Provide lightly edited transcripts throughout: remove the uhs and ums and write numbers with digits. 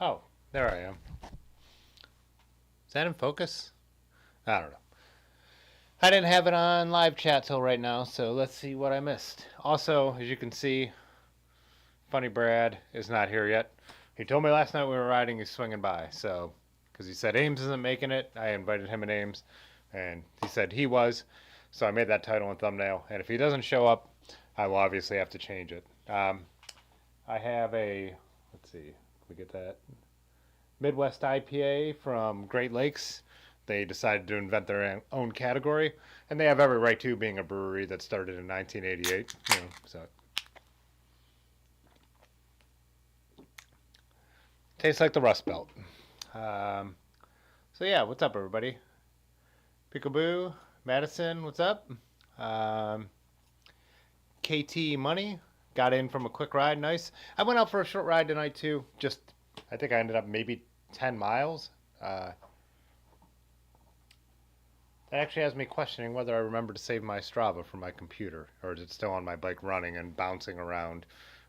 Oh, there I am. Is that in focus? I don't know. I didn't have it on live chat till right now, so let's see what I missed. Also, as you can see, Funny Brad is not here yet. He told me last night we were riding, he's swinging by, so, because he said Ames isn't making it, I invited him and Ames, and he said he was, so I made that title and thumbnail, and if he doesn't show up, I will obviously have to change it. I have a, let's see, can we get that? Midwest IPA from Great Lakes. They decided to invent their own category, and they have every right to, being a brewery that started in 1988. So tastes like the Rust Belt. So yeah, what's up, everybody? Peekaboo, Madison, what's up? KT Money got in from a quick ride, nice. I went out for a short ride tonight too. I think I ended up maybe 10 miles. That actually has me questioning whether I remember to save my Strava from my computer, or is it still on my bike running and bouncing around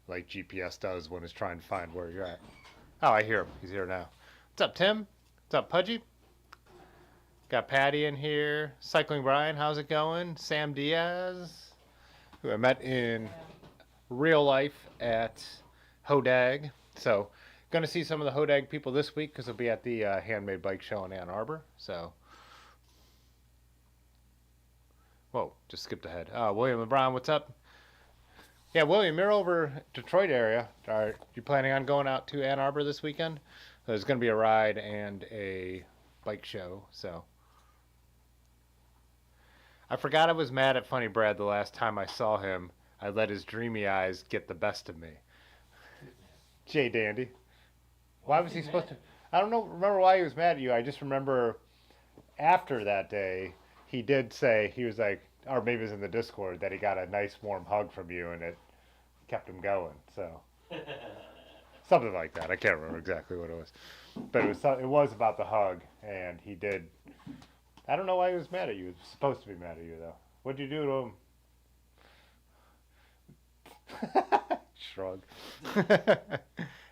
like GPS does when it's trying to find where you're at. Oh, I hear him. He's here now. What's up, Tim? What's up, Pudgy? Got Patty in here. Cycling Brian, how's it going? Sam Diaz, who I met in real life at Hodag. So, going to see some of the Hodag people this week because they'll be at the Handmade Bike Show in Ann Arbor. So, whoa, just skipped ahead. William LeBron, what's up? Yeah, William, you're over Detroit area. Are you planning on going out to Ann Arbor this weekend? There's going to be a ride and a bike show, so. I forgot I was mad at Funny Brad the last time I saw him. I let his dreamy eyes get the best of me. Jay Dandy. Why was he supposed to? I don't know. Remember why he was mad at you. I just remember after that day, he did say, he was like, or maybe it was in the Discord, that he got a nice warm hug from you and it kept him going. So something like that. I can't remember exactly what it was, but it was about the hug, and he did. I don't know why he was mad at you. He was supposed to be mad at you though. What'd you do to him? Shrug.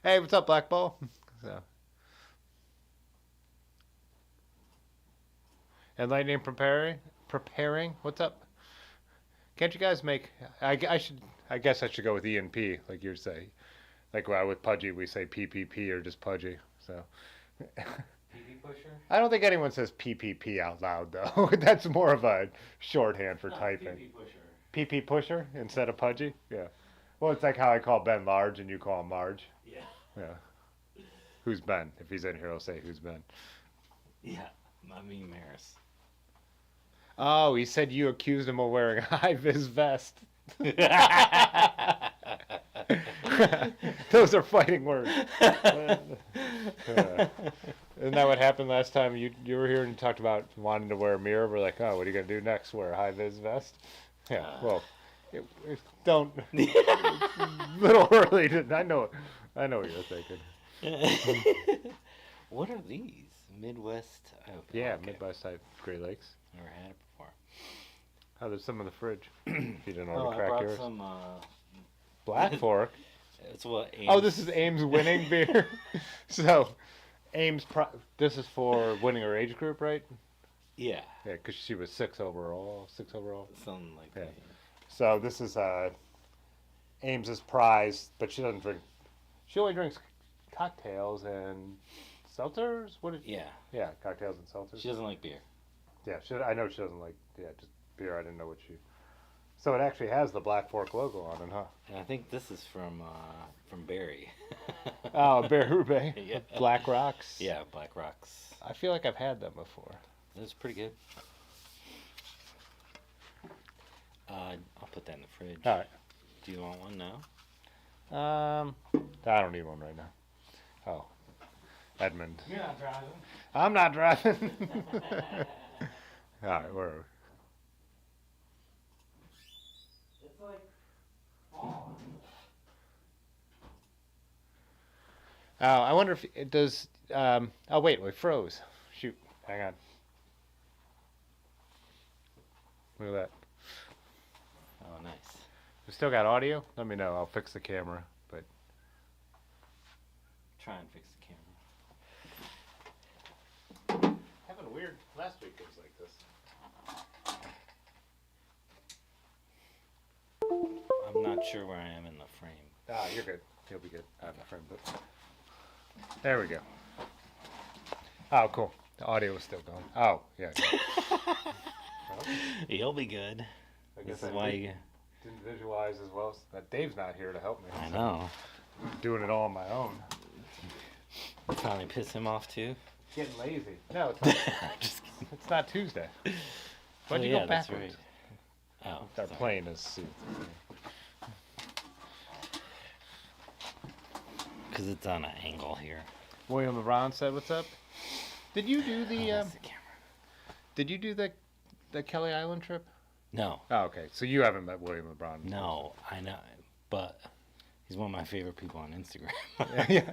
Hey, what's up, Black Ball? So. And Lightning preparing. What's up? Can't you guys make? I guess I should go with E and P, like you say. Like with Pudgy, we say PPP or just Pudgy. So. PP pusher? I don't think anyone says PPP out loud though. That's more of a shorthand for typing. PP pusher. PP pusher instead of Pudgy. Yeah. Well, it's like how I call Ben Large and you call him Marge. Yeah. Yeah. Who's Ben? If he's in here, he'll say who's Ben. Yeah, I mean Maris. Oh, he said you accused him of wearing a high-vis vest. Those are fighting words. Isn't that what happened last time you were here and you talked about wanting to wear a mirror? We're like, oh, what are you going to do next? Wear a high-vis vest? Yeah, well, don't. Little early. I know what you're thinking. What are these? Midwest? Oh, yeah, okay. Midwest type Great Lakes. Never had it before. Oh, there's some in the fridge. If you didn't already I crack brought yours. some. Black Fork. It's what. Ames... Oh, this is Ames winning beer. So, Ames. This is for winning her age group, right? Yeah. Yeah, because she was 6 overall. Something like that. So this is Ames's prize, but she doesn't drink. She only drinks cocktails and seltzers. Yeah, cocktails and seltzers. She doesn't like beer. Yeah, I know she doesn't like. Yeah, just beer. I didn't know what she. So it actually has the Black Fork logo on it, huh? And I think this is from Barry. Oh, Berube. Yeah. Black Rocks. Yeah, Black Rocks. I feel like I've had them before. That's pretty good. I'll put that in the fridge. All right. Do you want one now? I don't need one right now. Oh, Edmund. You're not driving. I'm not driving. All right, where are we? It's like fall. Oh, I wonder if it does. Oh, wait, we froze. Shoot, hang on. Look at that. Oh, nice. We still got audio? Let me know. I'll fix the camera. But Try and fix the camera. weird. Last week it was like this. I'm not sure where I am in the frame. Ah, you're good. You'll be good. I have a friend, but there we go. Oh, cool. The audio is still going. Oh, yeah. You'll be good. I This guess is I why you... didn't visualize as well. That Dave's not here to help me. I know. I'm doing it all on my own. Finally piss him off too. Getting lazy. No, it's not. Just kidding. It's not Tuesday. Why'd Oh, you yeah, go that's backwards? right. Oh, Our sorry. plane is suit. Because it's on an angle here. William LeBron said, "What's up?" Did you do Oh, the? that's the camera. Did you do the Kelly Island trip? No, Oh, okay. So you haven't met William LeBron? no, I know, but he's one of my favorite people on Instagram. Yeah.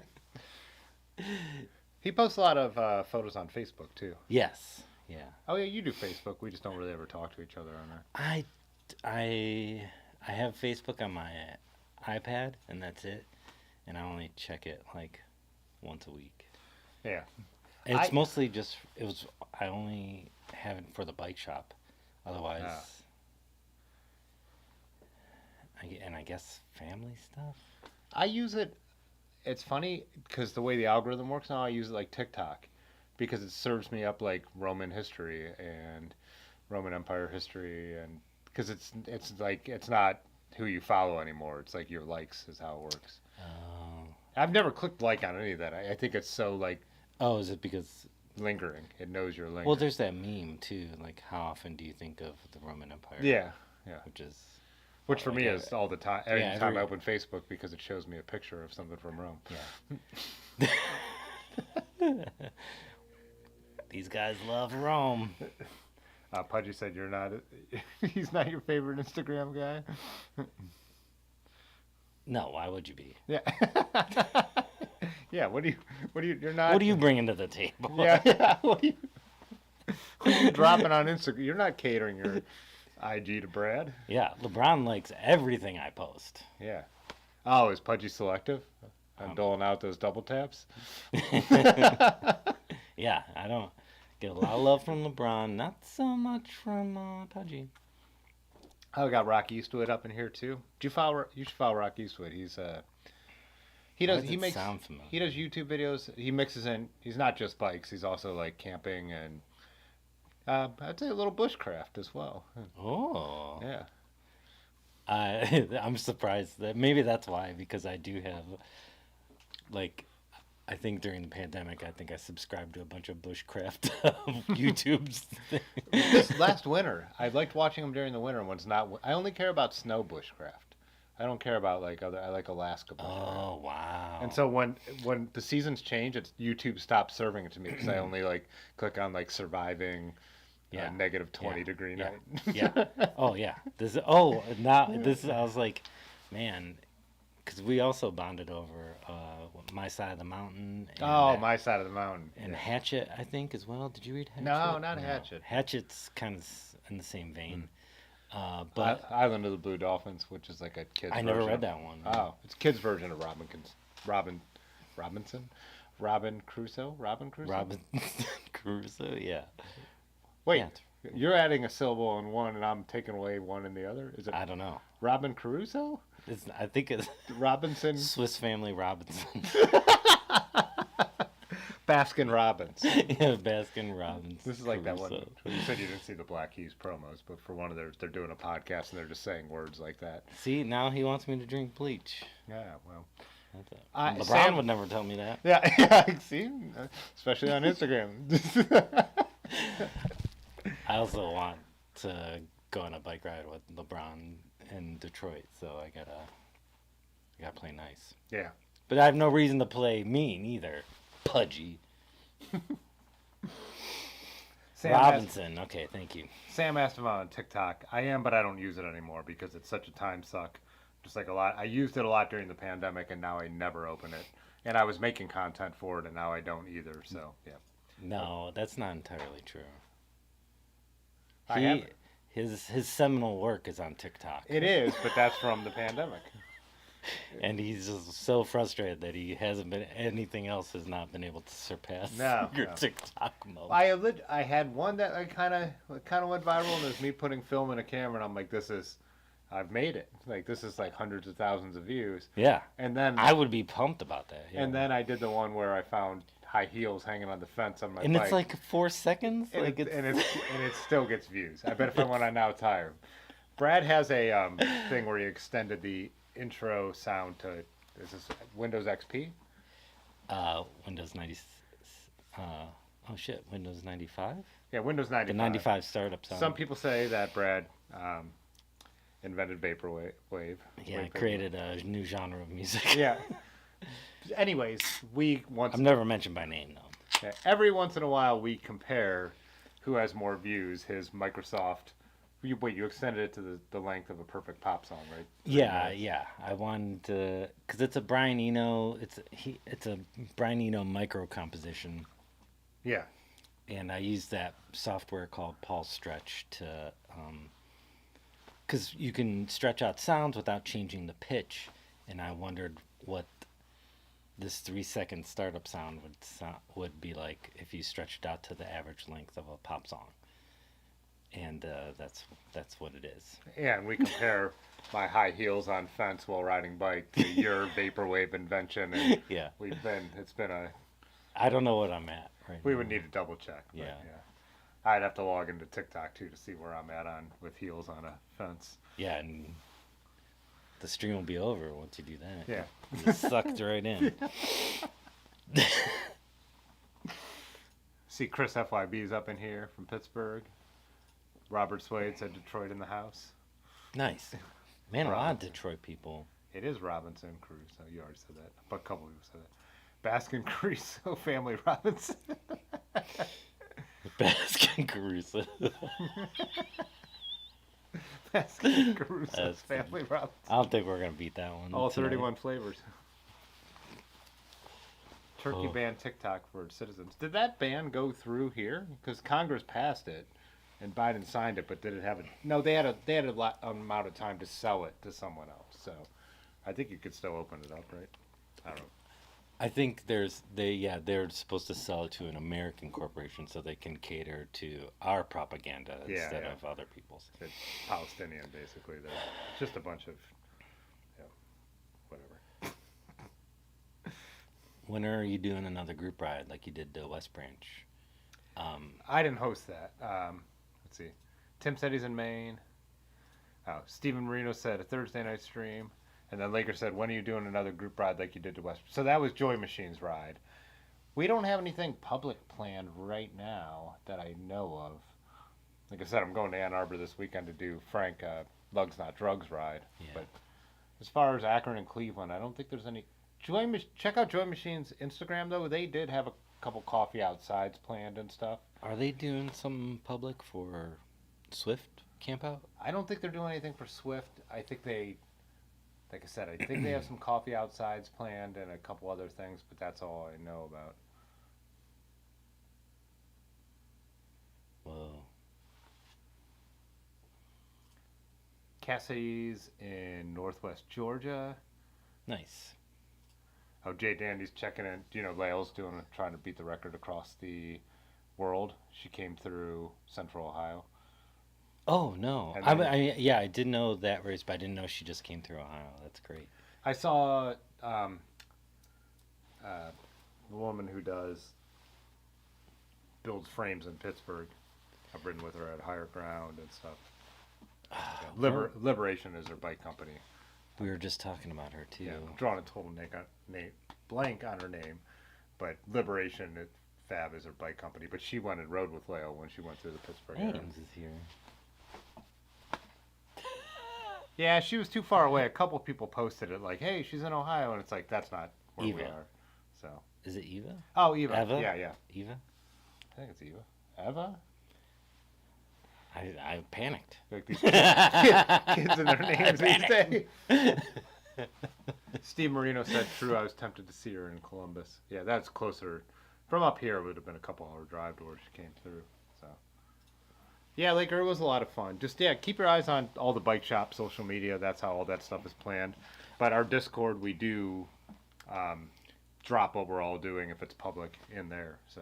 He posts a lot of photos on Facebook too. Yes, yeah. Oh yeah, you do Facebook. We just don't really ever talk to each other on there. I have Facebook on my iPad, and that's it. And I only check it like once a week. Yeah. And it's I- mostly just I only have it for the bike shop. Otherwise, Ah. I guess family stuff. I use it. It's funny because the way the algorithm works now, I use it like TikTok because it serves me up like Roman history and Roman Empire history, and because it's like it's not who you follow anymore. It's like your likes is how it works. I've never clicked like on any of that. I think it's so like Oh, is it because? lingering. It knows you're lingering. Well, there's that meme too. Like, how often do you think of the Roman Empire? Yeah. Which is. Which for like me is all the time. Every yeah, time every- I open Facebook because it shows me a picture of something from Rome. Yeah. These guys love Rome. Pudgy said you're not. He's not your favorite Instagram guy. No, why would you be? Yeah. Yeah. What do you? You're not. What do you bring into the table? Yeah. Yeah. What are you dropping on Instagram? You're not catering your IG to Brad. Yeah, LeBron likes everything I post. Yeah. Oh, is Pudgy selective? I'm doling out those double taps. Yeah, I don't get a lot of love from LeBron, not so much from Pudgy. Oh, we got Rock Eastwood up in here too. You should follow Rock Eastwood. He's he Why does does he it makes sound familiar? he does YouTube videos. He mixes in. He's not just bikes. He's also like camping and I'd say a little bushcraft as well. Oh. Yeah. I'm surprised that maybe that's why, because I do have, like, I think during the pandemic, I think I subscribed to a bunch of bushcraft YouTubes. This last winter, I liked watching them during the winter when it's not. I only care about snow bushcraft. I don't care about like other. I like Alaska bushcraft. Oh, wow. And so when the seasons change, it's YouTube stops serving it to me because I only like click on like surviving Yeah. negative 20 Yeah. degree Yeah. night. Yeah. Oh, yeah. I was like, man, because we also bonded over My Side of the Mountain. And, Oh, My Side of the Mountain. And Yeah. Hatchet, I think, as well. Did you read Hatchet? No, not Hatchet. Hatchet's kind of in the same vein. But Island of the Blue Dolphins, which is like a kid's I never version. read that one. Oh, it's a kid's version of Robin Crusoe? Robinson Crusoe, yeah. Wait, Yeah, you're adding a syllable in one and I'm taking away one in the other? Is it I don't know. Robin Crusoe? I think it's Robinson? Swiss Family Robinson. Baskin Robbins. Yeah, Baskin Robbins. This is like that one. Crusoe. You said you didn't see the Black Keys promos, but for one of they're doing a podcast and they're just saying words like that. See, now he wants me to drink bleach. Yeah, well. LeBron Sam- would never tell me that. Yeah, yeah, see? Especially on Instagram. I also want to go on a bike ride with LeBron in Detroit, so I gotta play nice. Yeah. But I have no reason to play mean either. Pudgy. Robinson. Okay, thank you. Sam asked about on TikTok. I am, but I don't use it anymore because it's such a time suck. Just like a lot. I used it a lot during the pandemic, and now I never open it. And I was making content for it, and now I don't either. So yeah. No, that's not entirely true. I have His seminal work is on TikTok. It is, but that's from the pandemic. And he's just so frustrated that he hasn't been, anything else has not been able to surpass No, your no. TikTok mode. I had one that I kind of went viral, and it was me putting film in a camera, and I'm like, I've made it. Like, this is like hundreds of thousands of views. Yeah. And then I would be pumped about that. Yeah. and then I did the one where I found high heels hanging on the fence on my And bike. it's like 4 seconds? and, Like it, it's... and it still gets views. I bet if I went on Now Tire. Brad has a thing where he extended the intro sound to, is this Windows XP? Windows 90... oh shit, Windows 95? Yeah, Windows 95. The 95 startup sound. Some people say that Brad invented Vaporwave. Yeah, created a new genre of music. Yeah. Anyways, I'm never mentioned by name, though. every once in a while we compare who has more views, his Microsoft. You extended it to the length of a perfect pop song, right? Yeah. I wanted to, because it's a Brian Eno. It's a Brian Eno micro composition. Yeah. And I used that software called Pulse Stretch to, because you can stretch out sounds without changing the pitch, and I wondered what this 3-second startup sound would be like if you stretched out to the average length of a pop song. And that's what it is. Yeah, and we compare my high heels on fence while riding bike to your Vaporwave invention, and Yeah. it's been a. I don't know what I'm at right We now. would need to double check. But Yeah. I'd have to log into TikTok too to see where I'm at on with heels on a fence. Yeah, and the stream will be over once you do that. Yeah. You sucked right in. See Chris FYB's up in here from Pittsburgh. Robert Swade said Detroit in the house. Nice. Man, a lot of Detroit people. It is Robinson Crusoe. You already said that. But a couple people said that. Baskin Crusoe family Robinson. Baskin Caruso. Baskin Crusoe's family Robinson. I don't think we're going to beat that one. All tonight. 31 flavors. Turkey Oh. ban TikTok for citizens. Did that ban go through here? Because Congress passed it, and Biden signed it, but did it have a? No, they had a amount of time to sell it to someone else. So, I think you could still open it up, right? I don't know. I think they're supposed to sell it to an American corporation so they can cater to our propaganda instead of other people's. It's Palestinian, basically. They're just a bunch of, whatever. When are you doing another group ride like you did to West Branch? I didn't host that. Let's see. Tim said he's in Maine. Oh, Stephen Marino said a Thursday night stream. And then Laker said, when are you doing another group ride like you did to West? So that was Joy Machine's ride. We don't have anything public planned right now that I know of. Like I said, I'm going to Ann Arbor this weekend to do Frank Lugs Not Drugs ride. Yeah. But as far as Akron and Cleveland, I don't think there's any. Check out Joy Machine's Instagram, though. They did have a couple coffee outsides planned and stuff. Are they doing some public for Swift Campout? I don't think they're doing anything for Swift. I think like I said, I think they have some coffee outsides planned and a couple other things, but that's all I know about. Whoa. Cassidy's in Northwest Georgia. Nice. Oh, Jay Dandy's checking in. Do you know Lael's trying to beat the record across the world? She came through Central Ohio. Oh, no. And I did know that race, but I didn't know she just came through Ohio. That's great. I saw the woman who builds frames in Pittsburgh. I've ridden with her at Higher Ground and stuff. Liberation is her bike company. We were just talking about her, too. Yeah, I'm drawing a total blank on her name, but Liberation Fab is her bike company. But she went and rode with Leo when she went through the Pittsburgh area. Ames is here. Yeah, she was too far away. A couple people posted it like, "Hey, she's in Ohio," and it's like that's not where we Eva. are. So. Is it Eva? Oh, Eva. Eva? Yeah. Eva? I think it's Eva. Eva? I panicked. Like these kids and their names these days. Steve Marino said, "True, I was tempted to see her in Columbus." Yeah, that's closer. From up here, it would have been a couple-hour drive to where she came through. So. Yeah, Laker, it was a lot of fun. Just keep your eyes on all the bike shop social media. That's how all that stuff is planned. But our Discord, we do drop what we're all doing if it's public in there. So.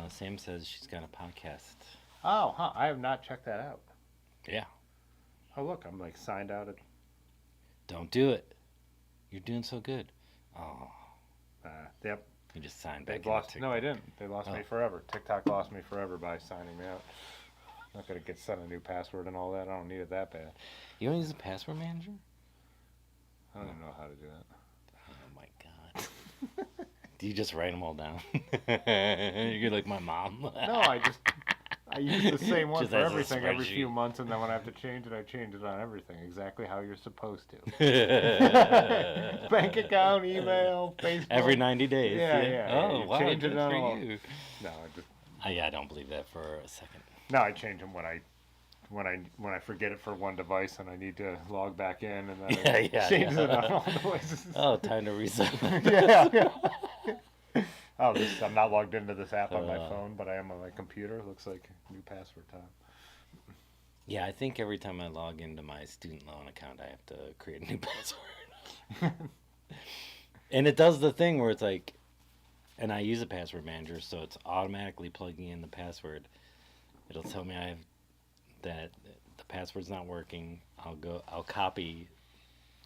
Sam says she's got a podcast. Oh, huh. I have not checked that out. Yeah. Oh, look, I'm like signed out. Don't do it. You're doing so good. Oh. Yep. You just signed They back. lost. No, I didn't. They lost me forever. TikTok lost me forever by signing me out. I'm not gonna get sent a new password and all that. I don't need it that bad. You don't use a password manager? I don't even know how to do that. Oh my god. Do you just write them all down? You're like my mom. No, I use the same one Just for as a everything every spreadsheet. few months, and then when I have to change it, I change it on everything exactly how you're supposed to. Bank account, email, Facebook. Every 90 days. Yeah. Oh, You wow. change it Good on for all. you. No, I just I don't believe that for a second. no, I change them when I forget it for one device and I need to log back in, and then it changes it on all devices. Oh, time to reset. yeah. Oh, I'm not logged into this app on my phone, but I am on my computer. Looks like new password time. Yeah, I think every time I log into my student loan account, I have to create a new password. And it does the thing where it's like, and I use a password manager, so it's automatically plugging in the password. It'll tell me that the password's not working. I'll copy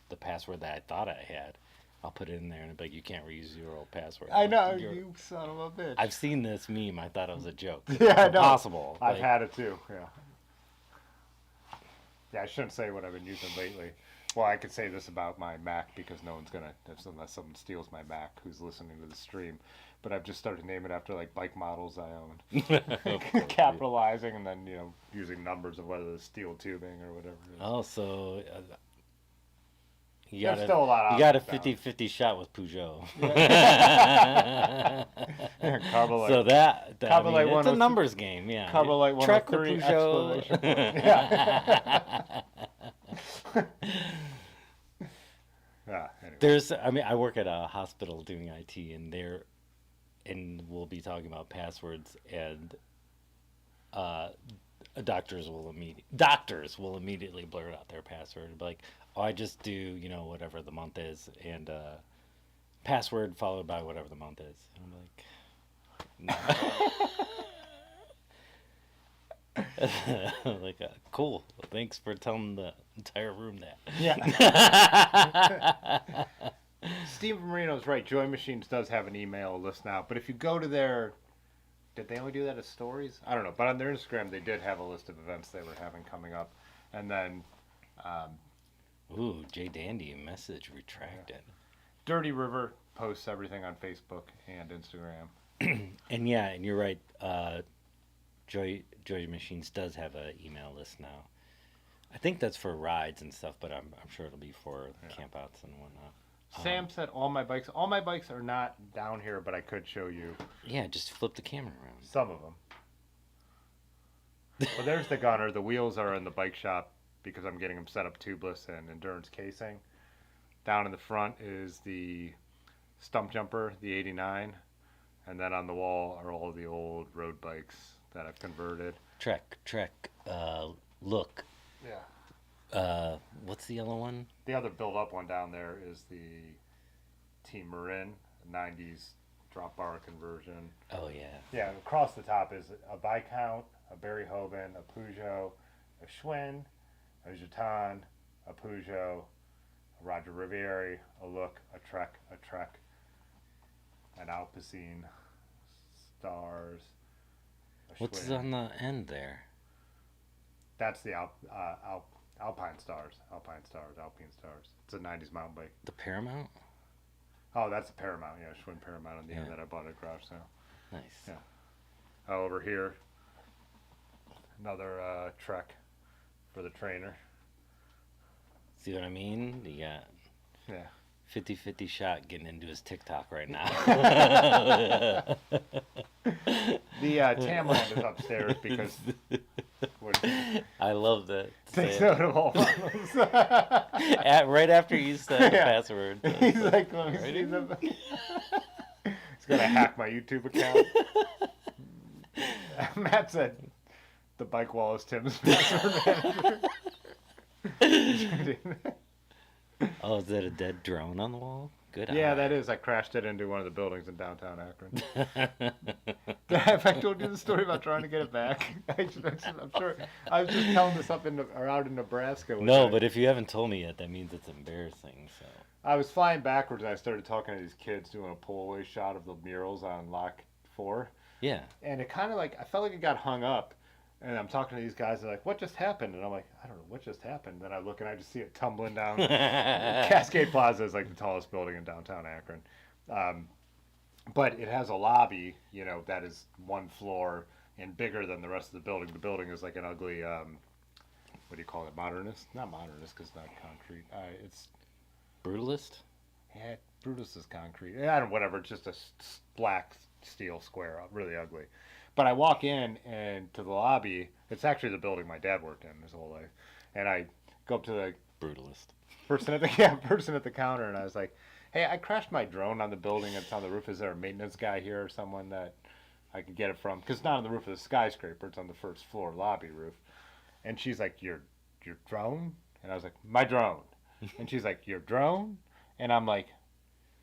the password that I thought I had. I'll put it in there and it'll be like, you can't reuse your old password. I know, you son of a bitch. I've seen this meme. I thought it was a joke. Yeah, I It's know. impossible. I've had it too, yeah. Yeah, I shouldn't say what I've been using lately. Well, I could say this about my Mac because no one's gonna, unless someone steals my Mac who's listening to the stream. But I've just started naming it after like bike models I own. Capitalizing and then, using numbers of whether it's steel tubing or whatever it is. Oh, so you There's got still a lot you out got a there. 50-50 shot with Peugeot. Carbolite. So that I Carbolite mean, it's a 103 numbers game, yeah. Carbolite Trek or 103 Peugeot. exclamation point. Yeah. Anyway. I work at a hospital doing IT, and we'll be talking about passwords, and doctors will immediately blurt out their password and be like, oh, I just do whatever the month is, and password followed by whatever the month is. And I'm like, no. Like, cool. Well, thanks for telling the entire room that. Yeah. Steve Marino's right. Joy Machines does have an email list now, but if you go to their, did they only do that as stories? I don't know, but on their Instagram they did have a list of events they were having coming up, and then Ooh, Jay Dandy message retracted. Dirty River posts everything on Facebook and Instagram. And you're right. Joy Machines does have an email list now. I think that's for rides and stuff, but I'm sure it'll be for campouts and whatnot. Sam said all my bikes are not down here, but I could show you Yeah, just flip the camera around. some of them. Well, there's the gunner. The wheels are in the bike shop because I'm getting them set up tubeless and endurance casing. Down in the front is the stump jumper, the 89. And then on the wall are all the old road bikes that I've converted. Trek, look. Yeah. What's the yellow one? The other build-up one down there is the Team Marin, 90s drop bar conversion. Oh, yeah. Yeah, across the top is a Viscount, a Barry Hoban, a Peugeot, a Schwinn, a Jeton, a Peugeot, a Roger Riviere, a Look, a Trek, an Alpecin, Stars, a What's Schwinn. on the end there? That's the Alpine Stars. It's a 90s mountain bike. The Paramount? Oh, that's a Paramount. Yeah, Schwinn Paramount on the end that I bought at garage sale. Nice. Yeah. Oh, over here, another Trek for the trainer. See what I mean? You got Yeah. 50-50 shot getting into his TikTok right now. The Tamland is upstairs because I love that. takes note of all models. Right after you said the Yeah. password. He's like, let me see them. He's gonna hack my YouTube account. Matt said, the bike wall is Tim's password manager. Oh, Oh, is that a dead drone on the wall? Good Yeah, eye. that is. I crashed it into one of the buildings in downtown Akron. Have I told you the story about trying to get it back? I'm sure. I was just telling this up or out in Nebraska. No, but if you haven't told me yet, that means it's embarrassing. So. I was flying backwards and I started talking to these kids doing a pull-away shot of the murals on Lock 4. Yeah. And it kind of like, I felt like it got hung up. And I'm talking to these guys, they're like, what just happened? And I'm like, I don't know, what just happened? Then I look and I just see it tumbling down. Cascade Plaza is like the tallest building in downtown Akron. But it has a lobby, that is one floor and bigger than the rest of the building. The building is like an ugly, what do you call it, modernist? Not modernist because it's not concrete. It's... Brutalist? Yeah, Brutus is concrete. I don't, whatever, it's just a black steel square, really ugly. But I walk in and to the lobby. It's actually the building my dad worked in his whole life. And I go up to the Brutalist person at the person at the counter, and I was like, "Hey, I crashed my drone on the building. It's on the roof. Is there a maintenance guy here or someone that I could get it from? Because it's not on the roof of the skyscraper. It's on the first floor lobby roof." And she's like, "Your drone?" And I was like, "My drone." And she's like, "Your drone?" And I'm like,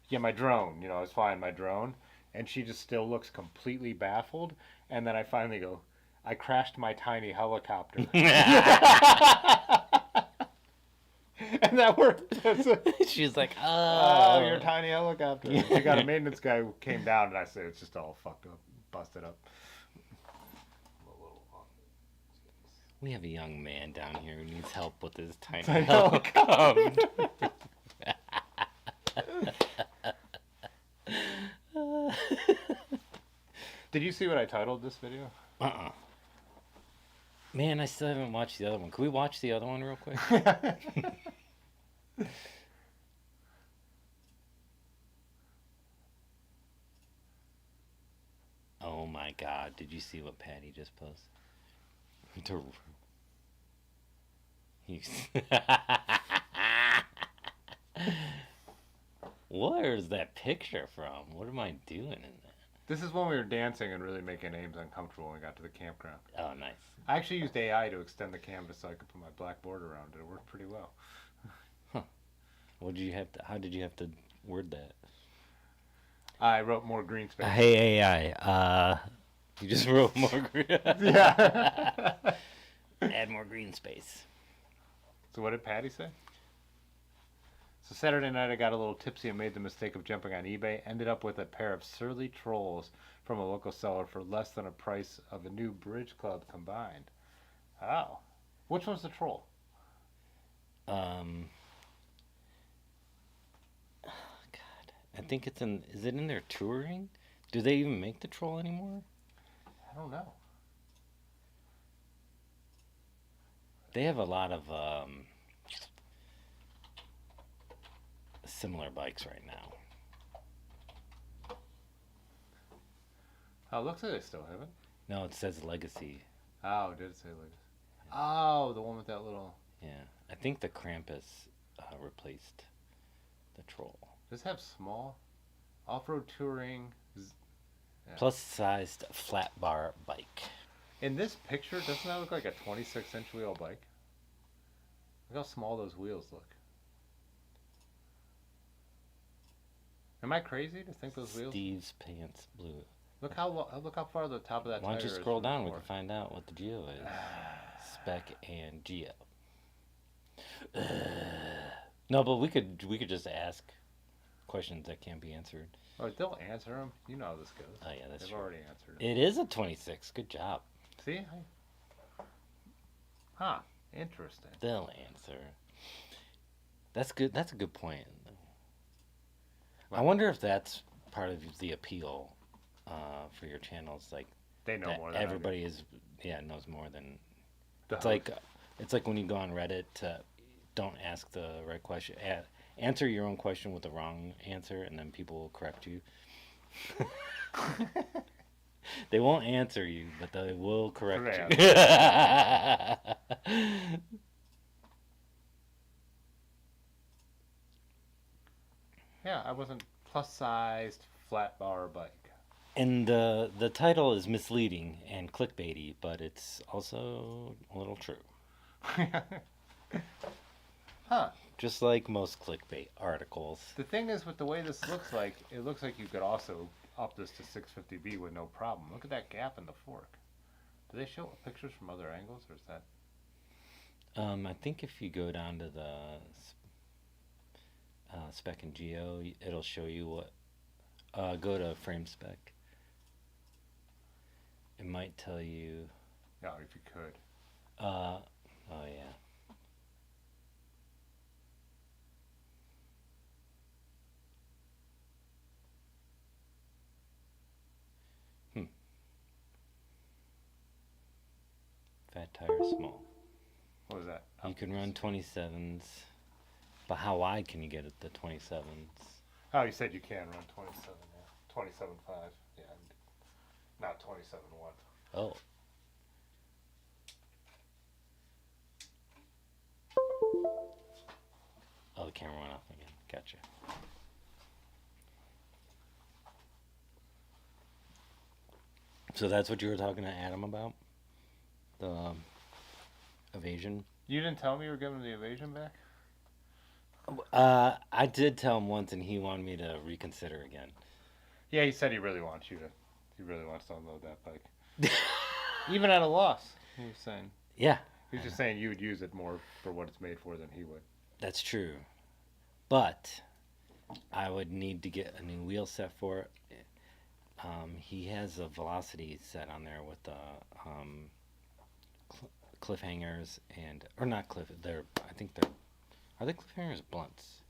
"Yeah, my drone. I was flying my drone." And she just still looks completely baffled. And then I finally go, "I crashed my tiny helicopter." And that worked. She's like, "Oh, your tiny helicopter." She got a maintenance guy who came down, and I said, "It's just all fucked up, busted up." We have a young man down here who needs help with his tiny Tiny helicopter. Did you see what I titled this video? Man, I still haven't watched the other one. Can we watch the other one real quick? Oh my God! Did you see what Patty just posted? Where's that picture from? What am I doing in that? This is when we were dancing and really making Ames uncomfortable when we got to the campground. Oh, nice. I actually used AI to extend the canvas so I could put my black border around it. It worked pretty well. Huh. How did you have to word that? I wrote more green space. Hey AI, you just wrote more green. Yeah. Add more green space. So what did Patty say? So Saturday night I got a little tipsy and made the mistake of jumping on eBay. Ended up with a pair of surly trolls from a local seller for less than a price of a new bridge club combined. Oh. Which one's the troll? God, I think it's in. Is it in their touring? Do they even make the troll anymore? I don't know. They have a lot of similar bikes right now. Oh, it looks like they still have it. No, it says Legacy. Oh, did it say Legacy? Oh, the one with that little... Yeah, I think the Krampus replaced the troll. Does it have small? Off-road touring... Yeah. Plus-sized flat bar bike. In this picture, doesn't that look like a 26-inch wheel bike? Look how small those wheels look. Am I crazy to think those wheels? Steve's pants blue. Look how far the top of that Why tire don't you is scroll from the down? We floor. can find out what the geo is. Spec and geo. No, but we could just ask questions that can't be answered. Oh, they'll answer them. You know how this goes. Oh yeah, that's They've true. already answered it. It is a 26. Good job. See? Huh. Interesting. They'll answer. That's good. That's a good point. I wonder if that's part of the appeal for your channels, like They know that more than everybody knows more than. the It's host. like when you go on Reddit to don't ask the right question, answer your own question with the wrong answer, and then people will correct you. They won't answer you, but they will correct you. Yeah, I wasn't plus-sized flat bar bike. And the title is misleading and clickbaity, but it's also a little true. Huh. just like most clickbait articles. The thing is, with the way this looks like, it looks like you could also up this to 650B with no problem. Look at that gap in the fork. Do they show pictures from other angles, or is that? I think if you go down to the spec and geo, it'll show you what. Go to frame spec. It might tell you. Yeah, if you could. Oh yeah. Fat tire small. What was that? You can run 27s, but how wide can you get at the 27s? Oh, you said you can run 27, yeah. 27.5, yeah. Not 27.1. Oh. Oh, the camera went off again. Gotcha. So that's what you were talking to Adam about? The Evasion? You didn't tell me you were giving the Evasion back? I did tell him once, and he wanted me to reconsider again. Yeah, he said he really wants to unload that bike. Even at a loss, he was saying. Yeah. He was just saying you would use it more for what it's made for than he would. That's true. But I would need to get a new wheel set for it. He has a velocity set on there with the cliffhangers or not cliff. I think are they cliffhangers blunts?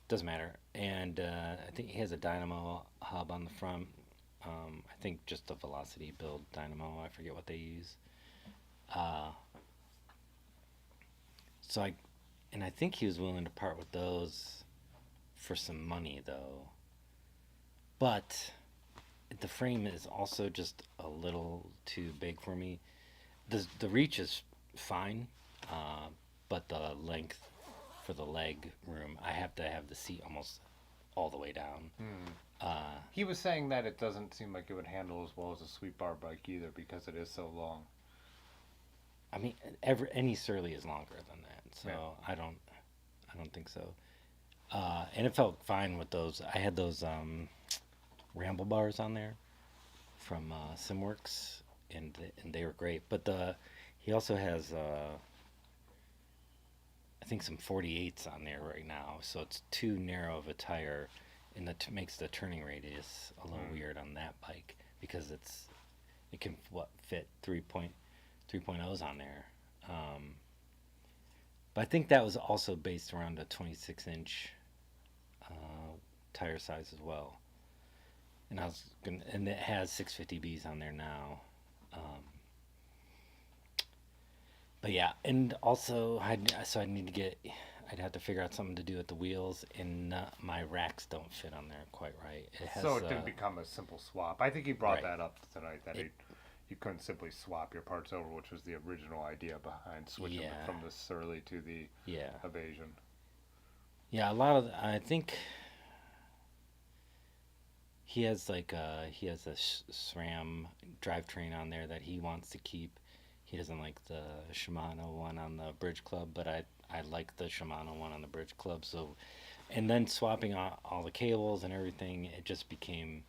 Doesn't matter. And I think he has a dynamo hub on the front. I think just a velocity build dynamo. I forget what they use. I think he was willing to part with those for some money though. But the frame is also just a little too big for me. The reach is fine, but the length for the leg room, I have to have the seat almost all the way down. He was saying that it doesn't seem like it would handle as well as a sweep bar bike either because it is so long. I mean, any Surly is longer than that, so yeah. I don't think so. And it felt fine with those. I had those ramble bars on there from SimWorks, and they were great. But he also has I think some 48s on there right now, so it's too narrow of a tire, and that makes the turning radius a little weird on that bike because it can fit 3.0s on there. But I think that was also based around a 26-inch tire size as well. And it has 650Bs on there now. But yeah, and also I'd have to figure out something to do with the wheels, and my racks don't fit on there quite right. So it didn't become a simple swap. I think he brought that up tonight, that you couldn't simply swap your parts over, which was the original idea behind switching from the Surly to the Evasion. Yeah, I think he has a SRAM drivetrain on there that he wants to keep. He doesn't like the Shimano one on the Bridge Club, but I like the Shimano one on the Bridge Club. So, and then swapping all the cables and everything, it just became.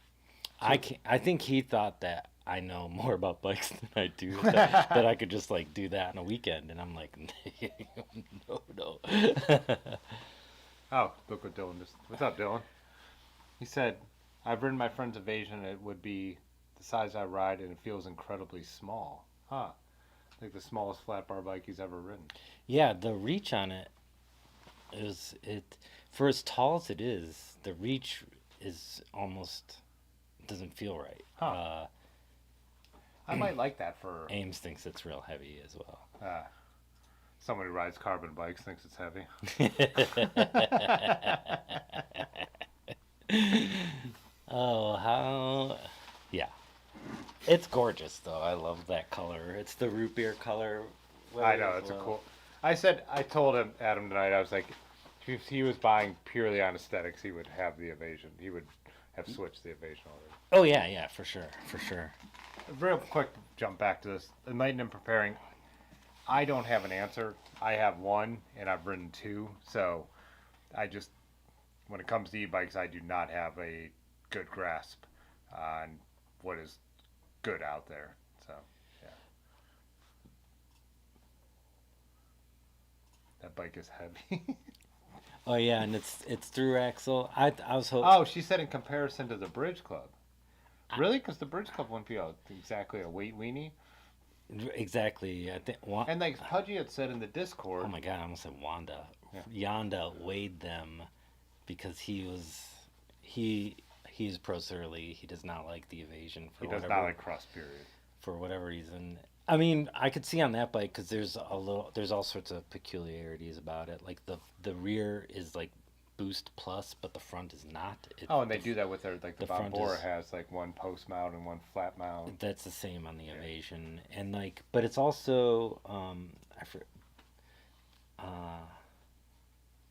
I think he thought that I know more about bikes than I do. that I could just like do that on a weekend, and I'm like, no. Oh, look what Dylan just. What's up, Dylan? He said, "I've ridden my friend's Evasion. It would be the size I ride, and it feels incredibly small." Huh. Like the smallest flat bar bike he's ever ridden. Yeah, the reach on it for as tall as it is, the reach is almost doesn't feel right. Huh. I might like that for Ames thinks it's real heavy as well. Someone who rides carbon bikes thinks it's heavy. Yeah. It's gorgeous, though. I love that color. It's the root beer color. I know, it's a cool... I told him, Adam, tonight, I was like, if he was buying purely on aesthetics, he would have the Evasion. He would have switched the Evasion already. Oh, yeah, for sure. Real quick jump back to this. Enlightened and preparing. I don't have an answer. I have one, and I've ridden two. So I just, when it comes to e-bikes, I do not have a good grasp on what is good out there. So yeah, that bike is heavy. Oh yeah, and it's through axle. I was hoping. Oh, she said in comparison to the Bridge Club. Really? Because the Bridge Club wouldn't be exactly a weight weenie. Exactly. I think. And like Pudgy had said in the Discord. Oh my god! I almost said Wanda. Yeah. Yonda weighed them because he's pro surly. He does not like the Evasion He does not like Crust. Period. For whatever reason. I mean, I could see on that bike because there's all sorts of peculiarities about it. Like the rear is like boost plus, but the front is not. And they do that with their like the Bombora has like one post mount and one flat mount. That's the same on the Evasion, and like, but it's also I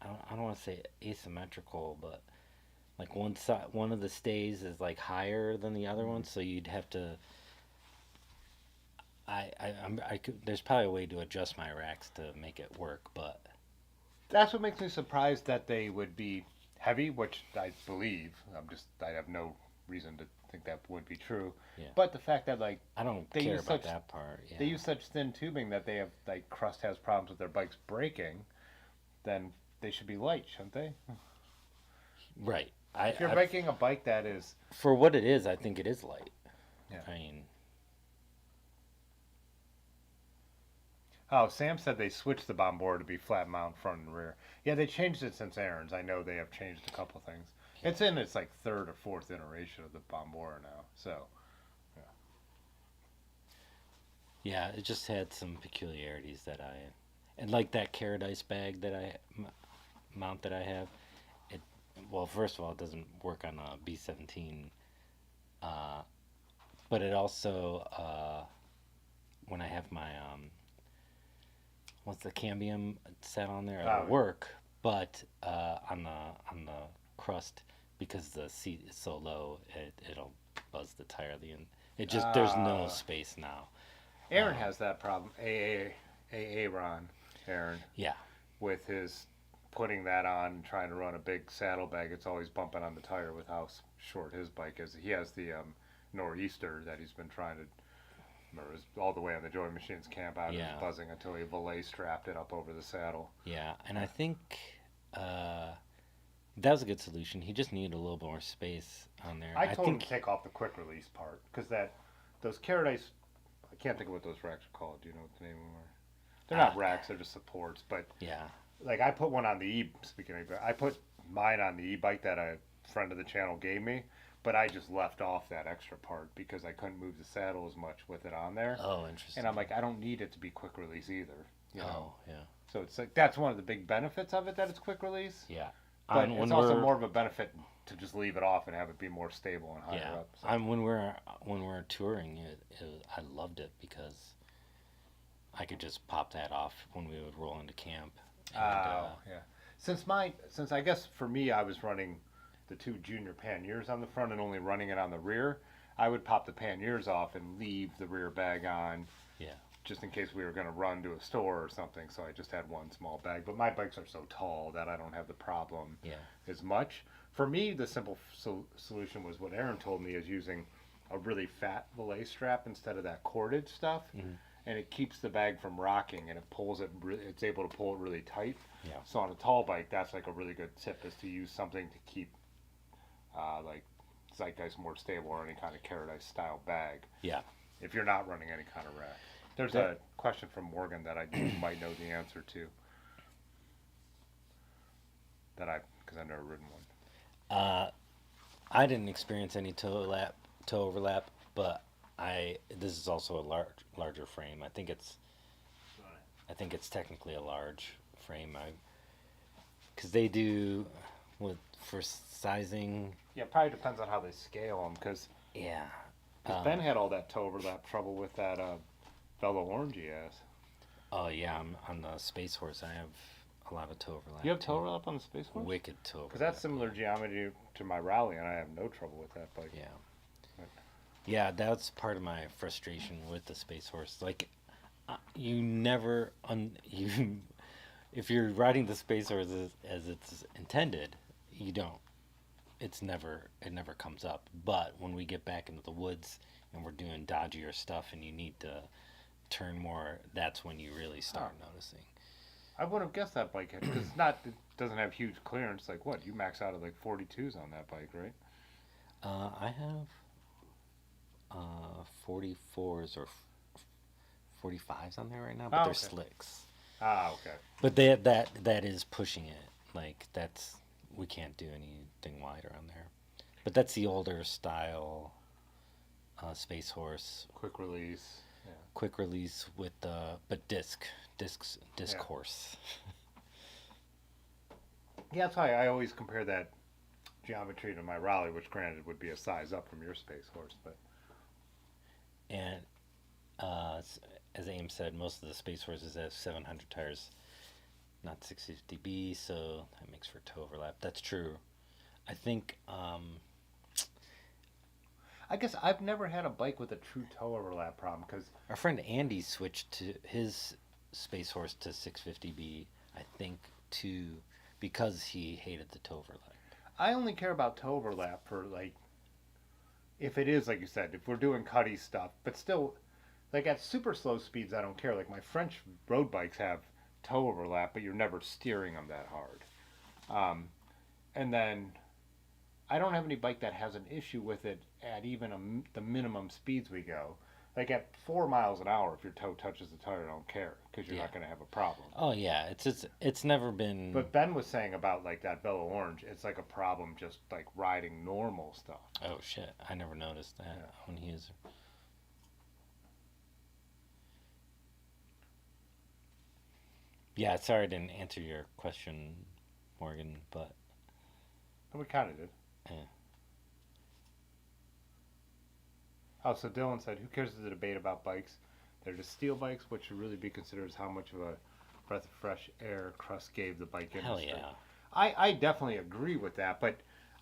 don't want to say asymmetrical, but like one of the stays is like higher than the other one, so you'd have to. There's probably a way to adjust my racks to make it work, but that's what makes me surprised that they would be heavy, which I believe. I have no reason to think that would be true. Yeah. But the fact that like I don't care about that part. Yeah. They use such thin tubing that they have like Crust has problems with their bikes breaking, then they should be light, shouldn't they? Right. If you're making a bike that is for what it is, I think it is light. Yeah. I mean. Oh, Sam said they switched the Bombora to be flat mount front and rear. Yeah, they changed it since Aaron's. I know they have changed a couple things. Yeah. It's in its like third or fourth iteration of the Bombora now. So, yeah. Yeah, it just had some peculiarities and like that Caradice bag that mount that I have. Well, first of all, it doesn't work on a B17, but it also when I have my what's the cambium set on there, it'll work, but on the Crust, because the seat is so low, it'll buzz the tire at the end. It just there's no space now. Aaron has that problem. Aaron. Yeah. With his putting that on and trying to run a big saddlebag, it's always bumping on the tire with how short his bike is. He has the Nor'easter that he's been trying to. Remember, it was all the way on the Joy Machines camp out. Yeah. It was buzzing until he valet strapped it up over the saddle. Yeah, and I think that was a good solution. He just needed a little more space on there. I told him to take off the quick release part because those Caradice, I can't think of what those racks are called. Do you know what the name of them are? They're not racks; they're just supports. But yeah, like I put one on the I put mine on the e-bike that a friend of the channel gave me. But I just left off that extra part because I couldn't move the saddle as much with it on there. Oh, interesting. And I'm like, I don't need it to be quick release either. You know? Oh, yeah. So it's like that's one of the big benefits of it, that it's quick release. Yeah. But it's also more of a benefit to just leave it off and have it be more stable and higher up. So. When we're touring, I loved it because I could just pop that off when we would roll into camp. Yeah. Since I guess for me, I was running the two junior panniers on the front and only running it on the rear, I would pop the panniers off and leave the rear bag on. Yeah. Just in case we were going to run to a store or something, so I just had one small bag. But my bikes are so tall that I don't have the problem as much. For me, the simple solution was what Aaron told me, is using a really fat valet strap instead of that corded stuff. Mm-hmm. And it keeps the bag from rocking, and it's able to pull it really tight. Yeah. So on a tall bike, that's like a really good tip, is to use something to keep like Zeitgeist more stable, or any kind of Caradice style bag. Yeah. If you're not running any kind of rack. There's a question from Morgan that I might know the answer to. Because I've never ridden one. I didn't experience any toe overlap, but this is also a larger frame. I think it's technically a large frame. Because they do for sizing. Yeah, it probably depends on how they scale them. Because Ben had all that toe overlap trouble with that Velo Orange he has. Oh yeah, on the Space Horse I have a lot of toe overlap. You have toe overlap on the Space Horse? Wicked toe overlap. Because that's similar geometry to my Raleigh, and I have no trouble with that bike. Yeah. Yeah, that's part of my frustration with the Space Horse. Like, You never you if you're riding the space horse as it's intended, you don't. It never comes up. But when we get back into the woods and we're doing dodgier stuff and you need to turn more, that's when you really start noticing. I would have guessed that bike because it's not. It doesn't have huge clearance. Like what? You max out at like 42s on that bike, right? I have 44s or 45s on there right now, but they're Okay. slicks. Okay. But that is pushing it. Like that's we can't do anything wider on there. But that's the older style space horse, Quick release. Yeah. quick release with the but disc Yeah. horse. Yeah, that's why I always compare that geometry to my Raleigh, which granted would be a size up from your space horse, but And uh, as Ames said, most of the space horses have 700 tires, not 650B, so that makes for toe overlap. That's true. I think I guess I've never had a bike with a true toe overlap problem because our friend Andy switched to his space horse to 650B, I think, to because he hated the toe overlap. I only care about toe overlap for like if it is like you said, if we're doing cutty stuff, but still like at super slow speeds I don't care. Like my French road bikes have toe overlap, but you're never steering them that hard. And then I don't have any bike that has an issue with it at even the minimum speeds we go. Like at 4 miles an hour, if your toe touches the tire, I don't care because you're Yeah. not going to have a problem. Oh yeah, it's never been. But Ben was saying about like that Velo Orange, it's like a problem just like riding normal stuff. Oh shit, I never noticed that Yeah. when he was. Yeah, sorry I didn't answer your question, Morgan, but And we kind of did. eh. Oh, so Dylan said, who cares the debate about bikes? They're just steel bikes, what should really be considered as how much of a breath of fresh air Crust gave the bike Hell industry. yeah. I definitely agree with that, but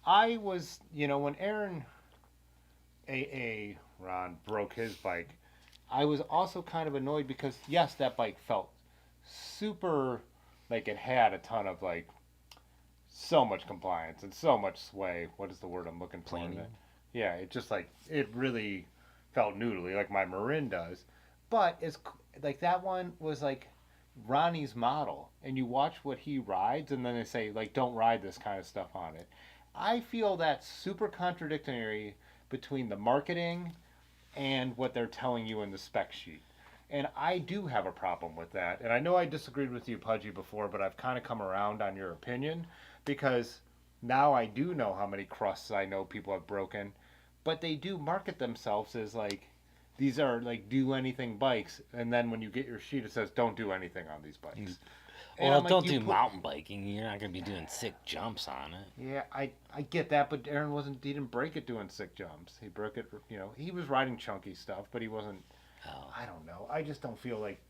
I was, when Aaron AA Ron broke his bike, I was also kind of annoyed because yes, that bike felt super like it had a ton of like so much compliance and so much sway. What is the word I'm looking for? Planing. Yeah, it just like it really felt noodly like my Marin does. But it's like that one was like Ronnie's model, and you watch what he rides, and then they say like don't ride this kind of stuff on it. I feel that's super contradictory between the marketing and what they're telling you in the spec sheet. And I do have a problem with that. And I know I disagreed with you, Pudgy, before, but I've kind of come around on your opinion because now I do know how many crusts I know people have broken, but they do market themselves as like these are like do anything bikes, and then when you get your sheet, it says don't do anything on these bikes. And Well, I'm like, don't you do put- mountain biking. You're not gonna be doing sick jumps on it. Yeah, I get that, but Aaron he didn't break it doing sick jumps. He broke it, he was riding chunky stuff, but he wasn't. Oh. I don't know. I just don't feel like.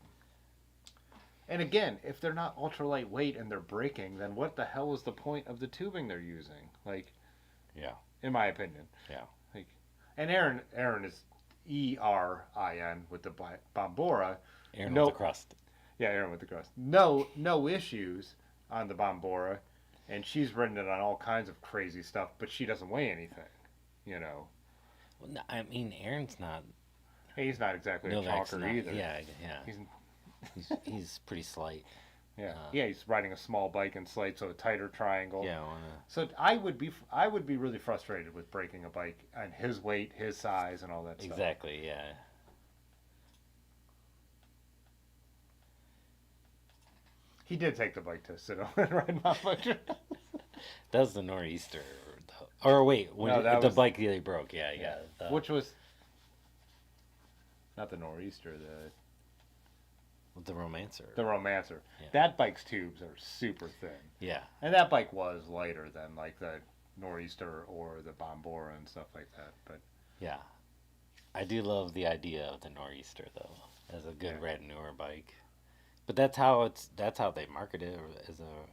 And again, if they're not ultra lightweight and they're braking, then what the hell is the point of the tubing they're using? Like, Yeah. in my opinion. Yeah. Like, and Aaron is ERIN with the Bombora. Aaron No- with the crust. Yeah, Aaron with the crust. No issues on the Bombora, and she's ridden it on all kinds of crazy stuff, but she doesn't weigh anything. Well, no, I mean, Aaron's not Hey, he's not exactly a Novak's chalker not. either. Yeah, yeah. He's He's pretty slight. yeah, he's riding a small bike in slate, so a tighter triangle. Yeah. So I would be really frustrated with breaking a bike and his weight, his size, and all that stuff. Exactly. Yeah. He did take the bike to Citadel and ride Mount Butcher. That was the nor'easter. Or wait, when No, that the was- bike they broke. Yeah, yeah. Which was not the nor'easter, The romancer. the romancer. Yeah. That bike's tubes are super thin, Yeah. and that bike was lighter than like the nor'easter or the Bombora and stuff like that. But Yeah. I do love the idea of the nor'easter though, as a good Yeah. red newer bike. But that's how they market it as a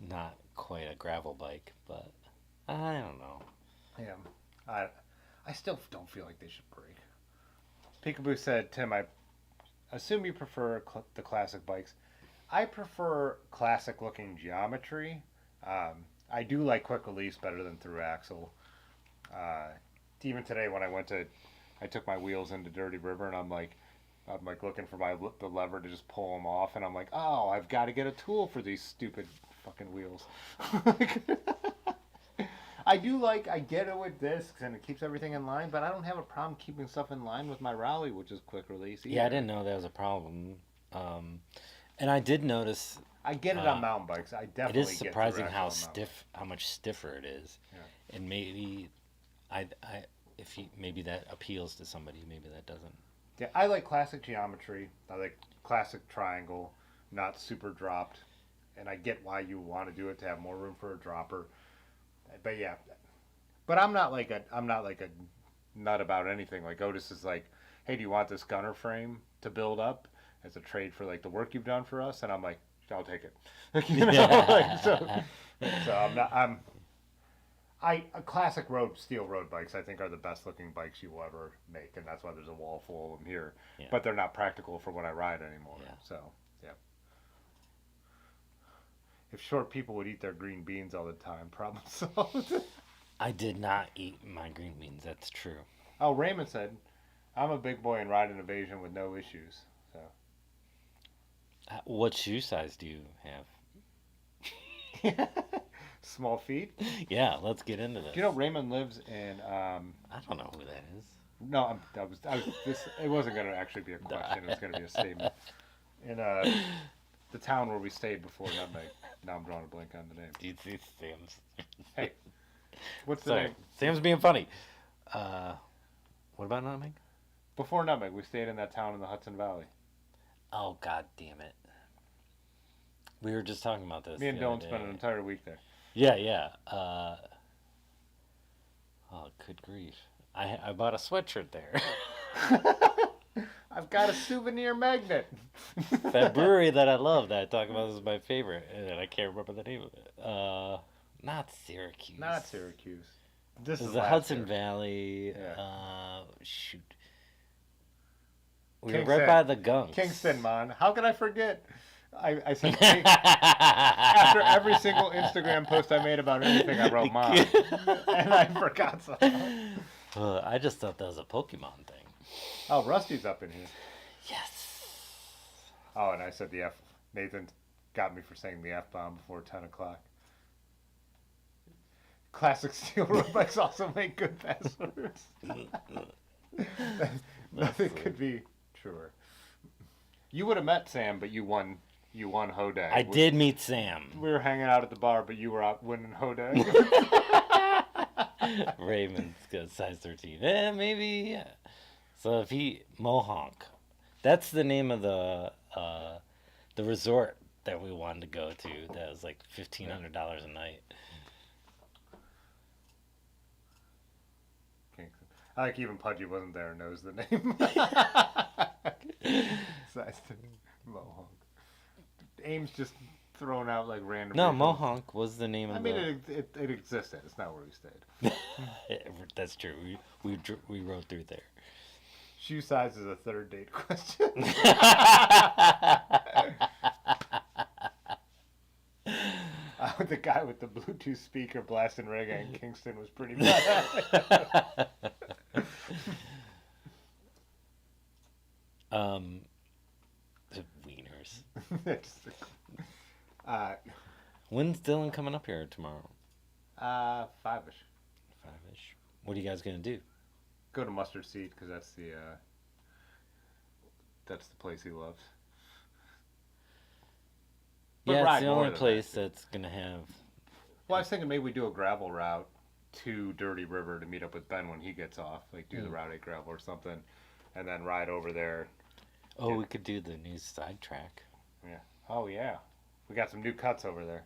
not quite a gravel bike, but I don't know. yeah, I still don't feel like they should break. Peekaboo said, Tim, I assume you prefer the classic bikes. I prefer classic looking geometry. I do like quick release better than through axle. Uh, Even today when I took my wheels into Dirty River and I'm like looking for the lever to just pull them off, and I'm like, oh, I've got to get a tool for these stupid fucking wheels. I get it with discs and it keeps everything in line, but I don't have a problem keeping stuff in line with my Raleigh, which is quick release. Either. Yeah, I didn't know that was a problem. And I did notice I get it on mountain bikes. I definitely. It is surprising how much stiffer it is, yeah. And maybe maybe that appeals to somebody, maybe that doesn't. Yeah, I like classic geometry. I like classic triangle, not super dropped, and I get why you want to do it to have more room for a dropper. But yeah, but I'm not like a nut about anything. Like Otis is like, hey, do you want this gunner frame to build up as a trade for like the work you've done for us? And I'm like, I'll take it. Classic steel road bikes I think are the best looking bikes you will ever make, and that's why there's a wall full of them here. Yeah. But they're not practical for what I ride anymore. Yeah. So yeah. If short people would eat their green beans all the time, problem solved. I did not eat my green beans. That's true. Oh, Raymond said, I'm a big boy and ride an Evasion with no issues. So. What shoe size do you have? Small feet? Yeah, let's get into this. Do you know Raymond lives in? I don't know who that is. No, it wasn't going to actually be a question. It was going to be a statement. In the town where we stayed before Nutmeg. Now I'm drawing a blank on the name. Do you see Sam's? Hey, what's the name? Sam's being funny. What about Nutmeg? Before Nutmeg, we stayed in that town in the Hudson Valley. Oh, god damn it. We were just talking about this. Me and Dylan spent an entire week there. Yeah. Oh, good grief. I bought a sweatshirt there. I've got a souvenir magnet. That brewery that I love that I talk about is my favorite, and I can't remember the name of it. Not Syracuse. Not Syracuse. This is the Hudson Valley. Yeah. Shoot. We were right by the Gunks. Kingston, man. How could I forget? I said after every single Instagram post I made about anything, I wrote mine, and I forgot something. I just thought that was a Pokemon thing. Oh, Rusty's up in here. Yes. Oh, and I said the F. Nathan got me for saying the F-bomb before 10 o'clock. Classic steel road bikes also make good passwords. Nothing could be truer. You would have met Sam, but you won Hodag. I did meet Sam. We were hanging out at the bar, but you were out winning Hodag. Raymond's got size 13. Maybe. Yeah. So if Mohonk, that's the name of the resort that we wanted to go to. That was like $1,500 a night. I like even Pudgy wasn't there and knows the name. Size Mohonk. Ames just throwing out like random. No, Mohonk was the name of the. I mean, it existed. It's not where we stayed. That's true. We rode through there. Shoe size is a third date question. The guy with the Bluetooth speaker blasting reggae in Kingston was pretty bad. The wieners. When's Dylan coming up here tomorrow? 5ish. 5ish. What are you guys gonna do? Go to Mustard Seed because that's the place he loves. But yeah, it's the only place that's gonna have. Well, I was thinking maybe we do a gravel route to Dirty River to meet up with Ben when he gets off, like do the Route 8 gravel or something, and then ride over there. Oh, we could do the new side track. Yeah. Oh yeah, we got some new cuts over there.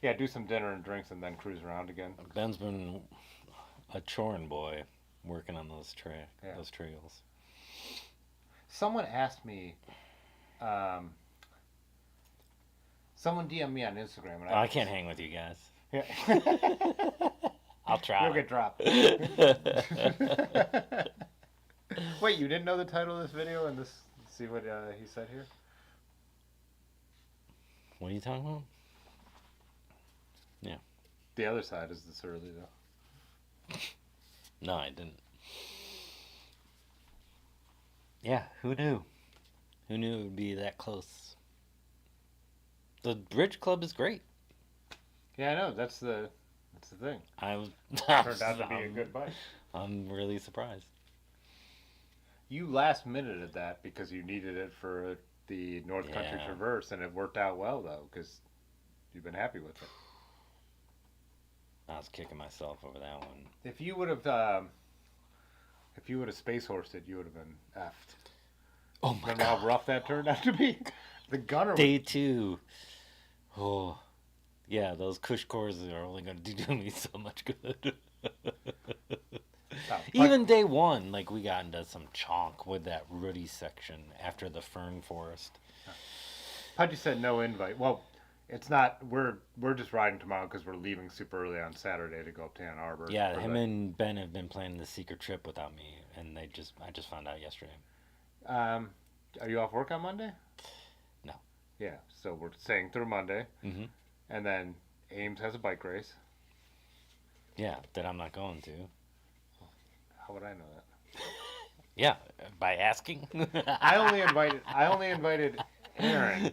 Yeah, do some dinner and drinks and then cruise around again. Ben's been a chorin' boy working on those trails. Someone asked me. Someone DM'd me on Instagram. And I can't hang with you guys. Yeah. I'll try. You'll get dropped. Wait, you didn't know the title of this video and this? See what he said here? What are you talking about? Yeah. The other side is this early though. No, I didn't. Yeah, who knew? Who knew it would be that close? The Bridge Club is great. Yeah, I know. That's the thing. Turned Turned out to be a good bike. I'm really surprised. You last minuted that because you needed it for the North Country Yeah. Traverse, and it worked out well though because you've been happy with it. I was kicking myself over that one. If you would have space horsed it, you would have been effed. Oh my Remember how rough that turned out to be? The gunner. Day 2. Oh, yeah, those cush cores are only going to do me so much good. Even day 1, like, we got into some chonk with that rooty section after the fern forest. Pudgy said no invite. Well, it's not. We're just riding tomorrow because we're leaving super early on Saturday to go up to Ann Arbor. Yeah, him and Ben have been planning the secret trip without me, and I just found out yesterday. Are you off work on Monday? No. Yeah, so we're staying through Monday, Mm-hmm. and then Ames has a bike race. Yeah, that I'm not going to. How would I know that? Yeah, by asking. I only invited Aaron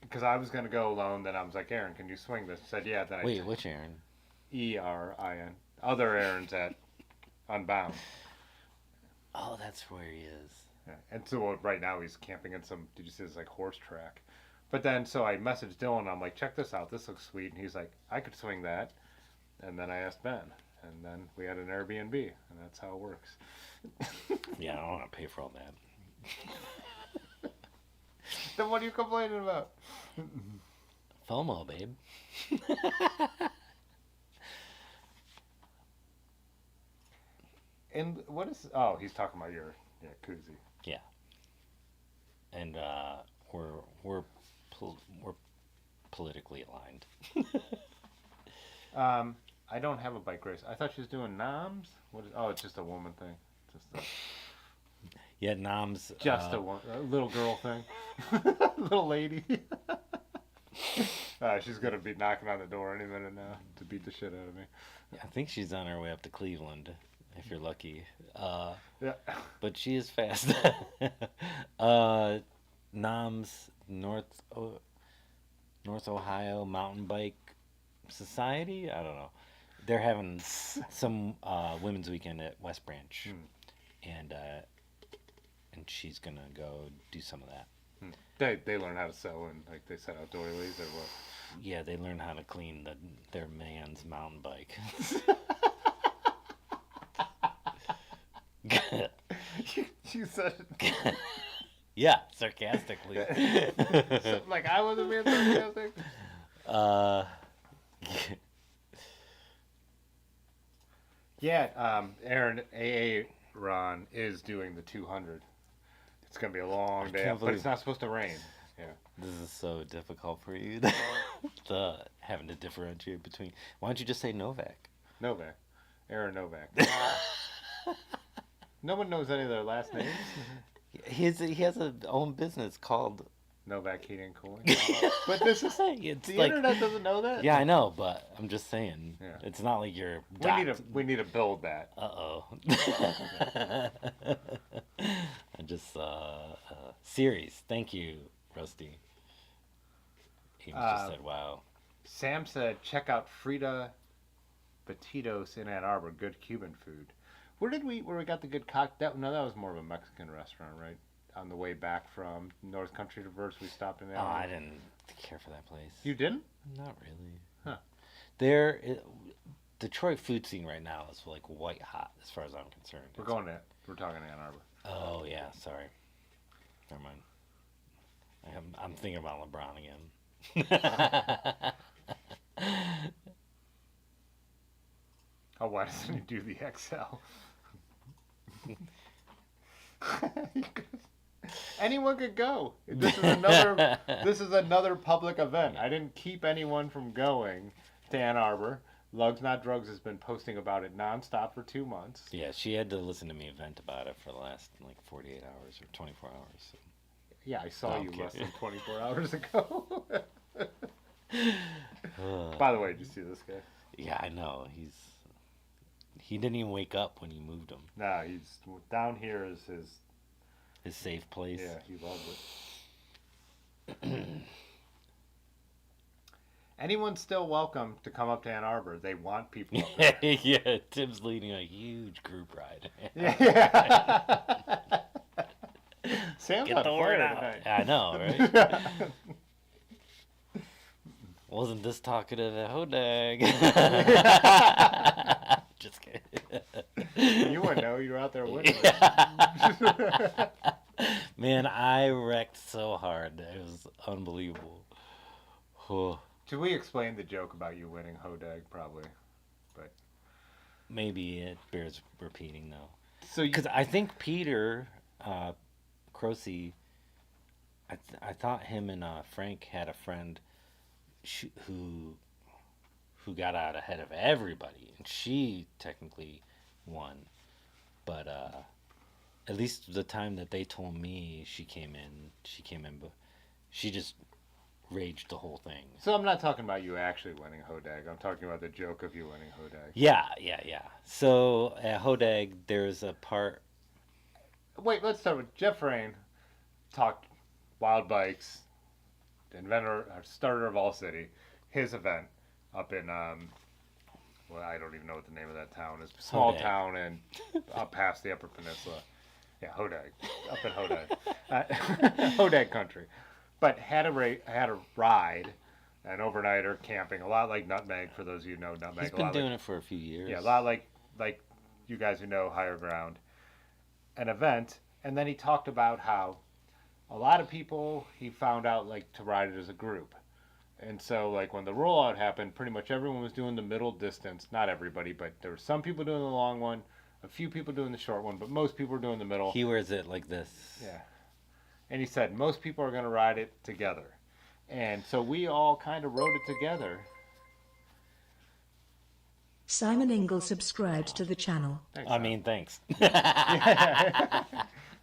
because I was gonna go alone. Then I was like, Aaron, can you swing this? Said yeah. Then Wait, which Aaron? Erin. Other Aaron's at Unbound. Oh, that's where he is. Yeah. And so right now he's camping in some. Did you see this like horse track? But then so I messaged Dylan. I'm like, check this out. This looks sweet. And he's like, I could swing that. And then I asked Ben. And then we had an Airbnb, and that's how it works. Yeah, I don't want to pay for all that. Then what are you complaining about? FOMO, babe. And what is? Oh, he's talking about your koozie. Yeah. And we're politically aligned. I don't have a bike race. I thought she was doing noms. What is? Oh, it's just a woman thing. Yeah, Nom's Just a little girl thing. Little lady. She's gonna be knocking on the door any minute now to beat the shit out of me. I think she's on her way up to Cleveland, if you're lucky. Yeah. But she is fast. Nom's North Ohio Mountain Bike Society. I don't know. They're having some women's weekend at West Branch, and she's gonna go do some of that. They learn how to sew and like they set out doilies or what? Yeah, they learn how to clean their man's mountain bike. You said it. Yeah, sarcastically. Like I wasn't being sarcastic. Yeah, Aaron Ron is doing the 200. It's gonna be a long day, can't but believe- it's not supposed to rain. Yeah. This is so difficult for you. Having to differentiate between. Why don't you just say Novak? Novak. Aaron Novak. No one knows any of their last names. He has a own business called. Novak Heating and Cooling. But this is It's the like, internet doesn't know that. yeah, I know, but I'm just saying. Yeah. It's not like you're. We need to build that. Uh-oh. I just series. Thank you, Rusty. He just said, "Wow." Sam said, check out Frida Batidos in Ann Arbor. Good Cuban food. Where we got the good cocktail? No, that was more of a Mexican restaurant, right? On the way back from North Country Traverse, we stopped in Ann Oh, Arbor. I didn't care for that place. You didn't? Not really. Huh. Detroit food scene right now is like white hot, as far as I'm concerned. We're talking to Ann Arbor. Oh yeah, sorry. Never mind. I'm thinking about LeBron again. Oh, why doesn't he do the XL? Anyone could go. This is another public event. I didn't keep anyone from going to Ann Arbor. Lugs Not Drugs has been posting about it nonstop for 2 months. Yeah, she had to listen to me vent about it for the last like 48 hours or 24 hours. So. Yeah, I saw No, you I'm less kidding. than 24 hours ago. By the way, did you see this guy? Yeah, I know. He didn't even wake up when you moved him. Nah, he's down here is His safe place. yeah, he loves it. Anyone's still welcome to come up to Ann Arbor. They want people up there. Yeah, Tim's leading a huge group ride. Yeah. Sam's Get on the fire word out. tonight. I know, right? Wasn't this talkative at Hodag? Just kidding. You wouldn't know. You were out there winning. Man, I wrecked so hard. It was unbelievable. Oh, Should we explain the joke about you winning Hodag? Probably. But maybe it bears repeating though. so you, Because I think Peter Croce, I thought him and Frank had a friend who got out ahead of everybody, and she technically won. But at least the time that they told me she came in, but she just raged the whole thing. so I'm not talking about you actually winning Hodag. I'm talking about the joke of you winning Hodag. Yeah. So at Hodag, there's a part. Wait, let's start with Jeff Rain. Talked wild bikes, inventor, or starter of All City. His event up in well, I don't even know what the name of that town is. Small Hodag. town and up past the Upper Peninsula. Yeah, Hodag, up in Hodag, Hodag country. But had a ride, an overnighter camping, a lot like Nutmeg. For those of you who know Nutmeg, He's a been lot doing like, it for a few years. yeah, a lot like you guys who know Higher Ground. An event, and then he talked about how a lot of people he found out like to ride it as a group. And so like when the rollout happened, pretty much everyone was doing the middle distance. Not everybody, but there were some people doing the long one, a few people doing the short one, but most people were doing the middle. He wears it like this. Yeah. And he said most people are going to ride it together. And so we all kind of rode it together. Simon Ingle subscribed to the channel. Thanks, I Sam. mean, thanks.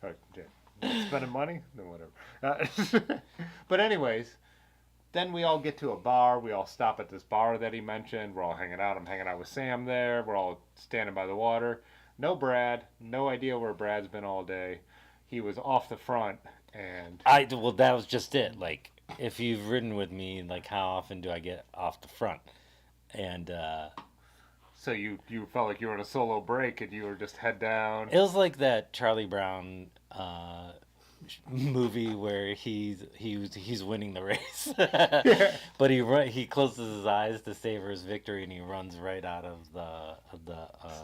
Okay. Spending money? No, whatever. But anyways, then we all get to a bar. We all stop at this bar that he mentioned. We're all hanging out. I'm hanging out with Sam there. We're all standing by the water. No Brad. No idea where Brad's been all day. He was off the front, and Well, that was just it. Like, if you've ridden with me, like, how often do I get off the front? And so you felt like you were on a solo break, and you were just head down. it was like that Charlie Brown movie where he's winning the race, but he closes his eyes to savor his victory, and he runs right out of the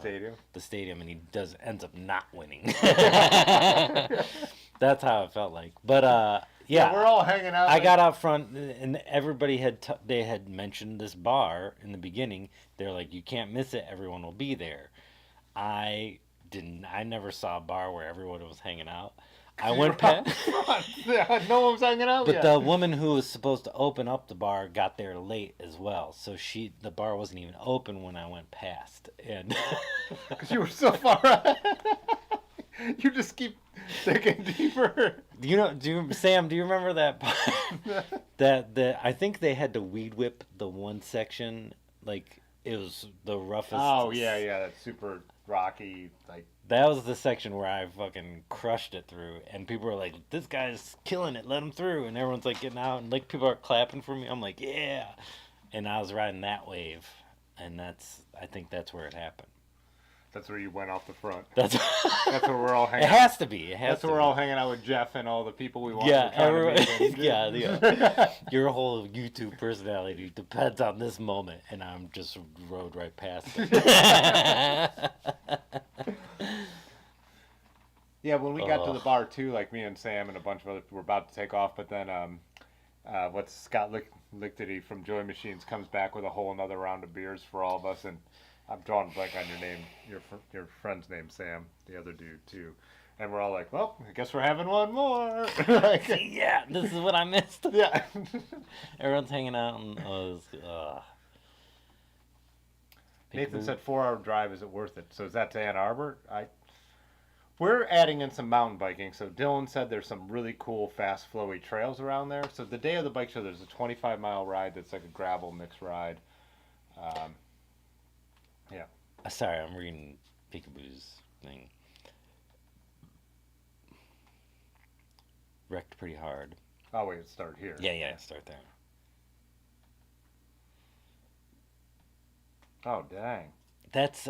Stadium. the stadium, and he ends up not winning. That's how it felt like. But yeah, We're all hanging out. I got out front, and everybody they had mentioned this bar in the beginning. They're like, you can't miss it. Everyone will be there. I didn't. I never saw a bar where everyone was hanging out. I went past. No one was hanging out But yet. the woman who was supposed to open up the bar got there late as well, so the bar wasn't even open when I went past, and Because you were so far ahead. You just keep digging deeper. Sam, do you remember that part? that I think they had to weed whip the one section, like it was the roughest. Oh yeah, that's super rocky. Like That was the section where I fucking crushed it through, and people were like, "This guy's killing it, let him through," and everyone's like getting out, and like people are clapping for me. I'm like, "Yeah," and I was riding that wave, and I think that's where it happened. that's where you went off the front. That's That's where we're all it hanging. has to be. It has That's to where we're be. all hanging out with Jeff and all the people we want. Yeah, to try to everyone, meet them. yeah. Your whole YouTube personality depends on this moment, and I'm just rode right past it. Yeah, when we got to the bar too, like me and Sam and a bunch of other people were about to take off, but then what's Scott Lichtity from Joy Machines comes back with a whole another round of beers for all of us, and I'm drawing a blank on your name, your friend's name, Sam, the other dude too, and we're all like, well, I guess we're having one more. Like, Yeah, this is what I missed. yeah. Everyone's hanging out, and Nathan Peekaboo. said 4-hour drive. Is it worth it? So is that to Ann Arbor? We're adding in some mountain biking. So Dylan said there's some really cool, fast, flowy trails around there. So the day of the bike show, there's a 25-mile ride that's like a gravel mix ride. Yeah. Sorry, I'm reading Peekaboo's thing. Wrecked pretty hard. Oh wait, it started here. Yeah, start there. Oh dang. That's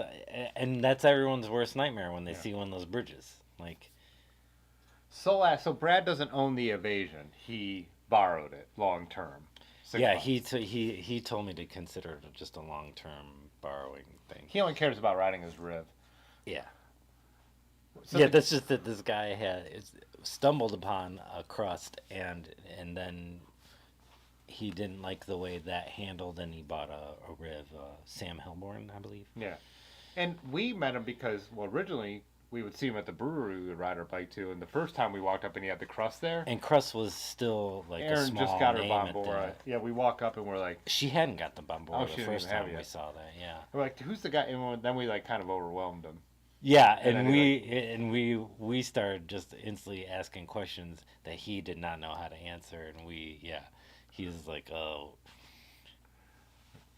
everyone's worst nightmare when they see one of those bridges. Like, So Brad doesn't own the Evasion. He borrowed it long term. yeah, he told me to consider it just a long term borrowing thing. He only cares about riding his Riv. Yeah. So That's just that this guy stumbled upon a Crust and then he didn't like the way that handled and he bought a Riv, Sam Hilborn, I believe. Yeah. And we met him because, well, originally we would see him at the brewery we would ride our bike to, and the first time we walked up and he had the Crust there. And Crust was still like Aaron a small just got her name at Bombora. Yeah, we walk up and we're like, She hadn't got the Bombora she the didn't first even have time it we yet. saw that, yeah. we're like, who's the guy? And then we like kind of overwhelmed him. Yeah, And and we started just instantly asking questions that he did not know how to answer, and he was like, oh.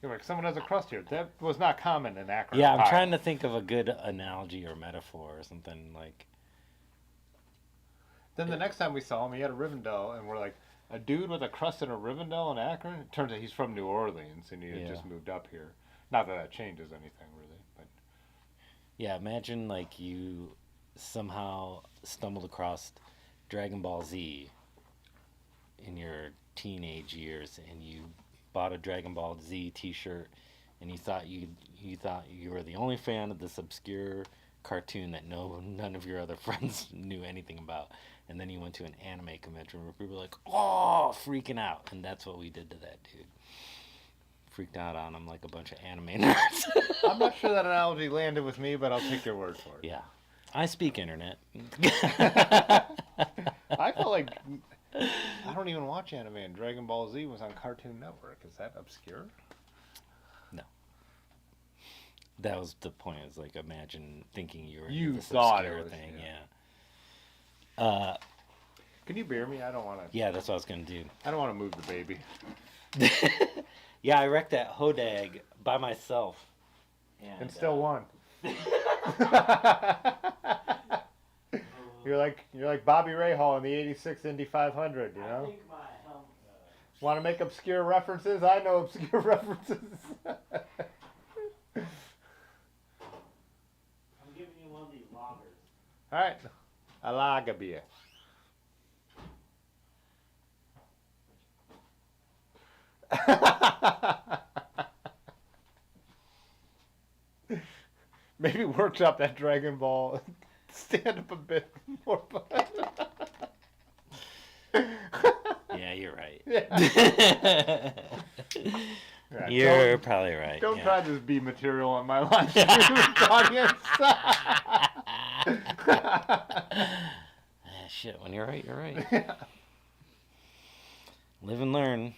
You're like, someone has a Crust here. That was not common in Akron. Yeah, I'm Ohio. trying to think of a good analogy or metaphor or something like. Then the next time we saw him, he had a Rivendell, and we're like, a dude with a Crust and a Rivendell in Akron? It turns out he's from New Orleans, and he had just moved up here. Not that that changes anything, really. But Yeah, imagine like you somehow stumbled across Dragon Ball Z in your teenage years, and you bought a Dragon Ball Z T-shirt, and you thought you were the only fan of this obscure cartoon that none of your other friends knew anything about, and then you went to an anime convention where people were like, oh, freaking out, and that's what we did to that dude. Freaked out on him like a bunch of anime nerds. I'm not sure that analogy landed with me, but I'll take your word for it. Yeah, I speak internet. I felt like I don't even watch anime, and Dragon Ball Z was on Cartoon Network. Is that obscure? No. That was the point. Is like, imagine thinking you were You this thought it obscure was, thing. yeah. Yeah. Can you bear me? I don't want to. Yeah, that's what I was gonna do. I don't want to move the baby. Yeah, I wrecked that Hodag by myself. And still won. You're like Bobby Rahal in the '86 Indy 500. You know. Want to make obscure references? I know obscure references. I'm giving you one of these loggers. All right, a lager beer. Maybe workshop that Dragon Ball stand up a bit more. Yeah, you're right. Yeah. Yeah, You're probably right. Don't yeah. try this B material on my live stream audience. Shit, when you're right, you're right. Yeah. Live and learn.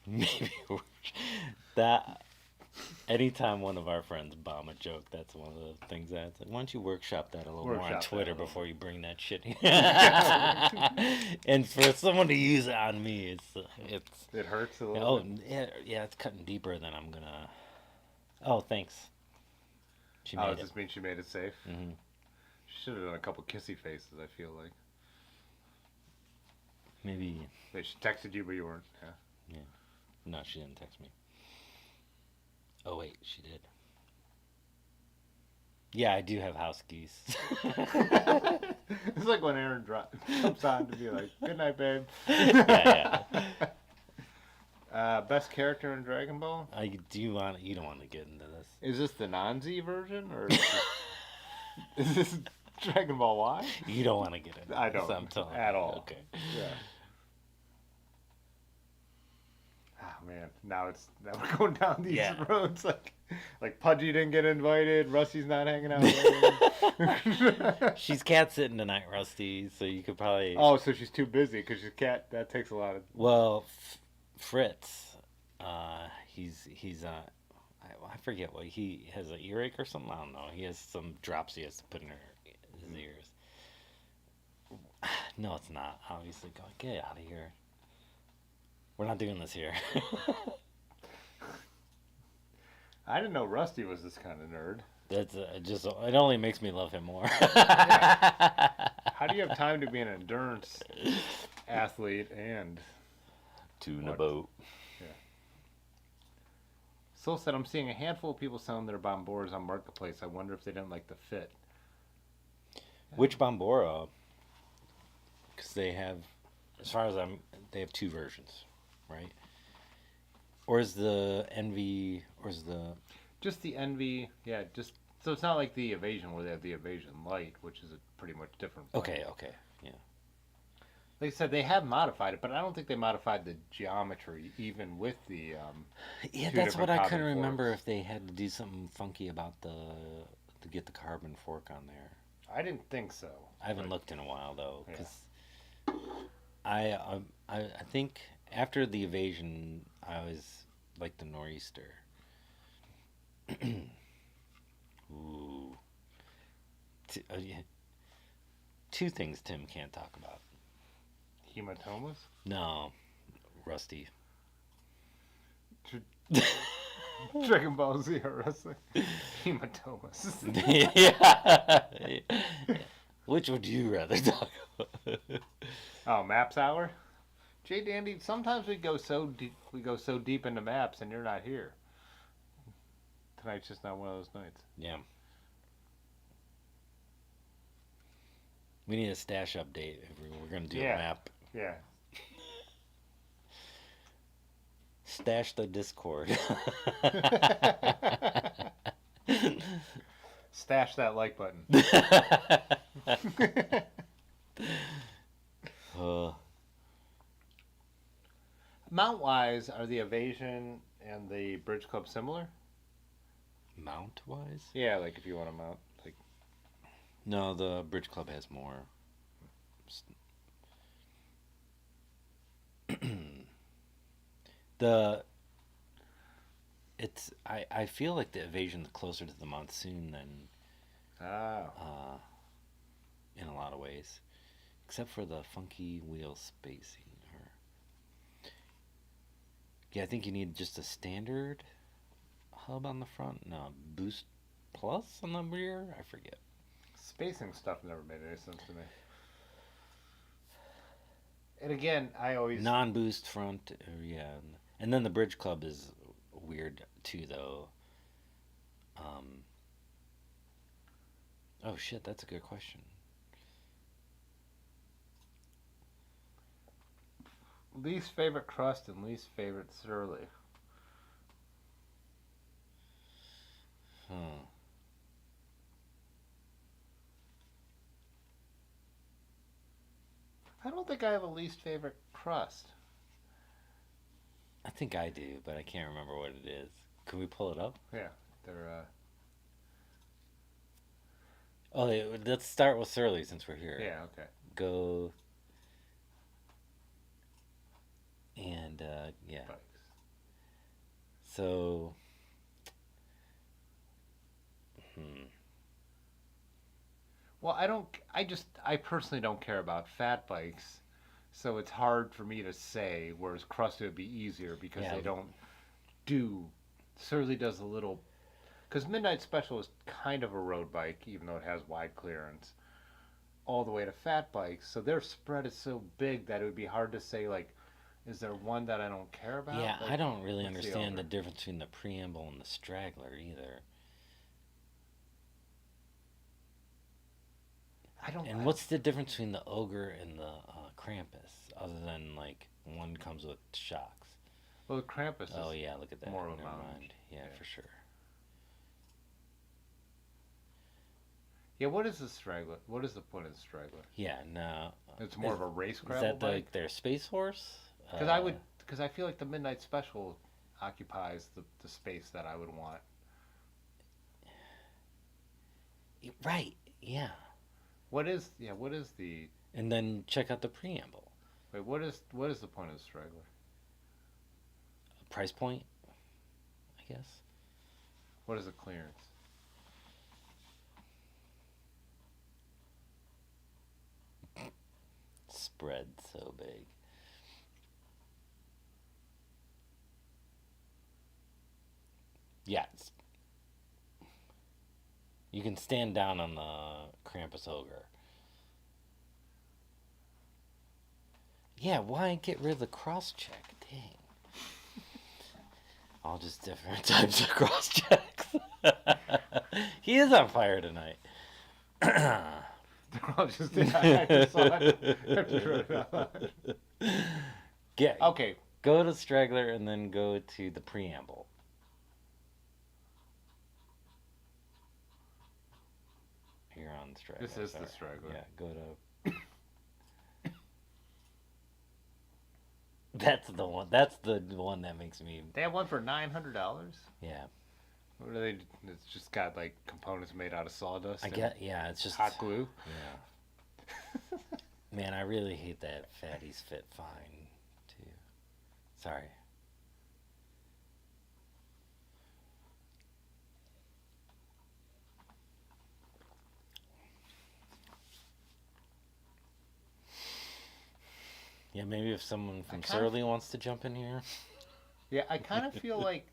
Maybe that anytime one of our friends bomb a joke, that's one of the things that's like, why don't you workshop that a little more on Workshop Twitter that a little before you bring that shit in? And for someone to use it on me, It hurts a little bit. yeah, it's cutting deeper than I'm gonna. Oh, thanks. She Oh, made does it. this mean she made it safe? Mm-hmm. She should have done a couple kissy faces, I feel like. Maybe. Wait, she texted you, but you weren't. Yeah. No, she didn't text me. Oh wait, she did. Yeah, I do have house keys. It's like when Aaron jumps on to be like, "Good night, babe." Yeah. Best character in Dragon Ball? You don't want to get into this. Is this the non-Z version, or is this Dragon Ball Y? You don't want to get into I this. don't I'm telling at you. all. Okay. Yeah. Oh man, now we're going down these Yeah. roads like Like Pudgy didn't get invited. Rusty's not hanging out with him. She's cat sitting tonight, Rusty. So you could probably. Oh, so she's too busy because she's cat. That takes a lot of. Well, Fritz, he's I forget what he has, an earache or something. I don't know. He has some drops he has to put in his ears. No, it's not. Obviously, going get out of here. We're not doing this here. I didn't know Rusty was this kind of nerd. That's just it only makes me love him more. Yeah. How do you have time to be an endurance athlete and Tune a boat. Yeah. Sol said, I'm seeing a handful of people selling their Bomboras on Marketplace. I wonder if they didn't like the fit. Which Bombora? Because they have, as far as they have two versions, right? Or is the Envy, or is the... Just the Envy, yeah, just... So it's not like the Evasion where they have the Evasion Light, which is a pretty much different plane. Okay, yeah. Like I said, they have modified it, but I don't think they modified the geometry, even with the... Yeah, two that's what different I couldn't carbon remember, forks. if they had to do something funky about to get the carbon fork on there. I didn't think so. I haven't looked in a while, though, Yeah. because I think after the Evasion, I always liked the Nor'easter. Ooh. Yeah. Two things Tim can't talk about. Hematomas? No, Rusty. Dragon Ball Z or wrestling? Hematomas. Yeah. Which would you rather talk about? Oh, Maps Hour? Jay Dandy, sometimes we go so deep into maps and you're not here. Tonight's just not one of those nights. Yeah. We need a stash update if we're going to do Yeah. a map. Yeah. Stash the Discord. Stash that like button. Mount-wise, are the Evasion and the Bridge Club similar? Mount-wise? Yeah, like if you want to mount. Like, No, the Bridge Club has more. I feel like the Evasion's closer to the Monsoon than in a lot of ways, except for the funky wheel spacing. Yeah, I think you need just a standard hub on the front. No, Boost Plus on the rear. I forget. spacing stuff never made any sense to me. And again, I always... Non-boost front, yeah. And then the Bridge Club is weird too, though. Oh shit, that's a good question. Least favorite Crust and least favorite Surly. Huh. I don't think I have a least favorite Crust. I think I do, but I can't remember what it is. Can we pull it up? Yeah, they're... Oh, yeah, let's start with Surly since we're here. Yeah, okay. Go. And, yeah. Bikes. So. Well, I personally don't care about fat bikes, so it's hard for me to say, whereas Crust would be easier because Yeah. they don't do... Surly does a little... Because Midnight Special is kind of a road bike, even though it has wide clearance, all the way to fat bikes. So their spread is so big that it would be hard to say, like, is there one that I don't care about? Yeah, Like, I don't really what's the understand the over? difference between the preamble and the straggler either. And what's the difference between the Ogre and the Krampus, other than, like, one comes with shocks? Well, the Krampus is... Oh, yeah, look at that. more of a Never mountain. mind. Yeah, Yeah. for sure. Yeah, what is the Straggler? What is the point of the Straggler? Yeah, no. It's more of a race Is gravel that bike? their Space Horse? Because I feel like the Midnight Special occupies the space that I would want Right. Yeah. What is the And then check out the preamble. wait? What is the point of the straggler? Price point, I guess. What is the clearance? Spread so big. Yeah. You can stand down on the Krampus Ogre. Yeah, why get rid of the cross check? Dang. All just different types of cross checks. He is on fire tonight. I just saw it. I have to write it out loud. Okay. Go to Straggler and then go to the preamble. Here on Straggler. This is the straggler. Yeah, go to. That's the one. That's the one that makes me. They have one for $900. Yeah. What are they? It's just got like components made out of sawdust. I get. Yeah, it's just hot glue. Yeah. Man, I really hate that fatties fit fine, too. Sorry. Yeah, maybe if someone from Surly wants to jump in here. Yeah, I kind of feel like.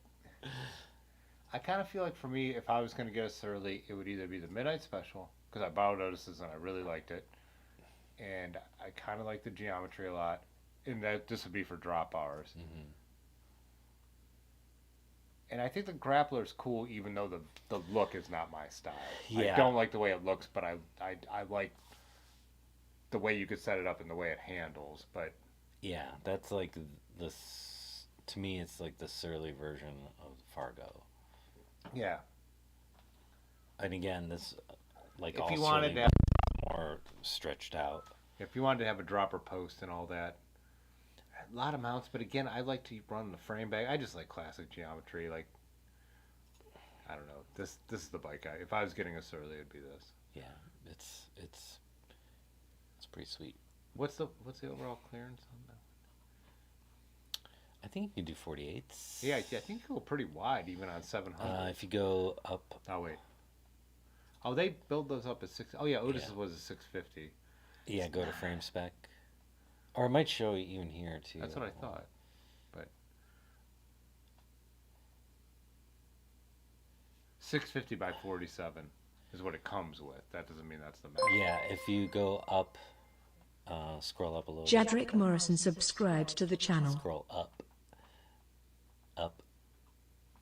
For me, if I was going to get a Surly, it would either be the Midnight Special, because I borrowed Otis's and I really liked it. And I kind of like the geometry a lot. And that this would be for drop hours. Mm-hmm. And I think the grappler is cool, even though the look is not my style. Yeah. I don't like the way it looks, but I like the way you could set it up and the way it handles. But yeah, that's like this. To me, it's like the Surly version of Fargo. yeah, And again, this like if all you wanted Surly to, more stretched out. if you wanted to have a dropper post and all that, a lot of mounts. But again, I like to run the frame bag. I just like classic geometry. Like I don't know. This is the bike if I was getting a Surly, it'd be this. Yeah, it's pretty sweet. What's the overall clearance on that? I think you can do 48s. Yeah, I think you go pretty wide even on 700. If you go up. Oh wait. Oh, they build those up at 6. Oh yeah, Otis was a 650. Yeah, go to frame spec. Or it might show you even here too. That's what I thought. But 650 by 47 is what it comes with. That doesn't mean that's the max. Yeah, if you go up, scroll up a little. Jadrick Morrison subscribed to the channel. Scroll up,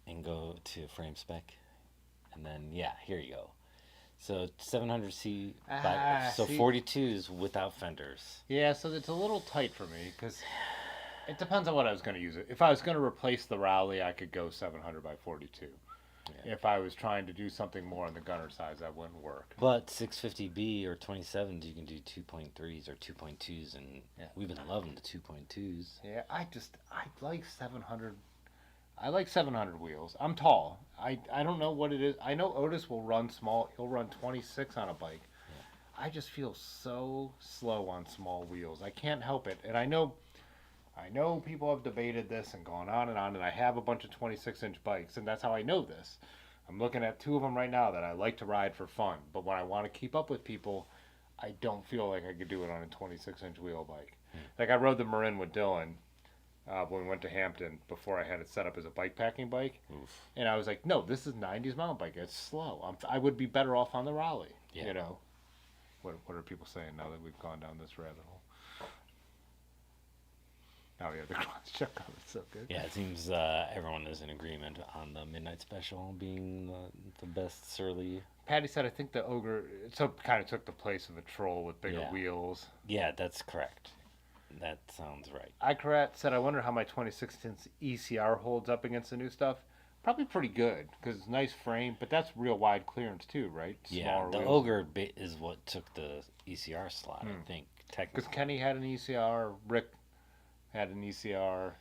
and go to frame spec, and then yeah, here you go. So 700C, so 42s without fenders. Yeah, so it's a little tight for me because it depends on what I was going to use it. If I was going to replace the Rowley, I could go 700 by 42. Yeah. If I was trying to do something more on the gunner size, that wouldn't work. But 650B or 27s, you can do 2.3s or 2.2s, and we've been loving the 2.2s. Yeah, I like 700. I like 700 wheels. I'm tall. I don't know what it is. I know Otis will run small. He'll run 26 on a bike. Yeah. I just feel so slow on small wheels. I can't help it. And I know people have debated this and gone on, and I have a bunch of 26-inch bikes, and that's how I know this. I'm looking at 2 of them right now that I like to ride for fun, but when I want to keep up with people, I don't feel like I could do it on a 26-inch wheel bike. Like I rode the Marin with Dylan when we went to Hampton before I had it set up as a bike packing bike. Oof. And I was like, no, this is 90s mountain bike. It's slow. I would be better off on the Raleigh. Yeah. You know, what are people saying now that we've gone down this rabbit hole? Oh yeah, the cross check on it's so good. Yeah, it seems everyone is in agreement on the Midnight Special being the best Surly. Patty said, I think the Ogre kind of took the place of the Troll with bigger wheels. Yeah, that's correct. That sounds right. Ikarat said, I wonder how my 2016 ECR holds up against the new stuff. Probably pretty good, because it's a nice frame, but that's real wide clearance too, right? Yeah, the Ogre bit is what took the ECR slot, I think, technically. Because Kenny had an ECR, Rick had an ECR,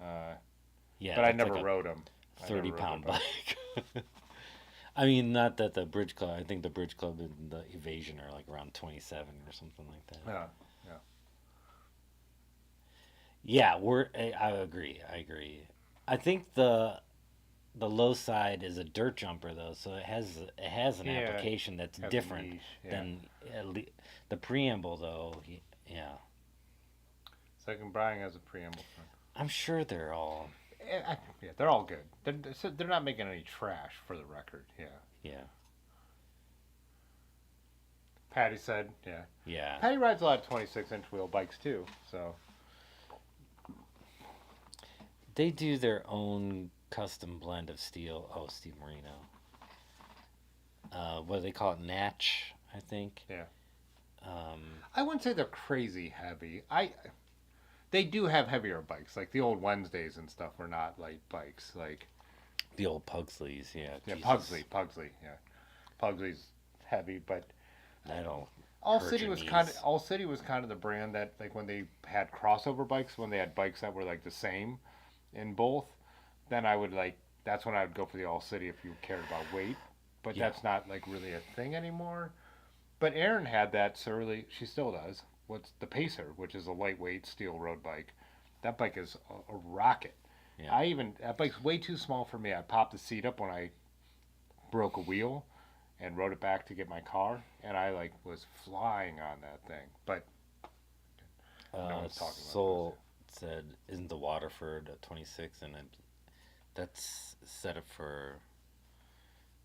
but I never rode him. 30-pound bike. I mean, not that the Bridge Club. I think the Bridge Club and the Evasion are like around 27 or something like that. Yeah, yeah. Yeah, I agree. I agree. I think the low side is a dirt jumper though, so it has an Yeah, application that's has a different niche, yeah. than the preamble though. Yeah, Second Brian has a preamble. I'm sure they're all. Yeah, they're all good. They're not making any trash for the record. Yeah. Yeah, Patty said, yeah. yeah. Patty rides a lot of 26-inch wheel bikes too, so. They do their own custom blend of steel. Oh, Steve Marino. What do they call it? Natch, I think. Yeah. Um, I wouldn't say they're crazy heavy. They do have heavier bikes, like the old Wednesdays and stuff were not light bikes. Like the old Pugsleys, yeah. yeah, Jesus. Pugsley, yeah. Pugsley's heavy, but That'll All hurt City your was knees. kind of the brand that like when they had crossover bikes, when they had bikes that were like the same in both, then I would like that's when I would go for the All City if you cared about weight. But Yeah. that's not like really a thing anymore. But Erin had that so early, she still does. What's the Pacer, which is a lightweight steel road bike. That bike is a rocket. Yeah. That bike's way too small for me. I popped the seat up when I broke a wheel and rode it back to get my car, and I like was flying on that thing. But no one's talking about Soul said, "Isn't the Waterford a 26?" And that's set up for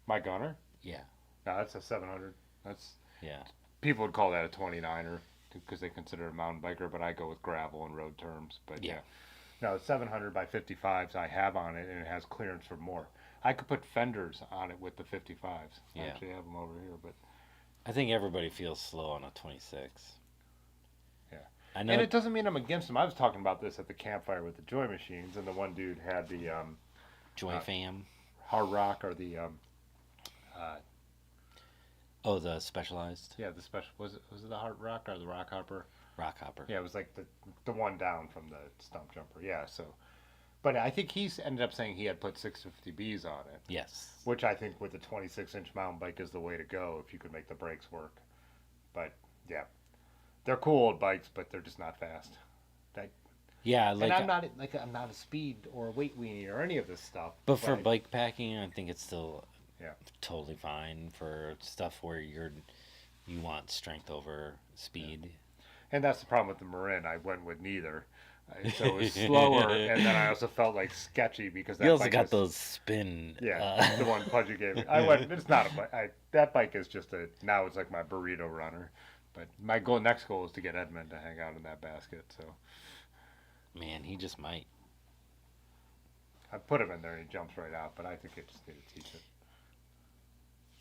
my Gunner, yeah, no, that's a 700. That's yeah, people would call that a 29er because they consider it a mountain biker, but I go with gravel and road terms. But yeah. Yeah. No, it's 700 by 55s I have on it, and it has clearance for more. I could put fenders on it with the 55s. I Yeah. actually have them over here, but I think everybody feels slow on a 26. yeah. I know. And it doesn't mean I'm against them. I was talking about this at the campfire with the Joy machines, and the one dude had the Joy Fam. Hard Rock or the Oh, the Specialized the special was it the Hard Rock or the Rock Hopper? Rock Hopper. Yeah, it was like the one down from the stump jumper. Yeah, so. But I think he's ended up saying he had put 650Bs on it. Yes. Which I think with the 26-inch mountain bike is the way to go if you could make the brakes work. But yeah, they're cool old bikes, but they're just not fast. Yeah, like and I'm not a speed or a weight weenie or any of this stuff. but for bike packing, I think it's still Yeah. totally fine for stuff where you want strength over speed. And that's the problem with the Marin. I went with neither. So it was slower, and then I also felt like sketchy because that You also bike got is, those spin. Yeah, the one Pudgy gave me. I went. It's not a bike. That bike is just now it's like my burrito runner. But my next goal is to get Edmund to hang out in that basket. So Man, he just might. I put him in there and he jumps right out. But I think I just need to teach it.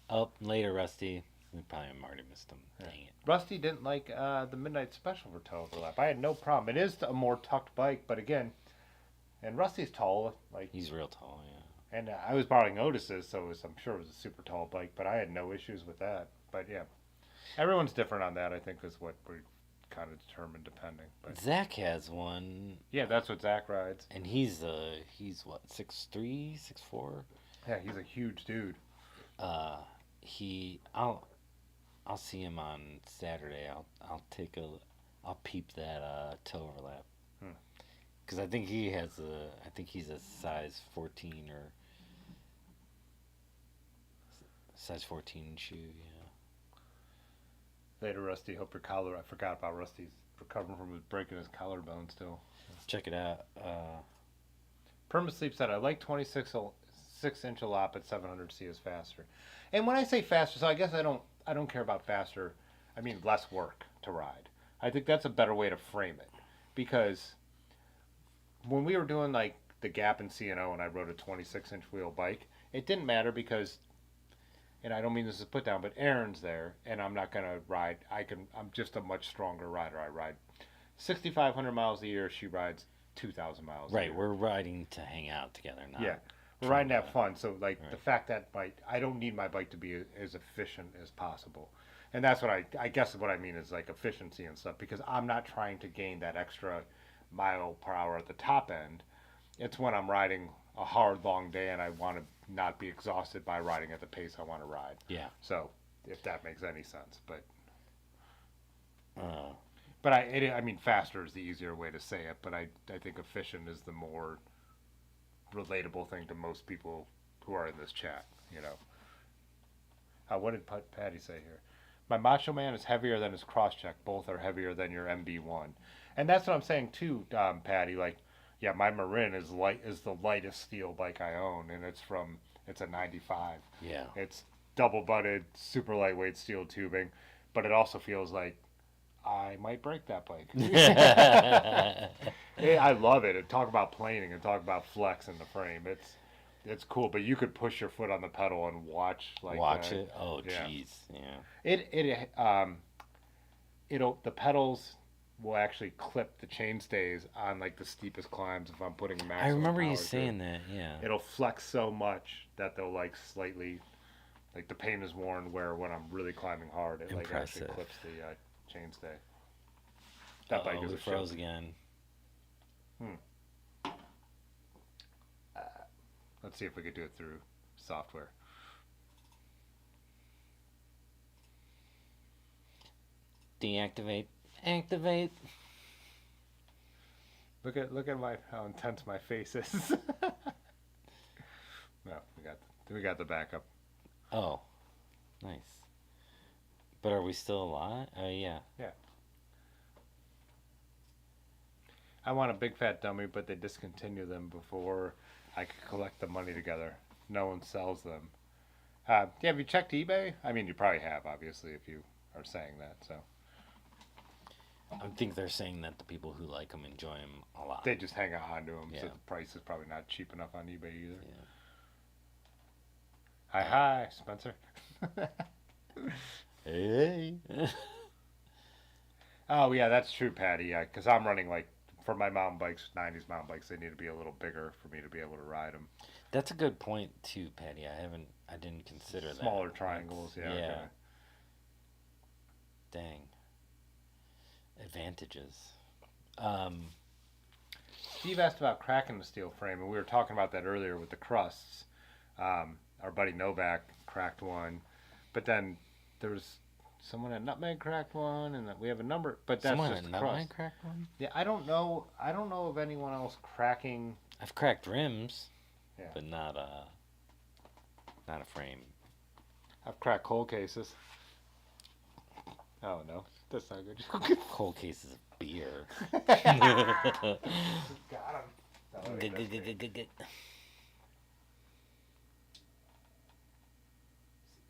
Up later, Rusty. We probably already missed him. Dang it. Rusty didn't like the Midnight Special for toe overlap. I had no problem. It is a more tucked bike, but again, and Rusty's tall. Like He's real tall, yeah. And I was borrowing Otis's, so I'm sure it was a super tall bike, but I had no issues with that. But yeah, everyone's different on that. I think is what we kind of determined depending. But Zach has one, yeah, that's what Zach rides. and he's what 6'3", 6'4"? Yeah, he's a huge dude. I'll see him on Saturday. I'll peep that toe overlap. Because I think he's a size 14 or size 14 shoe. Yeah. Later, Rusty. Hope your collar. I forgot about Rusty's recovering from breaking his collarbone still. Check it out. Permasleep said, I like 6-inch a lot, but 700C is faster. And when I say faster, so I guess I don't care about faster. I mean less work to ride. I think that's a better way to frame it. Because when we were doing like the Gap and C&O and I rode a 26-inch wheel bike, it didn't matter because, and I don't mean this as a put down, but Erin's there and I'm not going to ride. I'm just a much stronger rider. I ride 6,500 miles a year. She rides 2,000 miles a Right, year. we're riding to hang out together now. Yeah. We're riding to have fun. So, like, Right. the fact that I don't need my bike to be as efficient as possible. And that's what I guess what I mean is, like, efficiency and stuff. Because I'm not trying to gain that extra mile per hour at the top end. It's when I'm riding a hard, long day and I want to not be exhausted by riding at the pace I want to ride. Yeah. So, if that makes any sense, but Uh, I mean, faster is the easier way to say it, but I think efficient is the more relatable thing to most people who are in this chat, you know. What did Patty say here? My Macho Man is heavier than his Crosscheck. Both are heavier than your MB1. And that's what I'm saying too, Patty. Like, yeah, my Marin is the lightest steel bike I own, and it's a 95. yeah. It's double butted, super lightweight steel tubing, but it also feels like I might break that bike. I love it. And talk about planing and talk about flex in the frame. It's cool, but you could push your foot on the pedal and watch it. Oh, yeah. jeez. Yeah. The pedals will actually clip the chainstays on like the steepest climbs if I'm putting maximum I remember power you to saying it. that. Yeah. It'll flex so much that they'll like slightly, like the paint is worn where when I'm really climbing hard, it like actually Impressive. clips the chainstay. That bike is we a froze show. again. Let's see if we could do it through software. Deactivate. Activate. Look at how intense my face is. No, we got the backup. Oh, nice. But are we still alive? Yeah. Yeah. I want a big fat dummy, but they discontinue them before I could collect the money together. No one sells them. Yeah, have you checked eBay? I mean, you probably have, obviously, if you are saying that. So I think they're saying that the people who like them enjoy them a lot. they just hang on to them. Yeah. So the price is probably not cheap enough on eBay either. Yeah. Hi, Spencer. Hey. Oh yeah, that's true, Patty. Yeah, because I'm running like for my mountain bikes, 90s mountain bikes. They need to be a little bigger for me to be able to ride them. That's a good point too, Patty. I didn't consider that. Smaller triangles. Yeah. Yeah. Okay. Dang. Advantages. Steve asked about cracking the steel frame, and we were talking about that earlier with the crusts. Our buddy Novak cracked one, but then there was someone at Nutmeg cracked one, and we have a number. But that's Someone just at the crust. Nutmeg cracked one? Yeah, I don't know of anyone else cracking. I've cracked rims, Yeah. but not a frame. I've cracked coal cases. Oh no, that's not good. Cold cases of beer. Got him.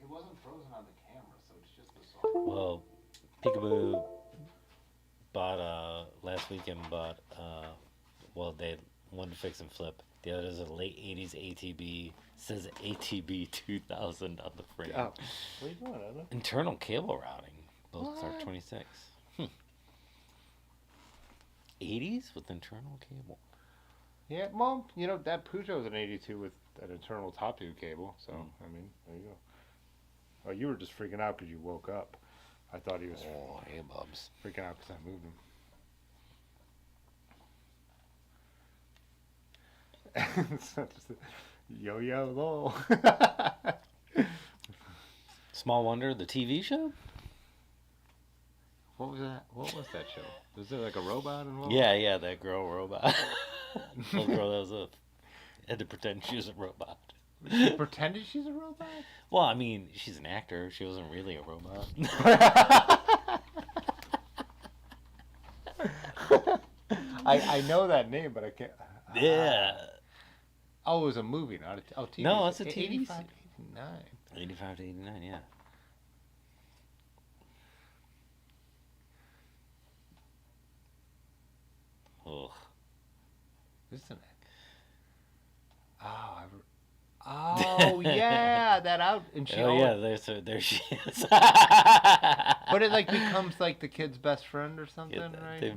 It wasn't frozen on the camera, so it's just the software. Well, Peekaboo last weekend bought they one to fix and flip. The other is a late 80s ATB. Says ATB 2000 on the frame. Oh, what are you doing, Edna? Internal cable routing. Both are What? 26. 80s with internal cable. Yeah, Mom, you know, that Peugeot's an 82 with an internal top tube cable, so, I mean, there you go. Oh, you were just freaking out because you woke up. I thought he was Oh, hey, Bubs. freaking out because I moved him. Just yo-yo, lol. Small Wonder, the TV show? What was that? What was that show? Was there like a robot involved? Yeah, that girl robot. Little girl that was had to pretend she was a robot. She pretended she's a robot? Well, I mean, she's an actor. She wasn't really a robot. I know that name, but I can't. Yeah. Oh, it was a movie, not a TV. No, it's a TV 85, 89. 85 to 89, yeah. Ugh. Isn't it? Oh, yeah, that out and she. Oh, yeah, there she is. But it like becomes like the kid's best friend or something, Yeah, right? they-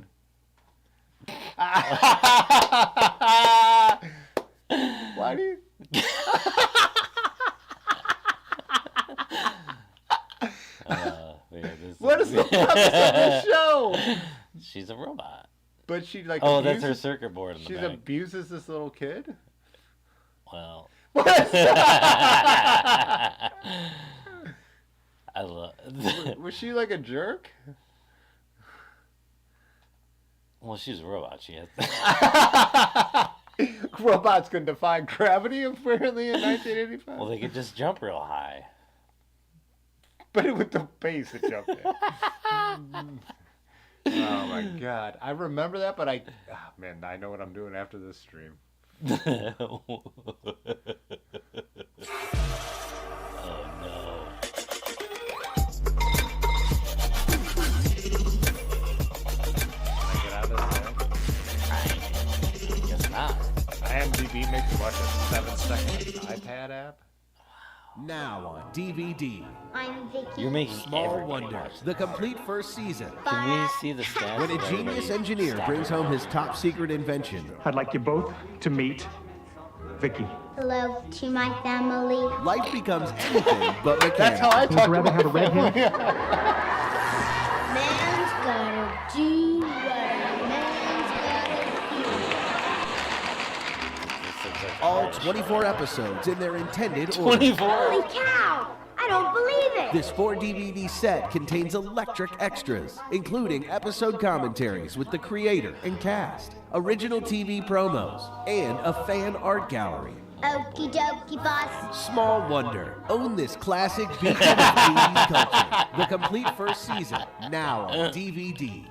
Why do you? What is the premise of the show? She's a robot. But she like. Oh, that's her abuses- circuit board in the She back. abuses this little kid. Well, I love. Was she like a jerk? Well, she's a robot. She has. Robots can defy gravity apparently in 1985. Well, they could just jump real high. But with the pace it jumped in. Oh my god. I remember that, but man, I know what I'm doing after this stream. Oh no. Can I get out of this? Guess not. IMDb makes you watch a 7-second iPad app. Now on DVD. I'm Vicky. You're making Small everybody Wonder, watch the complete first season. Can we see the stats? When a of genius everybody engineer stop brings it? home his top secret invention, I'd like you both to meet Vicky. Hello to my family. life becomes anything but That's how I mechanical. talk Would you rather have a red hair? Man's gotta do what a man's gotta do. All 24 episodes in their intended order. 24. Holy cow! I don't believe it! This 4-DVD set contains electric extras, including episode commentaries with the creator and cast, original TV promos, and a fan art gallery. Okie dokie, boss. Small Wonder. Own this classic beacon of 80s culture. The complete first season, now on DVD.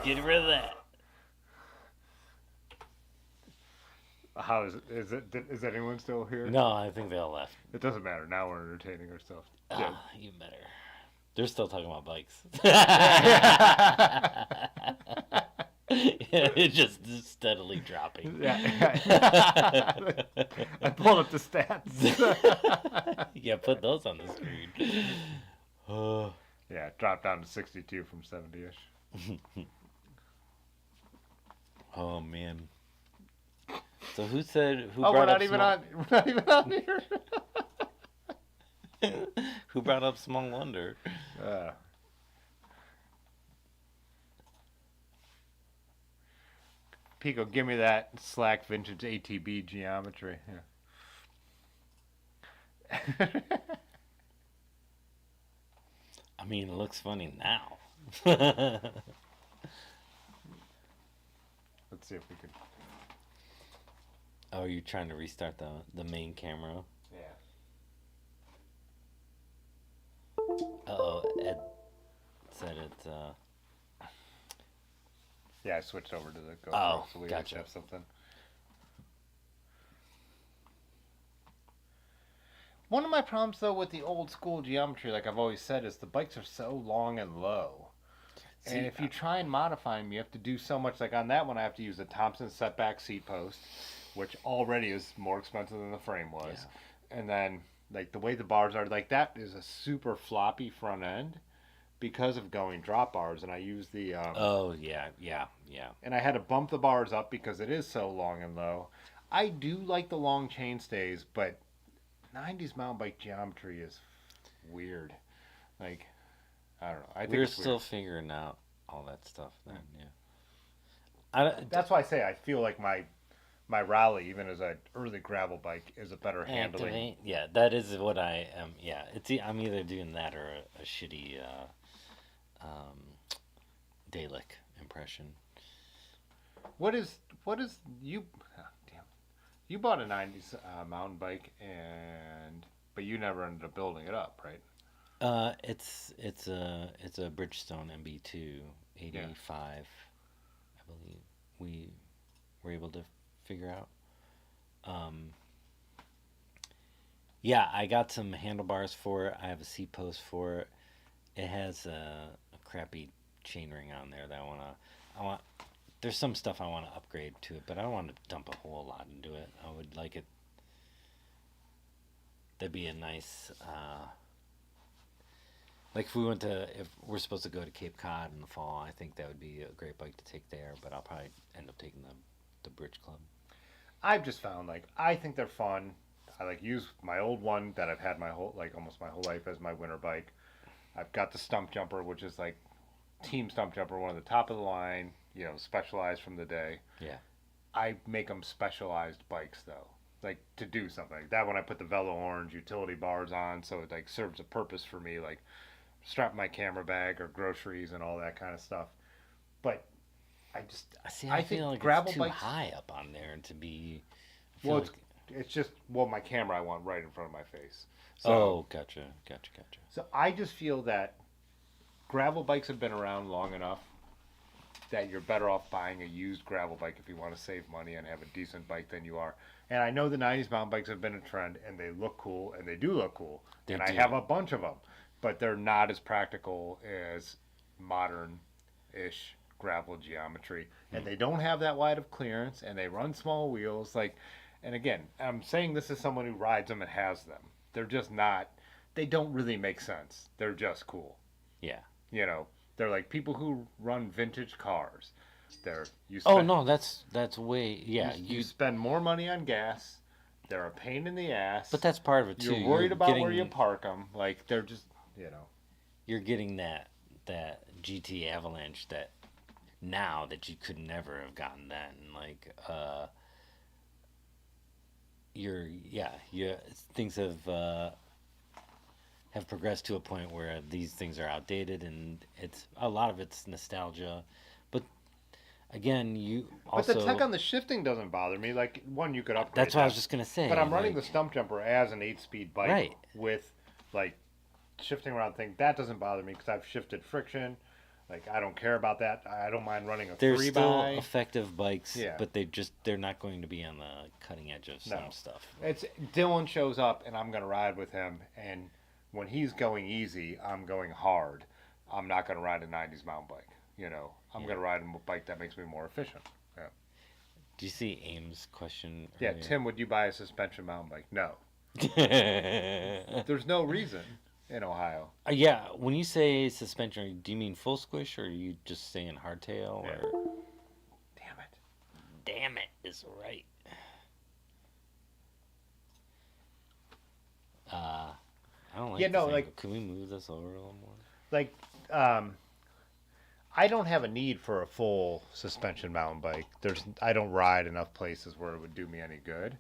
Get rid of that. How is it? Is anyone still here? No, I think they all left. It doesn't matter. Now we're entertaining ourselves. Yeah. Even better. They're still talking about bikes. Yeah, it's just steadily dropping. Yeah. I pulled up the stats. Yeah, put those on the screen. Yeah, it dropped down to 62 from 70-ish. Oh man. So who said who Oh, we're brought up not even small, on. We're not even on here. who brought up Small Wonder? Pico, give me that slack vintage ATB geometry. Yeah. I mean, it looks funny now. Let's see if we can. Oh, you're trying to restart the main camera? Yeah. Uh-oh, Ed said it's Yeah, I switched over to the GoPro, Oh, so we gotcha. actually have something. One of my problems, though, with the old school geometry, like I've always said, is the bikes are so long and low. And if you try and modify them, you have to do so much. Like on that one, I have to use a Thompson setback seat post, which already is more expensive than the frame was. Yeah. And then, like, the way the bars are, like, that is a super floppy front end because of going drop bars. And I use the... oh, yeah. and I had to bump the bars up because it is so long and low. I do like the long chain stays, but 90s mountain bike geometry is weird. Like, I don't know. I think We're it's still weird. figuring out all that stuff then, yeah. That's why I say I feel like my rally, even as an early gravel bike, is a better handling. Activate? Yeah, that is what I am. Yeah, I'm either doing that or a shitty Dalek impression. What is you? Oh, damn, you bought a '90s mountain bike, but you never ended up building it up, right? It's a Bridgestone MB2 85, I believe we were able to figure out. Yeah, I got some handlebars for it. I have a seat post for it. It has a crappy chainring on there that I want. There's some stuff I want to upgrade to it, but I don't want to dump a whole lot into it. I would like it. That'd be a nice. Like if we're supposed to go to Cape Cod in the fall, I think that would be a great bike to take there. But I'll probably end up taking the Bridge Club. I've just found I think they're fun. I use my old one that I've had almost my whole life as my winter bike. I've got the Stump Jumper, which is Team Stump Jumper, one of the top of the line. specialized from the day. Yeah. I make them specialized bikes though, like to do something like that. When I put the Velo Orange utility bars on, so it like serves a purpose for me, like strap my camera bag or groceries and all that kind of stuff. But I think feel like gravel it's too bikes. high up on there to be. I feel Well, like- it's just my camera I want right in front of my face. oh, gotcha. So I just feel that gravel bikes have been around long enough that you're better off buying a used gravel bike if you want to save money and have a decent bike than you are. And I know the 90s mountain bikes have been a trend and they look cool and they do look cool. They and I do. have a bunch of them, but they're not as practical as modern-ish gravel geometry. And they don't have that wide of clearance and they run small wheels. And again, I'm saying this as someone who rides them and has them. They're just not, they don't really make sense. They're just cool. Yeah. They're like people who run vintage cars. Oh no, that's way yeah. You spend more money on gas. They're a pain in the ass. But that's part of it too. You're worried about where getting- you park them. Like they're just You're getting that GT Avalanche that now that you could never have gotten then. Like things have progressed to a point where these things are outdated, and it's a lot of it's nostalgia. But again, you also But the tech on the shifting doesn't bother me. Like one, you could upgrade. that's what I was that. just gonna say. But I'm running the like, stump jumper as an 8-speed bike Right. with like shifting around thing. That doesn't bother me because I've shifted friction. Like I don't care about that. I don't mind running a They're 3 still by. effective bikes, Yeah. but they're not going to be on the cutting edge of some stuff. It's Dylan shows up and I'm gonna ride with him, and when he's going easy, I'm going hard. I'm not gonna ride a 90s mountain bike. I'm gonna ride a bike that makes me more efficient. Yeah. Do you see Ames' question? Yeah, earlier? Tim, would you buy a suspension mountain bike? No. There's no reason in Ohio. Yeah, when you say suspension, do you mean full squish or are you just saying hardtail? Yeah. Or Damn it. damn it is right. I don't like. Yeah, this no, angle. like- Can we move this over a little more? Like, I don't have a need for a full suspension mountain bike. I don't ride enough places where it would do me any good.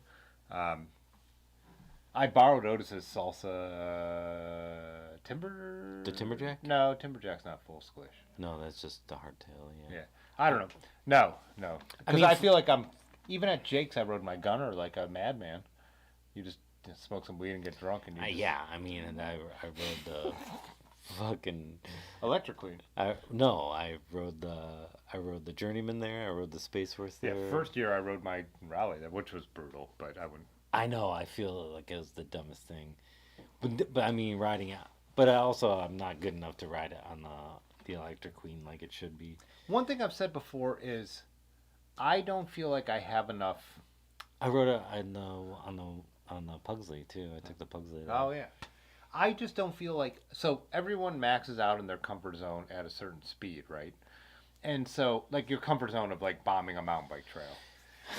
I borrowed Otis's Salsa Timber. The Timberjack? No, Timberjack's not full squish. No, that's just the hardtail. Yeah. Yeah, I don't know. No. Because mean, I feel like even at Jake's, I rode my Gunner like a madman. You just smoke some weed and get drunk, and you just I mean, and I rode the fucking. electric clean. I rode the Journeyman there. I rode the Space Force Yeah, there. first year I rode my Raleigh, which was brutal, but I wouldn't. I know. I feel like it was the dumbest thing, but I mean, riding out. But I'm not good enough to ride it on the Electric Queen like it should be. One thing I've said before is, I don't feel like I have enough. I rode it on the Pugsley too. I took the Pugsley. there. Oh yeah, I just don't feel like everyone maxes out in their comfort zone at a certain speed, right? And so like your comfort zone of like bombing a mountain bike trail,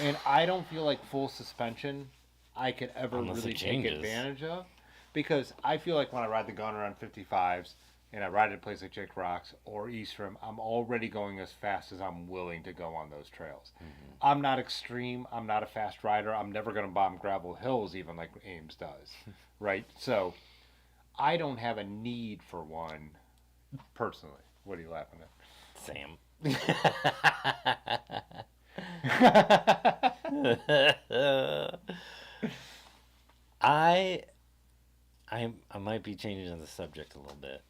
and I don't feel like full suspension I could ever Unless really it take changes. advantage of, because I feel like when I ride the Gunner on 55s and I ride at a place like Jake Rocks or Eastrum, I'm already going as fast as I'm willing to go on those trails. Mm-hmm. I'm not extreme. I'm not a fast rider. I'm never going to bomb gravel hills even like Ames does, right? So I don't have a need for one personally. What are you laughing at? Sam. I might be changing the subject a little bit.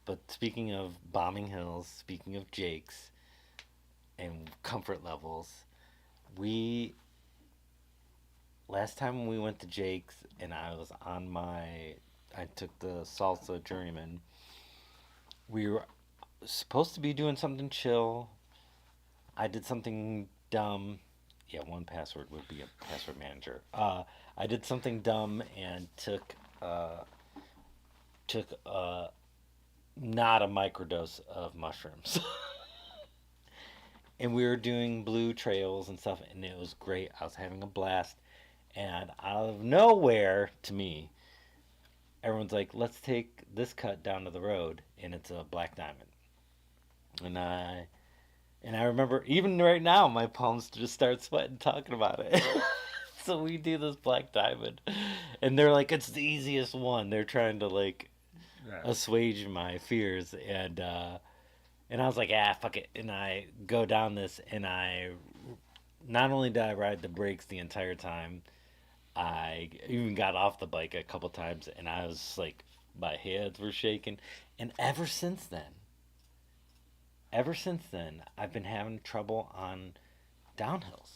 But speaking of bombing hills, speaking of Jake's and comfort levels, last time we went to Jake's and I took the Salsa Journeyman. We were supposed to be doing something chill. I did something dumb. Yeah, one password would be a password manager. I did something dumb and took not a microdose of mushrooms. And we were doing blue trails and stuff, and it was great. I was having a blast. And out of nowhere, to me, everyone's like, let's take this cut down to the road, and it's a black diamond. And And I remember even right now, my palms just start sweating talking about it. So we do this black diamond, and they're like, it's the easiest one. They're trying to like Yeah. assuage my fears, and I was like, ah, fuck it. And I go down this, and I not only did I ride the brakes the entire time, I even got off the bike a couple times, and I was like, my hands were shaking. And ever since then, I've been having trouble on downhills.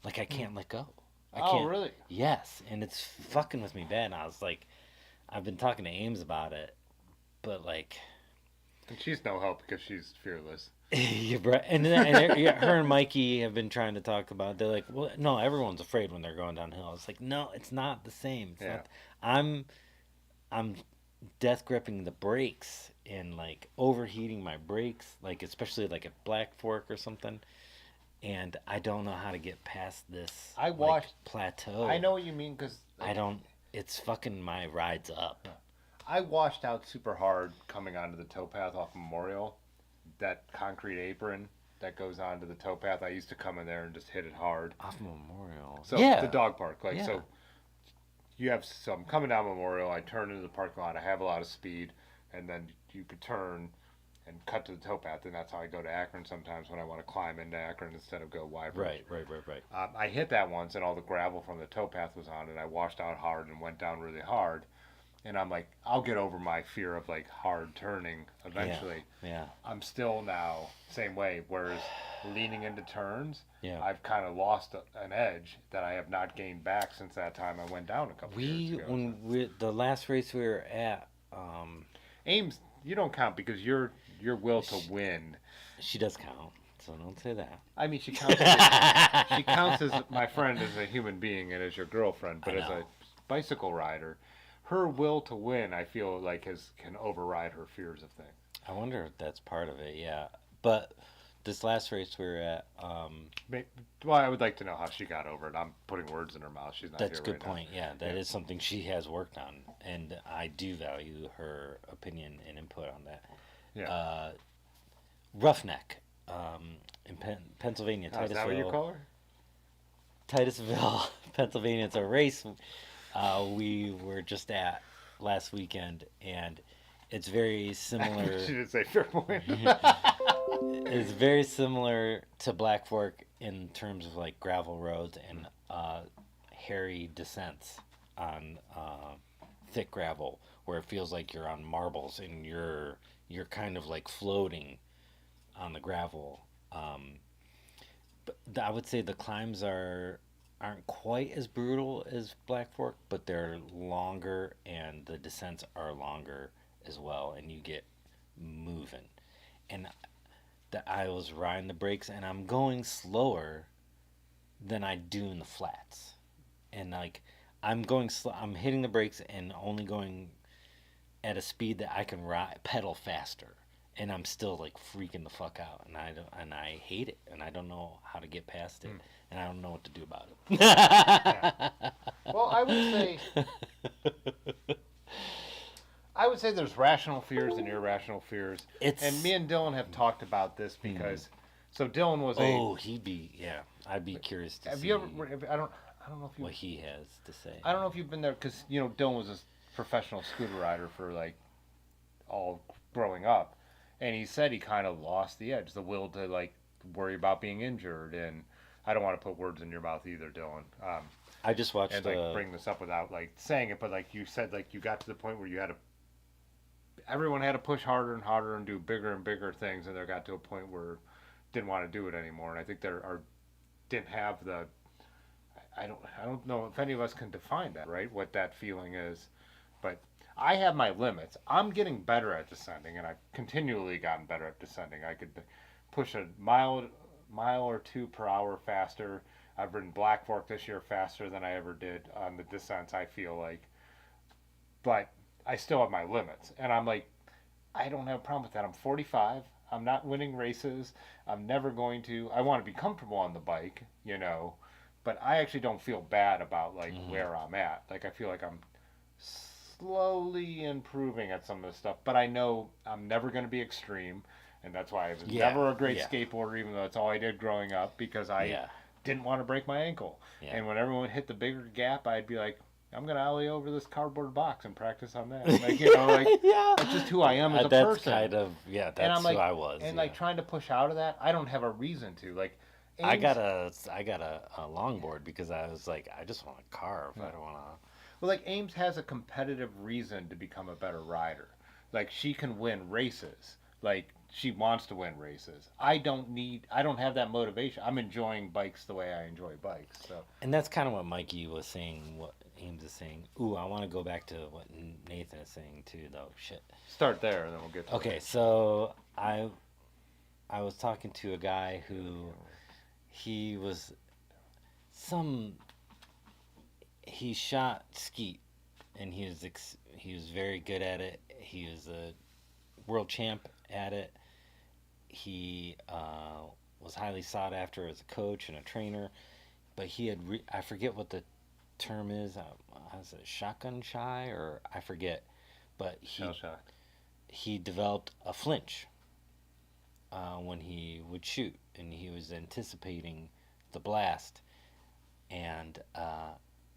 Like I can't let go. I Oh, can't. really? Yes, and it's fucking with me bad. And I was like, I've been talking to Ames about it, but like, And she's no help because she's fearless. yeah, bro. And her and Mikey have been trying to talk about. They're like, well, no, everyone's afraid when they're going downhill. It's like, no, it's not the same. It's Yeah. not. I'm death gripping the brakes and like overheating my brakes, like especially like at Black Fork or something. And I don't know how to get past this. I like, watched- plateau. I know what you mean because I don't. It's fucking my rides up. I washed out super hard coming onto the towpath off Memorial. That concrete apron that goes onto the towpath, I used to come in there and just hit it hard. Off Memorial. So yeah. the dog park, like Yeah. so. So I'm coming down Memorial. I turn into the parking lot. I have a lot of speed, and then you could turn and cut to the towpath, and that's how I go to Akron sometimes when I want to climb into Akron instead of go Wyvern. Right. I hit that once, and all the gravel from the towpath was on it. I washed out hard and went down really hard. And I'm like, I'll get over my fear of like hard turning eventually. Yeah. I'm still now same way. Whereas leaning into turns, Yeah. I've kind of lost an edge that I have not gained back since that time I went down a couple years ago. The last race we were at, Ames, you don't count because your will to win. she does count, so don't say that. I mean, she counts. She counts as my friend, as a human being, and as your girlfriend. But I as a know. bicycle rider, her will to win, I feel like can override her fears of things. I wonder if that's part of it. Yeah, but this last race we were at, Well, I would like to know how she got over it. I'm putting words in her mouth. She's not that's a here good right point. Yeah, that is something she has worked on, and I do value her opinion and input on that. now. Yeah. Roughneck, in Pennsylvania, Oh, is that what you call her? Titusville, Pennsylvania. It's a race we were just at last weekend, and it's very similar. She didn't say fair point. It's very similar to Black Fork in terms of like gravel roads and hairy descents on thick gravel, where it feels like you're on marbles and you're kind of like floating on the gravel. But I would say the climbs aren't quite as brutal as Black Fork, but they're longer and the descents are longer as well, and you get moving. And I was riding the brakes, and I'm going slower than I do in the flats, and like I'm going slow. I'm hitting the brakes and only going at a speed that I can pedal faster, and I'm still like freaking the fuck out, and I hate it, and I don't know how to get past it, and I don't know what to do about it. Well, I would say there's rational fears and irrational fears. And me and Dylan have talked about this because, so Dylan was I'd be curious to Have see you ever? I don't know if you. what he has to say. I don't know if you've been there because Dylan was a professional scooter rider for like all growing up, and he said he kind of lost the edge, the will to like worry about being injured, and I don't want to put words in your mouth either, Dylan. I just watched And like bring this up without like saying it, but like you said, like you got to the point where everyone had to push harder and harder and do bigger and bigger things, and they got to a point where didn't want to do it anymore. And I think didn't have the. I don't know if any of us can define that, right? What that feeling is, but I have my limits. I'm getting better at descending, and I've continually gotten better at descending. I could push a mile or two per hour faster. I've ridden Black Fork this year faster than I ever did on the descents, I feel like. But I still have my limits. And I'm like, I don't have a problem with that. I'm 45. I'm not winning races. I'm never going to. I want to be comfortable on the bike, But I actually don't feel bad about, like, where I'm at. Like, I feel like I'm slowly improving at some of the stuff. But I know I'm never going to be extreme. And that's why I was Yeah, never a great yeah. skateboarder, even though that's all I did growing up, because I Yeah. didn't want to break my ankle. Yeah. And when everyone hit the bigger gap, I'd be like, I'm going to ollie over this cardboard box and practice on that. Like, Yeah. that's just who I am as a That's person. kind of, yeah, that's and I'm like, who I was. And yeah. like trying to push out of that, I don't have a reason to. Like, I Ames- got a longboard because I was like, I just want to carve. I don't want to. Well, like Ames has a competitive reason to become a better rider. Like she can win races. Like she wants to win races. I don't have that motivation. I'm enjoying bikes the way I enjoy bikes. So And that's kind of what Mikey was saying, what Ames is saying. Ooh, I want to go back to what Nathan is saying too, though. Shit. start there, and then we'll get to Okay, so I was talking to a guy who he was he shot skeet, and he was very good at it. He was a world champ at it. He was highly sought after as a coach and a trainer, but he had I forget what the term is. Is it shotgun shy or I forget, but shell shock. he developed a flinch when he would shoot, and he was anticipating the blast, and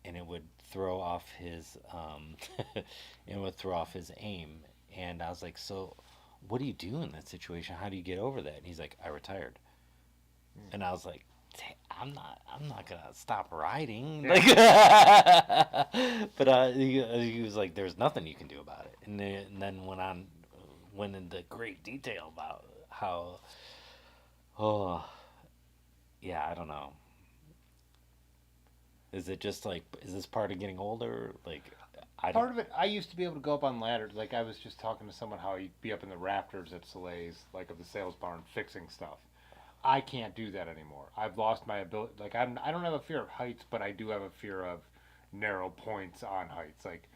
it would throw off his aim. And I was like, so what do you do in that situation? How do you get over that? And he's like, I retired. And I was like, I'm not gonna stop riding. Like, but he was like, there's nothing you can do about it. And then went into great detail about how, yeah, I don't know. Is it just like, is this part of getting older? Like, Part of it, I used to be able to go up on ladders. Like I was just talking to someone how you'd be up in the rafters at Soleil's, like of the sales barn, fixing stuff. I can't do that anymore. I've lost my ability. Like I don't have a fear of heights, but I do have a fear of narrow points on heights. Like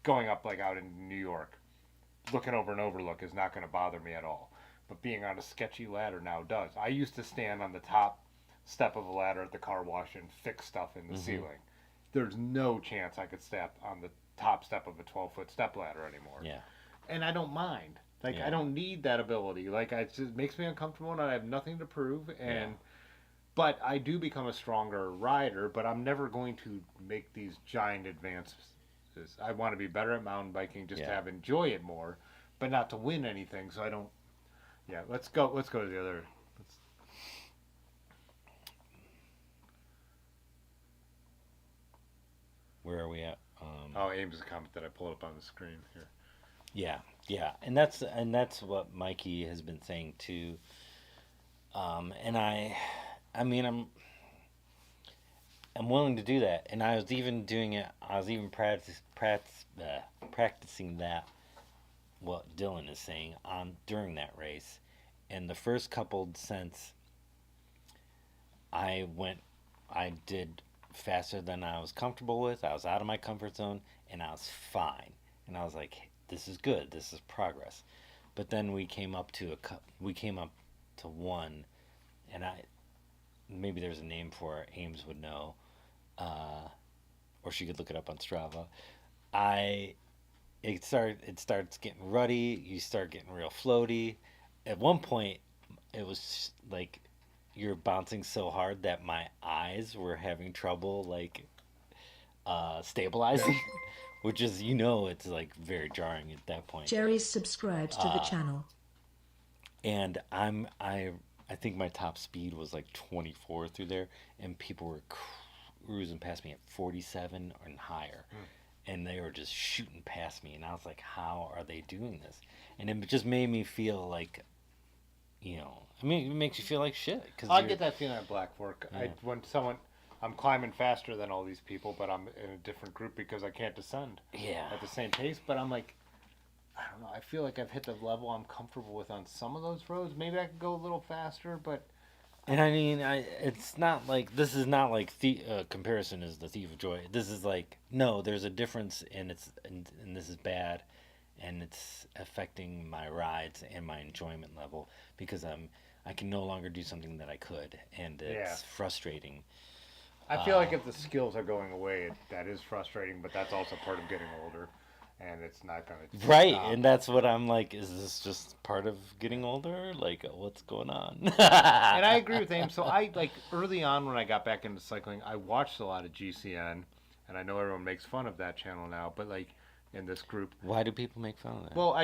going up, like out in New York, looking over an overlook is not going to bother me at all. But being on a sketchy ladder now does. I used to stand on the top step of a ladder at the car wash and fix stuff in the ceiling. There's no chance I could step on the top step of a 12-foot step ladder anymore. Yeah. And I don't mind. Like Yeah. I don't need that ability. Like it just makes me uncomfortable, and I have nothing to prove. And but I do become a stronger rider. But I'm never going to make these giant advances. I want to be better at mountain biking, just to enjoy it more, but not to win anything. So I don't. Yeah, let's go to the other. Where are we at? Ames is a comment that I pulled up on the screen here. Yeah, and that's what Mikey has been saying too. And I mean, I'm willing to do that, and I was even doing it. I was even practicing that. What Dylan is saying during that race, and the first couple cents, I did faster than I was comfortable with. I was out of my comfort zone, and I was fine. And I was like, this is good. This is progress. But then we came up to one, and maybe there's a name for it. Ames would know, or she could look it up on Strava. It starts getting ruddy. You start getting real floaty. At one point, it was like you're bouncing so hard that my eyes were having trouble like stabilizing, which is it's like very jarring at that point. Jerry's subscribed to the channel. And I think my top speed was like 24 through there, and people were cruising past me at 47 and higher. And they were just shooting past me, and I was like, how are they doing this? And it just made me feel like, it makes you feel like shit. I get that feeling at Black Fork. Yeah. I'm climbing faster than all these people, but I'm in a different group because I can't descend at the same pace. But I'm like, I don't know. I feel like I've hit the level I'm comfortable with on some of those roads. Maybe I could go a little faster, but... And I mean, it's not like, this is not like comparison is the thief of joy. This is like, no, there's a difference, and this is bad, and it's affecting my rides and my enjoyment level because I can no longer do something that I could, and it's frustrating. I feel like if the skills are going away, that is frustrating, but that's also part of getting older. and it's not going to Right, stop. and that's what I'm like, is this just part of getting older? Like, what's going on? And I agree with Ames. So I, like, early on when I got back into cycling, I watched a lot of GCN, and I know everyone makes fun of that channel now, but, like, in this group, Why do people make fun of that? well,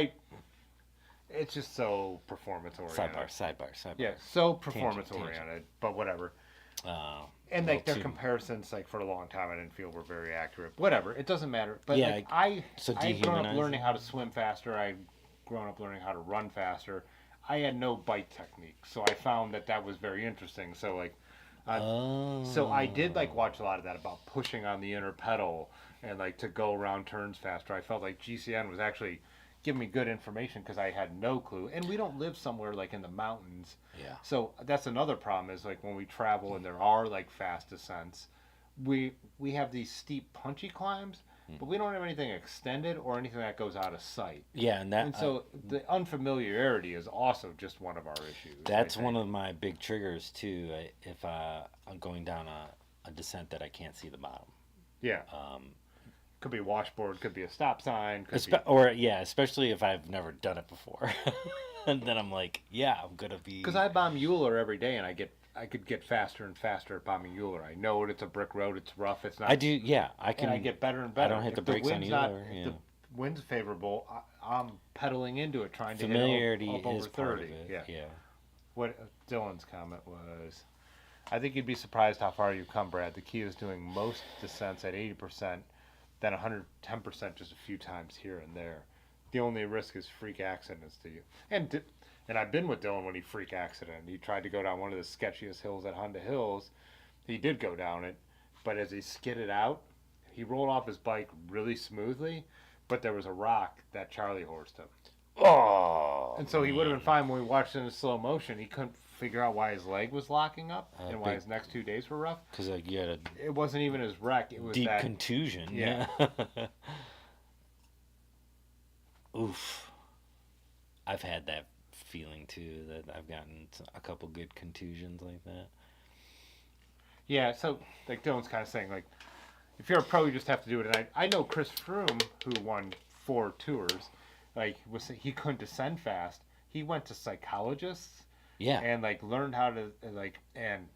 it's just so performance-oriented. Sidebar. Yeah, so performance-oriented, but whatever. And like their too- comparisons, like for a long time, I didn't feel were very accurate. Whatever, it doesn't matter. But Yeah, like, so I'd grown up dehumanizing? learning how to swim faster. I'd grown up learning how to run faster. I had no bike technique, so I found that was very interesting. So like, so I did like watch a lot of that about pushing on the inner pedal and like to go around turns faster. I felt like GCN was actually giving me good information because I had no clue. And we don't live somewhere like in the mountains. Yeah. So that's another problem is like when we travel and there are like fast descents, we have these steep punchy climbs, but we don't have anything extended or anything that goes out of sight. Yeah, And so the unfamiliarity is also just one of our issues. that's one of my big triggers too. If I'm going down a descent that I can't see the bottom. Yeah. Could be a washboard, could be a stop sign, could be... Especially if I've never done it before. And then I'm like, yeah, I'm gonna be. Because I bomb Euler every day, and I could get faster and faster at bombing Euler. I know it's a brick road, it's rough, it's not. I do, yeah. I can. And I get better and better. I don't hit the If brakes on wind's Euler. If Yeah. the wind's favorable, I'm pedaling into it, trying to Familiarity hit up over is 30. part of it. Yeah. What Dylan's comment was, I think you'd be surprised how far you've come, Brad. The key is doing most descents at 80%, then 110% just a few times here and there. The only risk is freak accidents to you. And I've been with Dylan when he freak accident. He tried to go down one of the sketchiest hills at Honda Hills. He did go down it, but as he skidded out, he rolled off his bike really smoothly, but there was a rock that Charlie horsed him. Oh. And so he would have been fine when we watched it in slow motion. He couldn't figure out why his leg was locking up and why his next 2 days were rough. Because like you had a It wasn't even his wreck. It was deep that contusion. Yeah. Oof. I've had that feeling too. That I've gotten a couple good contusions like that. Yeah, so like Dylan's kind of saying, like, if you're a pro, you just have to do it. And I know Chris Froome, who won 4 tours, like he couldn't descend fast. He went to psychologists Yeah. and like learned how to like and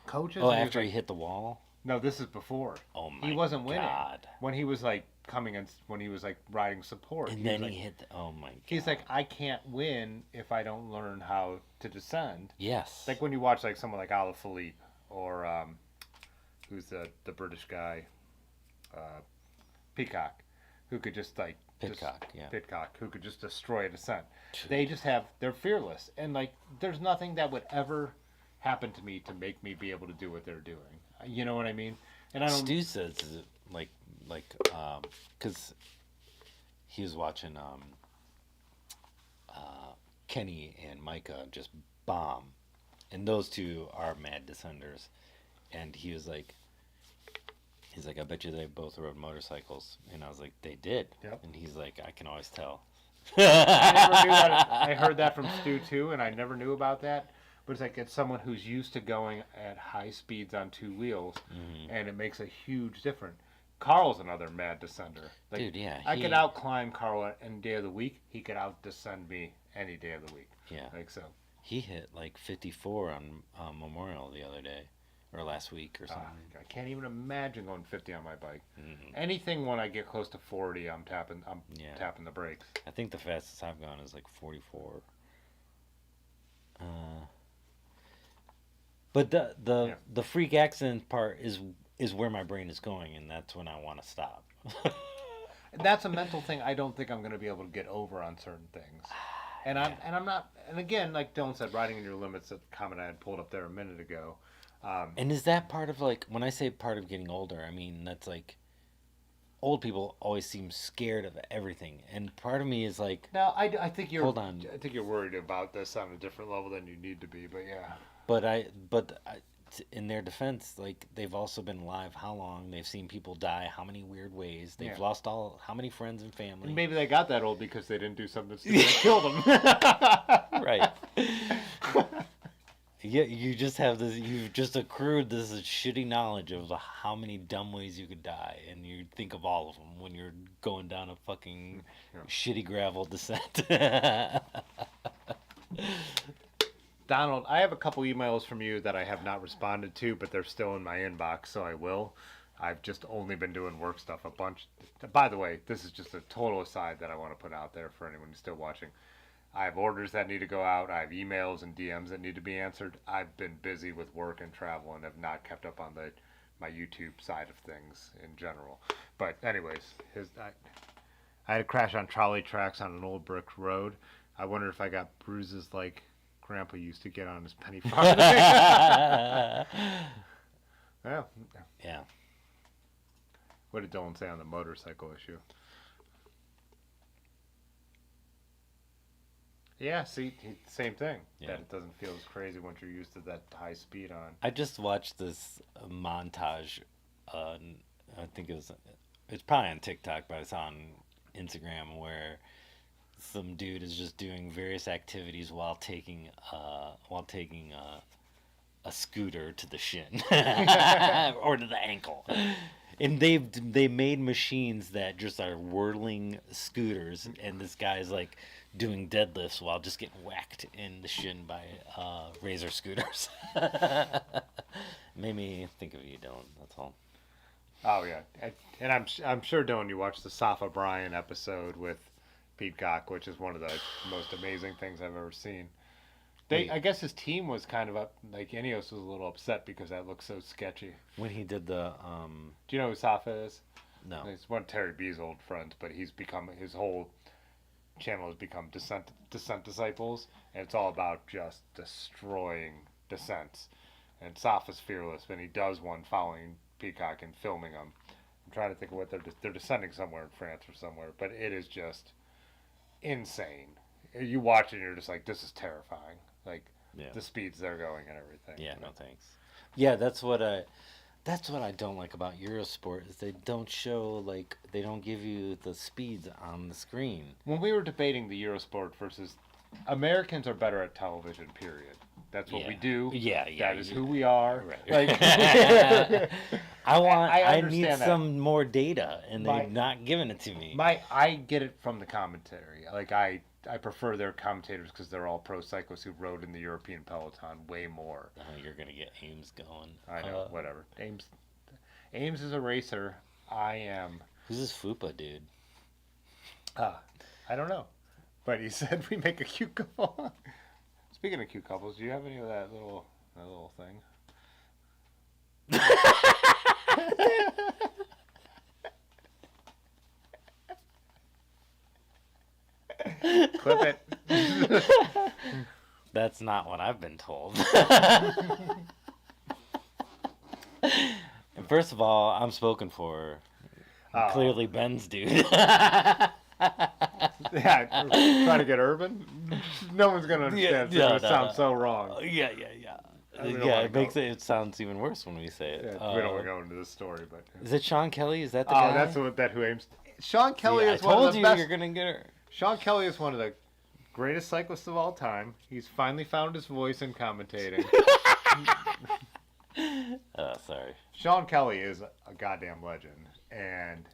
coaches. Oh, and after was, he hit the wall. No, this is before. Oh my! He wasn't winning God. when he was like coming in, when he was like riding support. And He then was, he like, hit. Oh my God. He's like, I can't win if I don't learn how to descend. Yes. Like when you watch like someone like Alaphilippe or who's the British guy, Peacock, who could just like Pitcock, who could just destroy a descent. They just they're fearless, and like there's nothing that would ever happen to me to make me be able to do what they're doing. You know what I mean? And I don't. Stu says because he was watching Kenny and Micah just bomb, and those two are mad descenders, and he's like, I bet you they both rode motorcycles, and I was like, they did. Yep. And he's like, I can always tell. I never knew that. I heard that from Stu too, and I never knew about that. But it's like it's someone who's used to going at high speeds on 2 wheels, and it makes a huge difference. Carl's another mad descender. Like, Dude, yeah, I could out climb Carl any day of the week. He could out descend me any day of the week. Yeah. Like so. He hit like 54 on Memorial the other day, or last week or something. I can't even imagine going 50 on my bike. Anything when I get close to 40, I'm tapping the brakes. I think the fastest I've gone is like 44. But the freak accident part is where my brain is going, and that's when I want to stop. That's a mental thing I don't think I'm going to be able to get over on certain things. And I'm not, and again, like Dylan said, riding in your limits, that comment I had pulled up there a minute ago. And is that part of, like, when I say part of getting older, I mean, that's like, old people always seem scared of everything. And part of me is like, No, I think you're. Hold on. I think you're worried about this on a different level than you need to be. But yeah. but in their defense, like, they've also been alive how long? They've seen people die how many weird ways? They've lost how many friends and family? And maybe they got that old because they didn't do something stupid that killed them. Right. Yeah, you just have this. You've just accrued this shitty knowledge of how many dumb ways you could die, and you think of all of them when you're going down a fucking shitty gravel descent. Donald, I have a couple emails from you that I have not responded to, but they're still in my inbox, so I will. I've just only been doing work stuff a bunch. By the way, this is just a total aside that I want to put out there for anyone who's still watching. I have orders that need to go out. I have emails and DMs that need to be answered. I've been busy with work and travel and have not kept up on my YouTube side of things in general. But anyways, I had a crash on trolley tracks on an old brick road. I wonder if I got bruises like Grandpa used to get on his penny farthing. Yeah. Yeah. What did Dylan say on the motorcycle issue? Yeah, see, same thing. Yeah. That it doesn't feel as crazy once you're used to that high speed on. I just watched this montage. I think it's probably on TikTok, but it's on Instagram where some dude is just doing various activities while taking a scooter to the shin or to the ankle. And they made machines that just are whirling scooters, and this guy's like doing deadlifts while just getting whacked in the shin by razor scooters. Made me think of you, Dylan. That's all. Oh yeah, and I'm sure, Dylan, you watched the Safa Bryan episode with Peacock, which is one of the most amazing things I've ever seen. I guess his team was kind of up. Like Ineos was a little upset because that looks so sketchy. When he did the Do you know who Safa is? no. He's one of Terry B's old friends, but his whole channel has become Descent Disciples, and it's all about just destroying descents. And Safa's fearless, and he does one following Peacock and filming them. I'm trying to think of what they're descending somewhere in France or somewhere, but it is just insane. You watch it and you're just like, this is terrifying. Like the speeds they're going and everything. Yeah, no thanks. Yeah, that's what I don't like about Eurosport is they don't show they don't give you the speeds on the screen. When we were debating the Eurosport versus Americans are better at television, period. That's what we do. Yeah. That is who we are. Right. Like, I need understand that. some more data, and they've not given it to me. I get it from the commentary. Like I prefer their commentators because they're all pro cyclists who rode in the European peloton way more. Oh, you're gonna get Ames going. I know, whatever. Ames is a racer. I am. Who's this Fupa dude? I don't know, but he said we make a cute couple. Speaking of cute couples, do you have any of that little thing? Clip it. That's not what I've been told. And first of all, I'm spoken for. Clearly Ben's dude. Yeah, trying to get urban. No one's gonna understand. It's gonna sound so wrong. Yeah. It sounds even worse when we say it. Yeah, we don't want to go into this story, but is it Sean Kelly? Is that the guy? That's who aims. Sean Kelly is I one of told the you best. you're gonna get her. Sean Kelly is one of the greatest cyclists of all time. He's finally found his voice in commentating. Sorry. Sean Kelly is a goddamn legend, and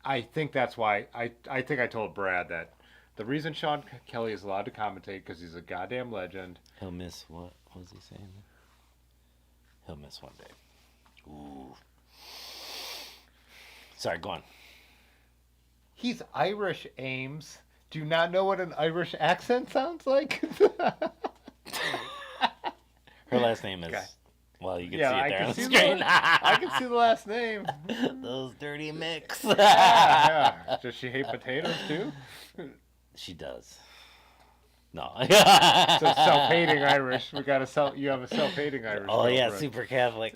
I think that's why I think I told Brad that the reason Sean Kelly is allowed to commentate because he's a goddamn legend. He'll miss what was he saying? He'll miss one day. Ooh. Sorry, go on. He's Irish, Ames. Do you not know what an Irish accent sounds like? Her last name is. Okay. Well, you can see it there on the see screen. I can see the last name. Those dirty mix. Yeah. Does she hate potatoes too? She does. No. So self-hating Irish. You have a self-hating Irish. Oh yeah, girlfriend. super Catholic.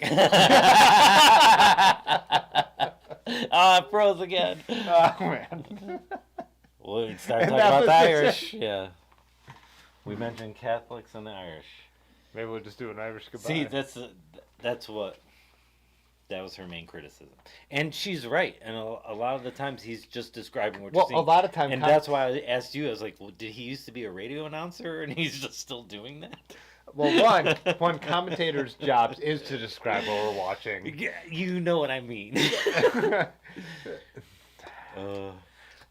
Froze again. Oh man. We'll start And talking that about was the the Irish. Yeah. We mentioned Catholics and the Irish. Maybe we'll just do an Irish goodbye. See, that was her main criticism, and she's right. And a lot of the times he's just describing what you're seeing. a lot of times, and that's why I asked you. I was like, well, did he used to be a radio announcer, and he's just still doing that? Well, one commentator's job is to describe what we're watching. Yeah, you know what I mean.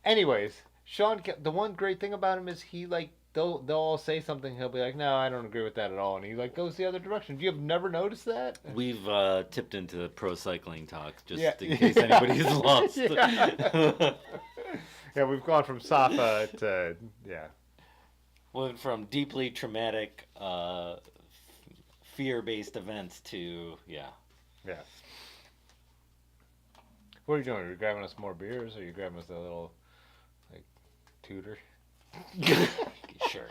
Anyways, the one great thing about him is he like they'll all say something, he'll be like, no, I don't agree with that at all, and he like goes the other direction. You have never noticed that? We've tipped into pro cycling talk just Yeah. in case anybody's lost. Yeah. Yeah, we've gone from Safa to Went from deeply traumatic, fear-based events to yeah. What are you doing? Are you grabbing us more beers, or are you grabbing us a little like tutor? Sure.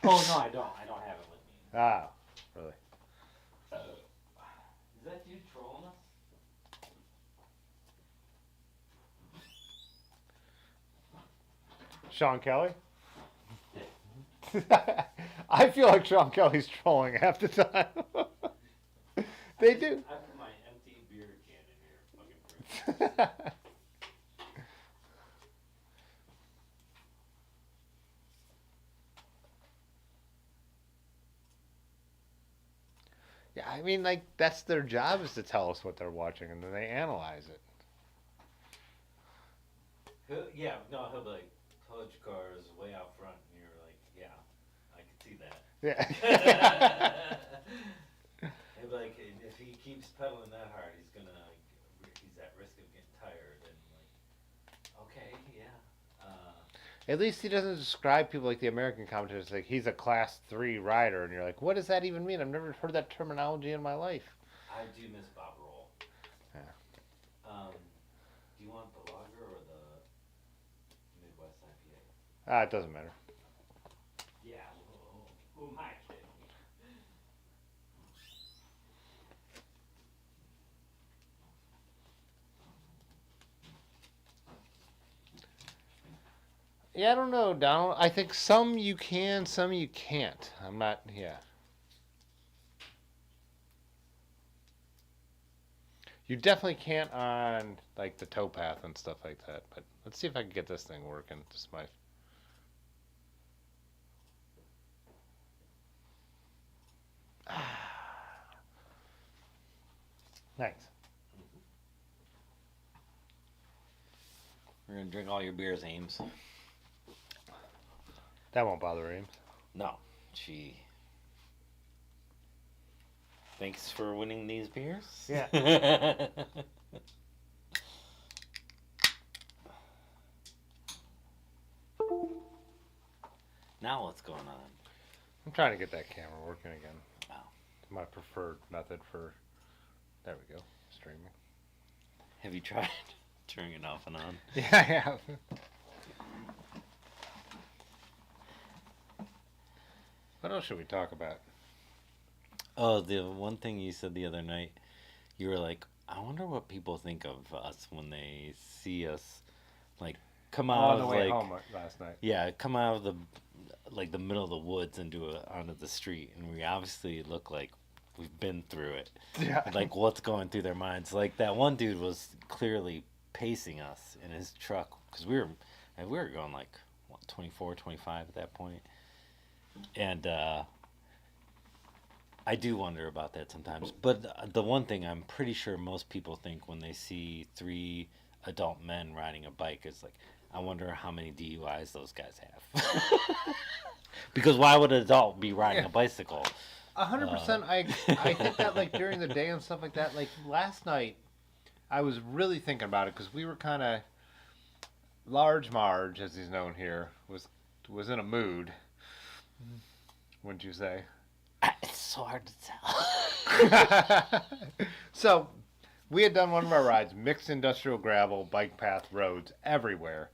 Oh no, I don't have it with me. Ah, really? Is that you trolling us? Sean Kelly? I feel like Sean Kelly's trolling half the time. They do. I put my empty beer can in here. Fucking prick. Yeah, I mean, like, that's their job, is to tell us what they're watching, and then they analyze it. He'll be like, Pudge cars way out front, and you're like, yeah, I can see that. Yeah. He'll be like, if he keeps pedaling that hard, he's at risk of getting tired, and like, okay, yeah. At least he doesn't describe people like the American commentators, like, he's a class 3 rider, and you're like, what does that even mean? I've never heard that terminology in my life. I do miss Bob Roll. Yeah. Do you want the lager or the Midwest IPA? It doesn't matter. Yeah, who am I kidding? Yeah, I don't know, Donald. I think some you can, some you can't. I'm not, yeah. You definitely can't on, like, the towpath and stuff like that. But let's see if I can get this thing working. Just my... Nice. We're gonna drink all your beers, Ames. That won't bother him. No, gee. Thanks for winning these beers. Yeah. Now what's going on? I'm trying to get that camera working again. Wow. My preferred method for... There we go. Streaming. Have you tried turning it off and on? Yeah, I have. What else should we talk about? Oh, the one thing you said the other night, you were like, I wonder what people think of us when they see us, like, come out On the of, way like, home last night. yeah, come out of the, like, the middle of the woods and onto the street, and we obviously look like we've been through it. Yeah. Like, what's going through their minds? Like, that one dude was clearly pacing us in his truck, because we were going, like, what, 24, 25 at that point. And I do wonder about that sometimes. But the one thing I'm pretty sure most people think when they see 3 adult men riding a bike is like, I wonder how many DUIs those guys have. Because why would an adult be riding a bicycle? 100%. I think that, like, during the day and stuff like that, like, last night, I was really thinking about it, because we were kind of... Large Marge, as he's known here, was in a mood. Wouldn't you say? It's so hard to tell. So, we had done one of our rides, mixed industrial gravel, bike path, roads, everywhere.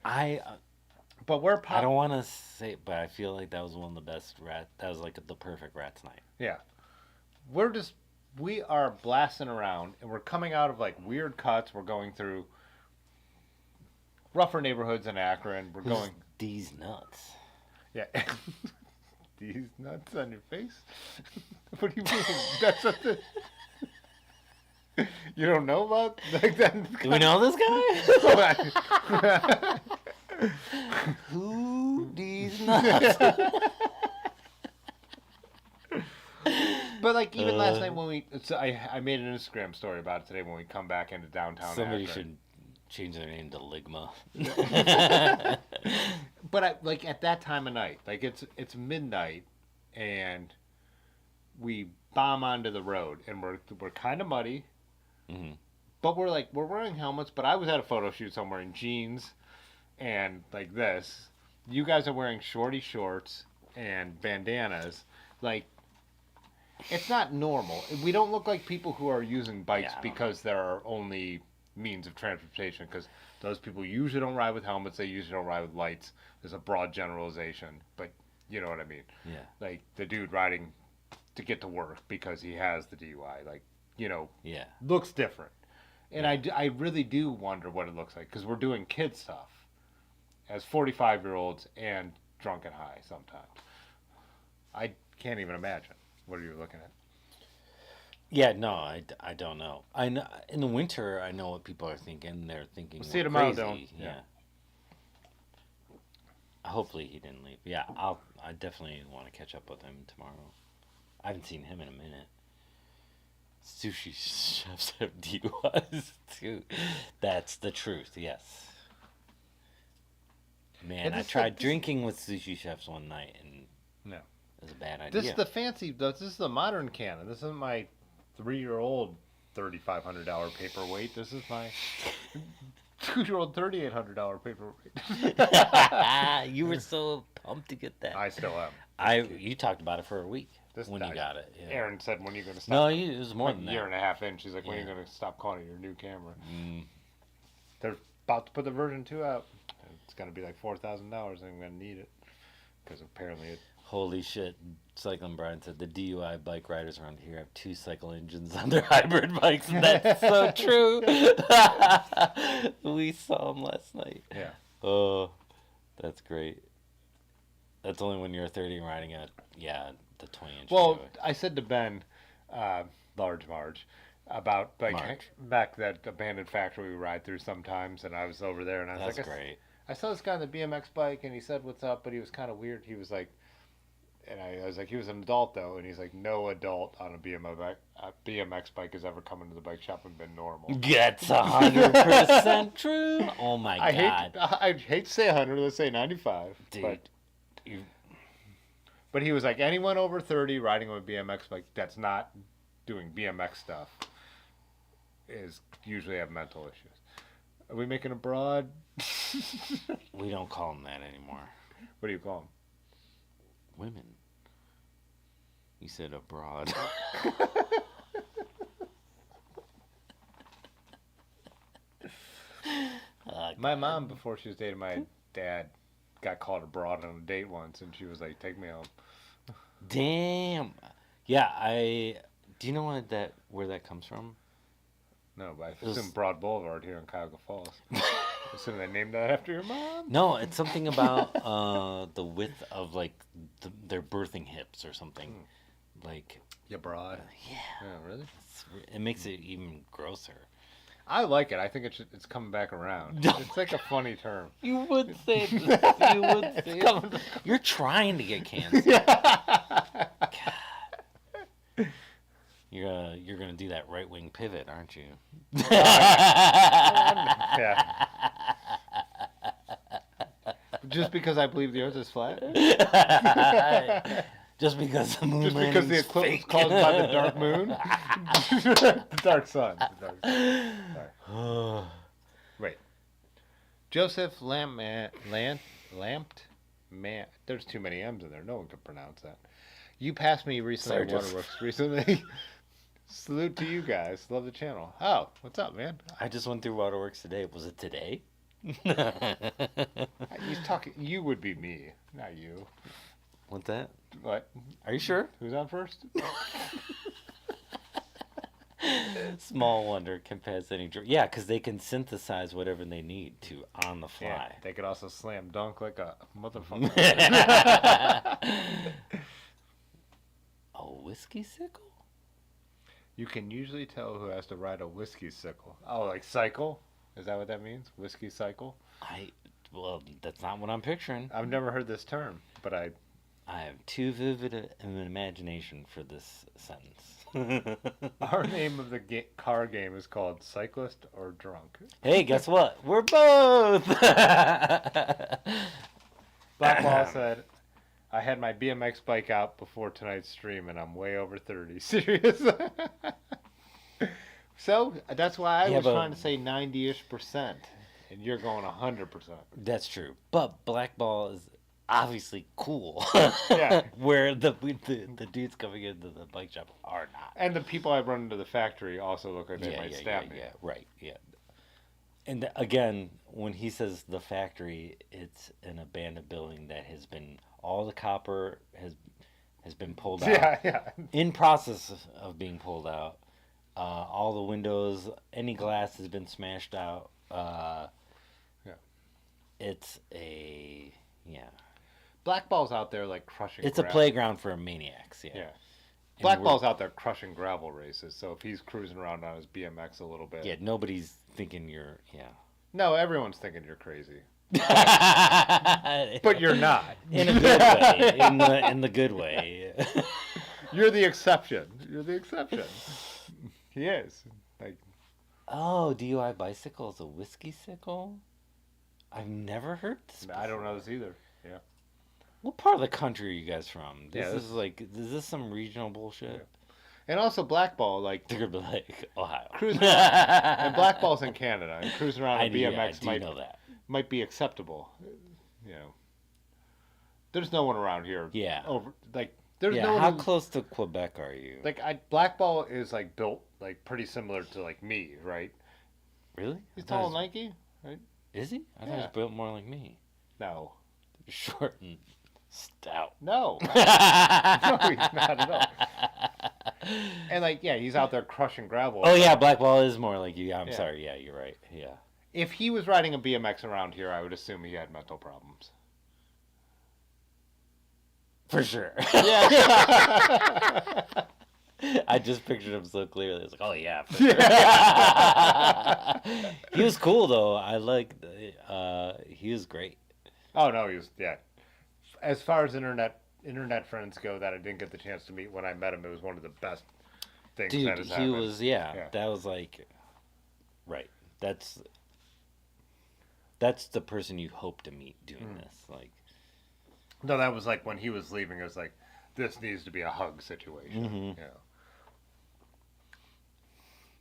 But we're I don't want to say, but I feel like that was one of the best that was like the perfect Rats night. Yeah. We are blasting around, and we're coming out of, like, weird cuts. We're going through rougher neighborhoods in Akron. We're going... These nuts. Yeah. These nuts on your face? What do you mean? That's what the... You don't know about like that? Do we know this guy? Who these nuts? But like even last night when I made an Instagram story about it today when we come back into downtown. Somebody Akron. should change their name to Ligma. But like at that time of night, like it's midnight, and we bomb onto the road, and we're kind of muddy, but we're wearing helmets. But I was at a photo shoot somewhere in jeans, and like this. You guys are wearing shorty shorts and bandanas, like. It's not normal. We don't look like people who are using bikes because they're our only means of transportation. Because those people usually don't ride with helmets. They usually don't ride with lights. There's a broad generalization, but you know what I mean. Yeah. Like the dude riding to get to work because he has the DUI. Like Yeah. looks different. And I really do wonder what it looks like because we're doing kid stuff as 45-year-olds and drunk and high sometimes. I can't even imagine. What are you looking at? Yeah, no, I don't know. I know in the winter, I know what people are thinking. They're thinking We'll see we're tomorrow, crazy. Dylan. Yeah. Hopefully he didn't leave. Yeah, I definitely want to catch up with him tomorrow. I haven't seen him in a minute. Sushi chefs have DUIs too. That's the truth. Yes. Man, I tried drinking with sushi chefs one night and No. it was a bad idea. This is the fancy. This is the modern canon. This isn't my 3-year-old $3,500 paperweight. This is my 2-year-old $3,800 paperweight. You were so pumped to get that. I still am. You talked about it for a week when you I- got it. Yeah. Aaron said, "When are you going to stop?" No, it was more like than a year that. and a half in. She's like, "When are you Yeah. going to stop calling it your new camera?" They're about to put the version 2 out. It's going to be like $4,000, and I'm going to need it because apparently it. Holy shit. Cycling Brian said the DUI bike riders around here have 2 cycle engines on their hybrid bikes. And that's so true. We saw them last night. Yeah. Oh, that's great. That's only when you're 30 and riding the 20-inch. Well, DUI. I said to Ben, Large Marge, about like Marge. back that abandoned factory we ride through sometimes, and I was over there, and I was That's like, great. I saw this guy on the BMX bike, and he said, "What's up?" But he was kind of weird. He was like, and I was like, he was an adult though, and he's like, no adult on a BMX bike has ever come into the bike shop and been normal. That's 100% true. Oh my I god. hate to say 100. Let's say 95. Dude. But he was like, anyone over 30 riding on a BMX bike that's not doing BMX stuff is usually have mental issues. Are we making a broad? We don't call them that anymore. What do you call them? Women. You said abroad. My mom, before she was dating my dad, got called abroad on a date once, and she was like, "Take me home." Damn. Yeah, do you know where that comes from? No, but I assume Broad Boulevard here in Cuyahoga Falls. Assume they named that after your mom? No, it's something about the width of like their birthing hips or something. Like Yeah, broad. yeah, Yeah, really? it makes it even grosser. I like it. I think it's coming back around. It's like a funny term. You would say you would say it. You're trying to get canceled. God. You're gonna do that right wing pivot, aren't you? Yeah. Just because I believe the Earth is flat? Just because the moon Just because the landing's eclipse was fake. caused by the dark moon? The dark sun. The dark sun. Sorry. Wait. Joseph Lamped? There's too many M's in there. No one could pronounce that. You passed me recently Sorry, at Joseph. Waterworks recently. Salute to you guys. Love the channel. Oh, what's up, man? I just went through Waterworks today. Was it today? He's talking. You would be me, not you. What's that? What? Are you sure? Who's on first? Small wonder can pass any drug. Yeah, because they can synthesize whatever they need to on the Yeah, fly. they could also slam dunk like a motherfucker. A whiskey sickle? You can usually tell who has to ride a whiskey sickle. Oh, like cycle? Is that what that means? Whiskey cycle? Well, that's not what I'm picturing. I've never heard this term, but I I have too vivid an imagination for this sentence. Our name of the car game is called Cyclist or Drunk. Hey, guess what? We're both. Blackball said, I had my BMX bike out before tonight's stream and I'm way over 30. Serious? So, that's why I Yeah, was but- trying to say 90-ish%. And you're going 100%. That's true. But Blackball is obviously cool. Yeah. Where the dudes coming into the bike shop are not. And the people I run into the factory also look like they might stab me. Yeah, right, yeah. And again, when he says the factory, it's an abandoned building that has been, all the copper has been pulled out. Yeah, yeah. In process of being pulled out. All the windows, any glass has been smashed out. Yeah. It's a, yeah. Blackball's out there like crushing It's a gravel. playground for maniacs, yeah. Yeah. And Blackball's out there crushing gravel races, so if he's cruising around on his BMX a little bit. Yeah, nobody's thinking you're, yeah. No, everyone's thinking you're crazy. But But you're not. in a good way. In the good way. You're the exception. You're the exception. He is. Like, Oh, DUI bicycle is a whiskey sickle? I've never heard this I don't before. know this either. Yeah. What part of the country are you guys from? Yeah, Is this some regional bullshit? Yeah. And also Blackball, like, They're gonna be like Ohio. cruising around, and Blackball's in Canada, and cruising around I on do, BMX yeah, I do might know that. might be acceptable. You know, there's no one around here. Yeah. There's Yeah, no one. how who- close to Quebec are you? Blackball is like built like pretty similar to like me, right? Really? He's I thought tall and he was- lanky, right? Is he? I thought he Yeah. was built more like me. No, Short and stout. no, no, he's not at all. And like, yeah, he's out there crushing gravel. Oh yeah, Blackball is more like you. I'm Yeah. sorry. Yeah, you're right. Yeah. If he was riding a BMX around here, I would assume he had mental problems. For sure. Yeah. I just pictured him so clearly. It's like, oh yeah. For sure. He was cool though. I like. He was great. Oh no, he was As far as internet friends go, that I didn't get the chance to meet when I met him, it was one of the best things Dude, that has he happened. was. Yeah, that was like. Right. That's the person you hope to meet doing this. Like. No, that was like when he was leaving. It was like, this needs to be a hug situation. Mhm. Yeah.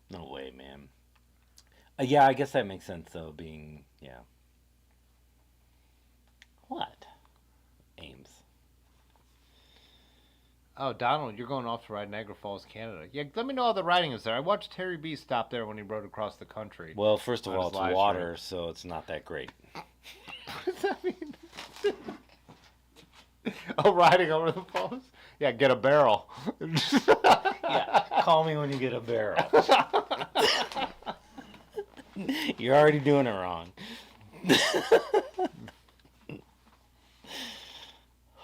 No way, man. Yeah, I guess that makes sense though. Being What? Ames. Oh, Donald, you're going off to ride Niagara Falls, Canada. Yeah, let me know how the riding is there. I watched Terry B stop there when he rode across the country. Well, first of On all, his it's live water, so it's not that great. What does that mean? Oh, riding over the falls? Yeah, get a barrel. Yeah, call me when you get a barrel. You're already doing it wrong.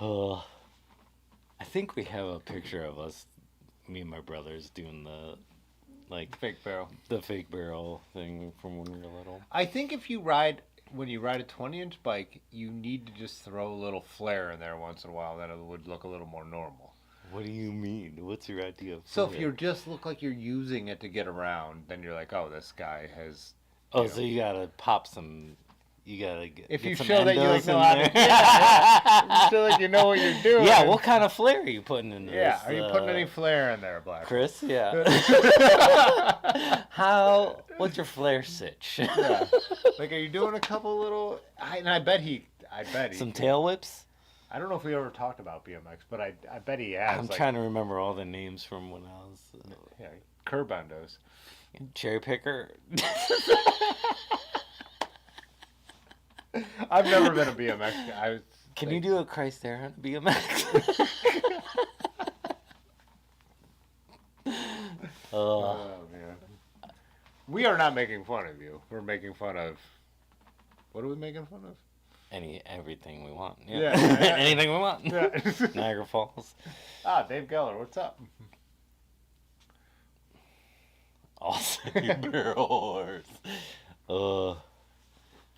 I think we have a picture of us, me and my brothers, doing the Fake barrel. the fake barrel thing from when we were little. I think when you ride a 20-inch bike, you need to just throw a little flare in there once in a while. Then it would look a little more normal. What do you mean? What's your idea of So if flare? you just look like you're using it to get around, then you're like, oh, this guy has. Oh, you so know. you gotta pop some. You gotta get. If you some show that you like endos know in how to, there. yeah, you show like you know what you're doing. Yeah, what kind of flare are you putting in this? Yeah, are you putting any flare in there, Black? Chris? Yeah. What's your flare sitch? Yeah. Like, are you doing a couple little? I bet he. Some tail whips? I don't know if we ever talked about BMX, but I bet he has. I'm like, trying to remember all the names from when I was Yeah, curb endos. cherry picker. I've never been a BMX guy. Can you do a Christ errant BMX? Oh man. We are not making fun of you. We're making fun of. What are we making fun of? Everything we want. Yeah. Anything we want. Yeah. Niagara Falls. Ah, Dave Geller, what's up? Also, barrel horse.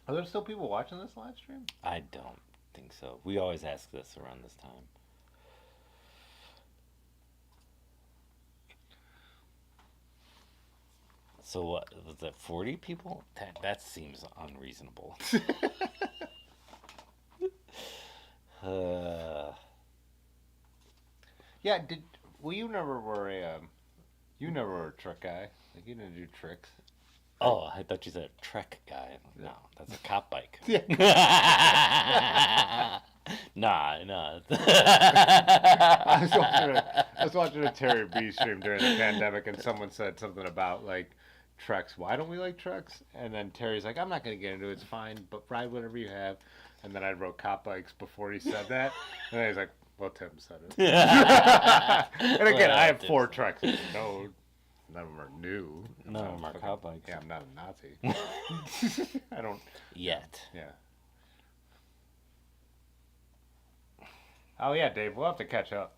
Are there still people watching this live stream? I don't think so. We always ask this around this time. So what was that? 40 people? That seems unreasonable. Yeah, you never were a trick guy. Like you didn't do tricks. Oh, I thought you said trek guy. No, that's a cop bike. Yeah. Nah. I was watching a Terry B stream during the pandemic, and someone said something about like treks. Why don't we like treks? And then Terry's like, I'm not gonna get into it. It's fine, but ride whatever you have. And then I wrote cop bikes before he said that, and then he's like, well, Tim said it. And again, I have 4 treks. No. None of them are new. None of them are cop bikes. Yeah, I'm not a Nazi. I don't. Yet. Yeah. Oh yeah, Dave. We'll have to catch up.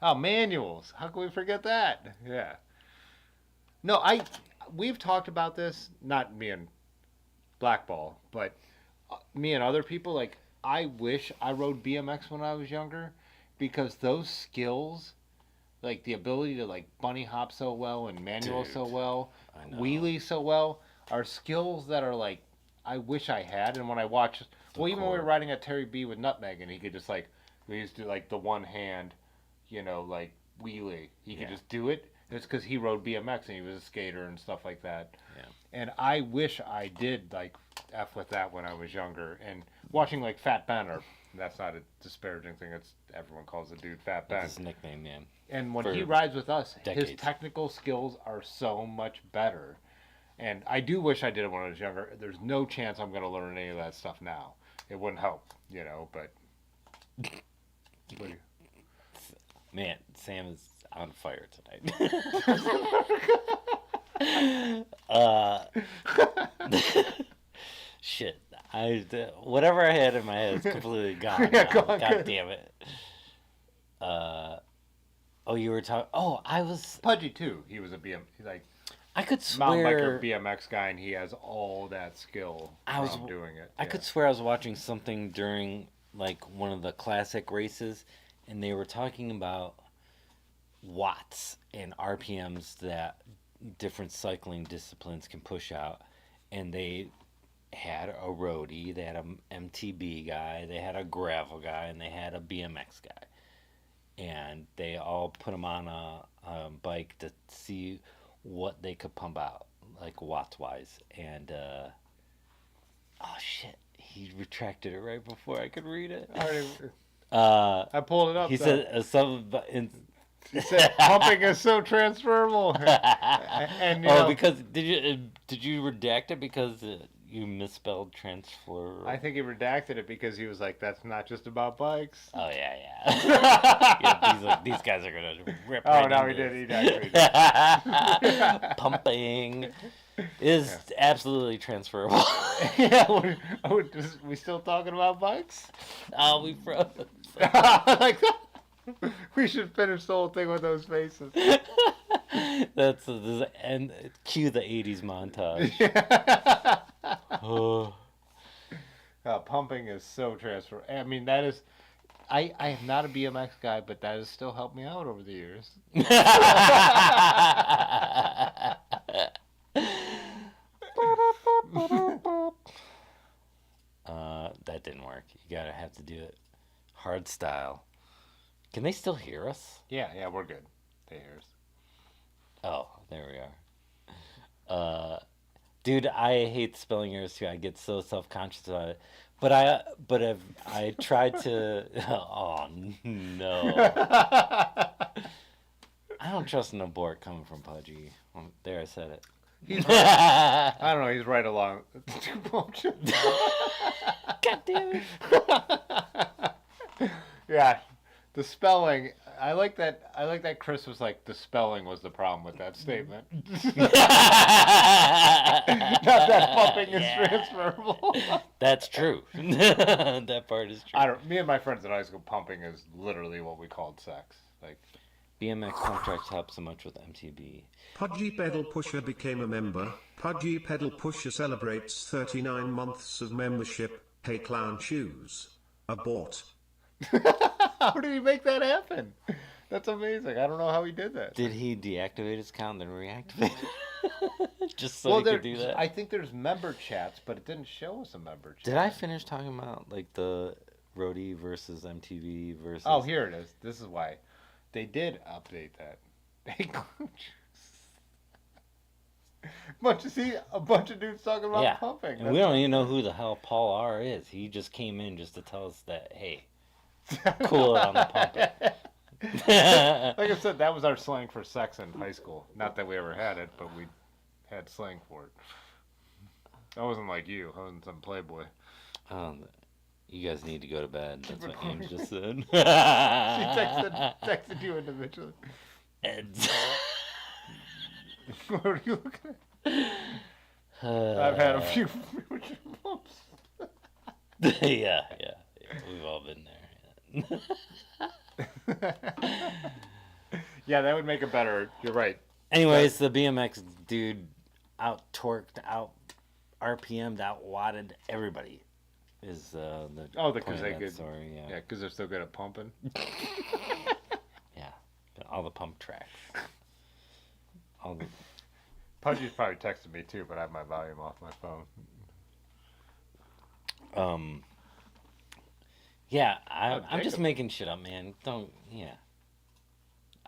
Oh, manuals. How can we forget that? Yeah. No, we've talked about this. Not me and Blackball, but me and other people. Like, I wish I rode BMX when I was younger, because those skills. Like the ability to like bunny hop so well and manual so well, wheelie so well, are skills that are like I wish I had. And when I watch, even when we were riding at Terry B with Nutmeg, and he could just like we used to do like the one hand, like wheelie. He could just do it. It's because he rode BMX and he was a skater and stuff like that. Yeah. And I wish I did like F with that when I was younger. And watching like Fat Ben, or that's not a disparaging thing. It's everyone calls the dude Fat Ben. That's his nickname, man. And when he rides with us, decades. his technical skills are so much better. And I do wish I did it when I was younger. There's no chance I'm going to learn any of that stuff now. It wouldn't help, but... Man, Sam is on fire tonight. Shit. Whatever I had in my head is completely gone. Yeah, now. God damn it. You were talking. Oh, I was. Pudgy too. He was a BM. He's like I could mountain swear. biker BMX guy, and he has all that skill from doing it. I could swear I was watching something during like one of the classic races, and they were talking about watts and RPMs that different cycling disciplines can push out, and they had a roadie, they had an MTB guy, they had a gravel guy, and they had a BMX guy. And they all put them on a bike to see what they could pump out, like watts-wise. And, oh, shit. He retracted it right before I could read it. I pulled it up. He said, he said pumping is so transferable. And, because did you redact it because you misspelled transfer? I think he redacted it because he was like, "That's not just about bikes." Oh yeah. These guys are gonna rip. Oh right no, into he did. this. He actually did. Pumping is absolutely transferable. Yeah, we still talking about bikes? Oh, we froze. Like, we should finish the whole thing with those faces. And cue the 80s montage. Pumping is so transfer. I mean, that is. I am not a BMX guy, but that has still helped me out over the years. That didn't work. You gotta have to do it hard style. Can they still hear us? Yeah, we're good. They hear us. Oh, there we are. Dude, I hate spelling errors too. I get so self-conscious about it. But I tried to. Oh no! I don't trust an abort coming from Pudgy. There, I said it. He's right. I don't know. He's right along. God damn it! Yeah, the spelling. I like that. Chris was like, the spelling was the problem with that statement. Not that pumping is transferable. That's true. That part is true. Me and my friends in high school, pumping is literally what we called sex. Like, BMX contracts help so much with MTB. Pudgy Pedal Pusher became a member. Pudgy Pedal Pusher celebrates 39 months of membership. Hey clown shoes. Abort. how did he make that happen? That's amazing. I don't know how he did that. Did he deactivate his account and then reactivate it? Just so well, he could do that? I think there's member chats, but it didn't show us a member chat. Did I finish talking about like the Roadie versus MTV versus? Oh, here it is. This is why. They did update that. A bunch of dudes talking about pumping. And we don't even know who the hell Paul R is. He just came in just to tell us that, hey, cool it on the pumping. Like I said, that was our slang for sex in high school. Not that we ever had it, but we had slang for it. I wasn't like you. I wasn't some playboy. You guys need to go to bed. That's what Ames just said. She texted you individually. Eds. What are you looking at? I've had a few bumps. yeah. We've all been there. Yeah, that would make it better. You're right. Anyways, the BMX dude out-torqued, out-RPM'd, out-watted everybody. Is the because they could. Story, Yeah, because they're still good at pumping. Yeah, all the pump tracks. All the... Pudgy's probably texted me too, but I have my volume off my phone. Yeah, I'm just making shit up, man. Don't,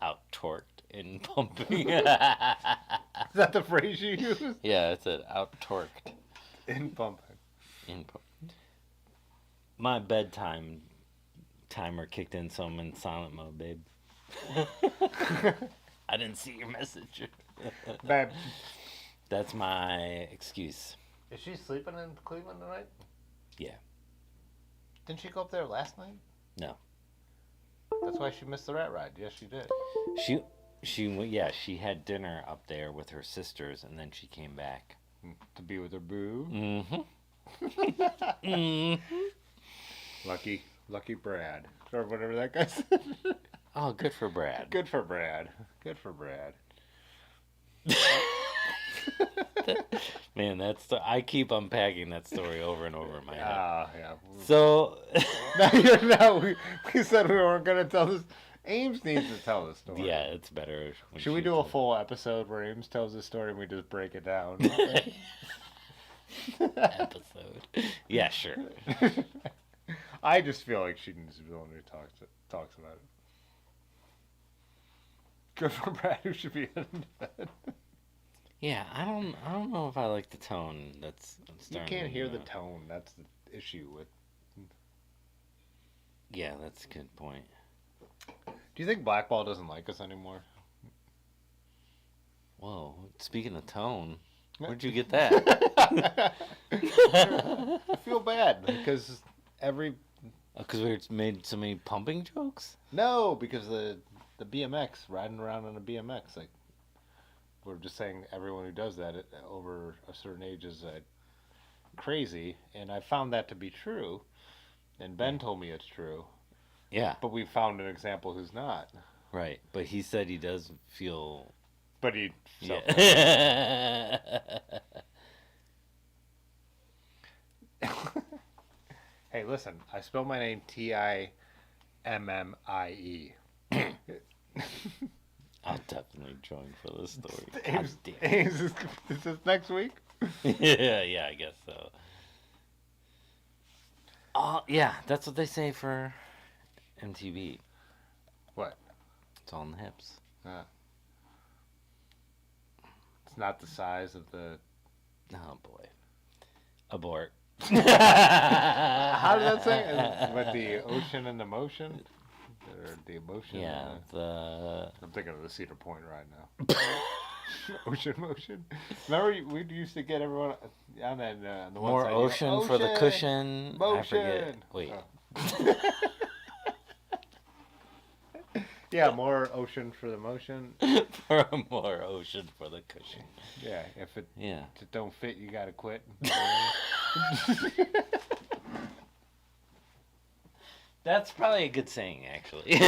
out-torqued in pumping. Is that the phrase you use? Yeah, it's out-torqued. In pumping. My bedtime timer kicked in, so I'm in silent mode, babe. I didn't see your message. Babe. That's my excuse. Is she sleeping in Cleveland tonight? Yeah. Didn't she go up there last night? No. That's why she missed the rat ride. Yes, she did. She had dinner up there with her sisters, and then she came back. To be with her boo? Mm-hmm. Lucky Brad. Or whatever that guy said. Oh, good for Brad. Good for Brad. Man, I keep unpacking that story over and over in my head. Yeah. So we said we weren't gonna tell this. Ames needs to tell this story. Yeah, it's better. Should we do a full episode where Ames tells the story and we just break it down? Episode. Yeah, sure. I just feel like she needs to be the one who talks about it. Good for Brad, who should be in bed. Yeah, I don't know if I like the tone. You can't hear the tone. That's the issue with. Yeah, that's a good point. Do you think Blackball doesn't like us anymore? Whoa! Speaking of tone, where'd you get that? I feel bad because Because we made so many pumping jokes. No, because the BMX, riding around on a BMX, like we're just saying everyone who does that over a certain age is crazy, and I found that to be true, and Ben told me it's true. Yeah. But we found an example who's not. Right, but he said he does feel. But he. Yeah. Hey, listen! I spelled my name Timmie. I'll definitely join for this story. Ames, is this next week? yeah, I guess so. Oh, yeah, that's what they say for MTV. What? It's all in the hips. It's not the size of the. Oh boy. Abort. How did that say? With the ocean and the motion? Or the emotion? Yeah, I'm thinking of the Cedar Point right now. Ocean motion. Remember we used to get everyone on that the one more side, ocean for the cushion. Motion. I forget. Wait. Oh. Yeah, more ocean for the motion. For more ocean for the cushion. Yeah, if it don't fit, you gotta quit. That's probably a good saying, actually.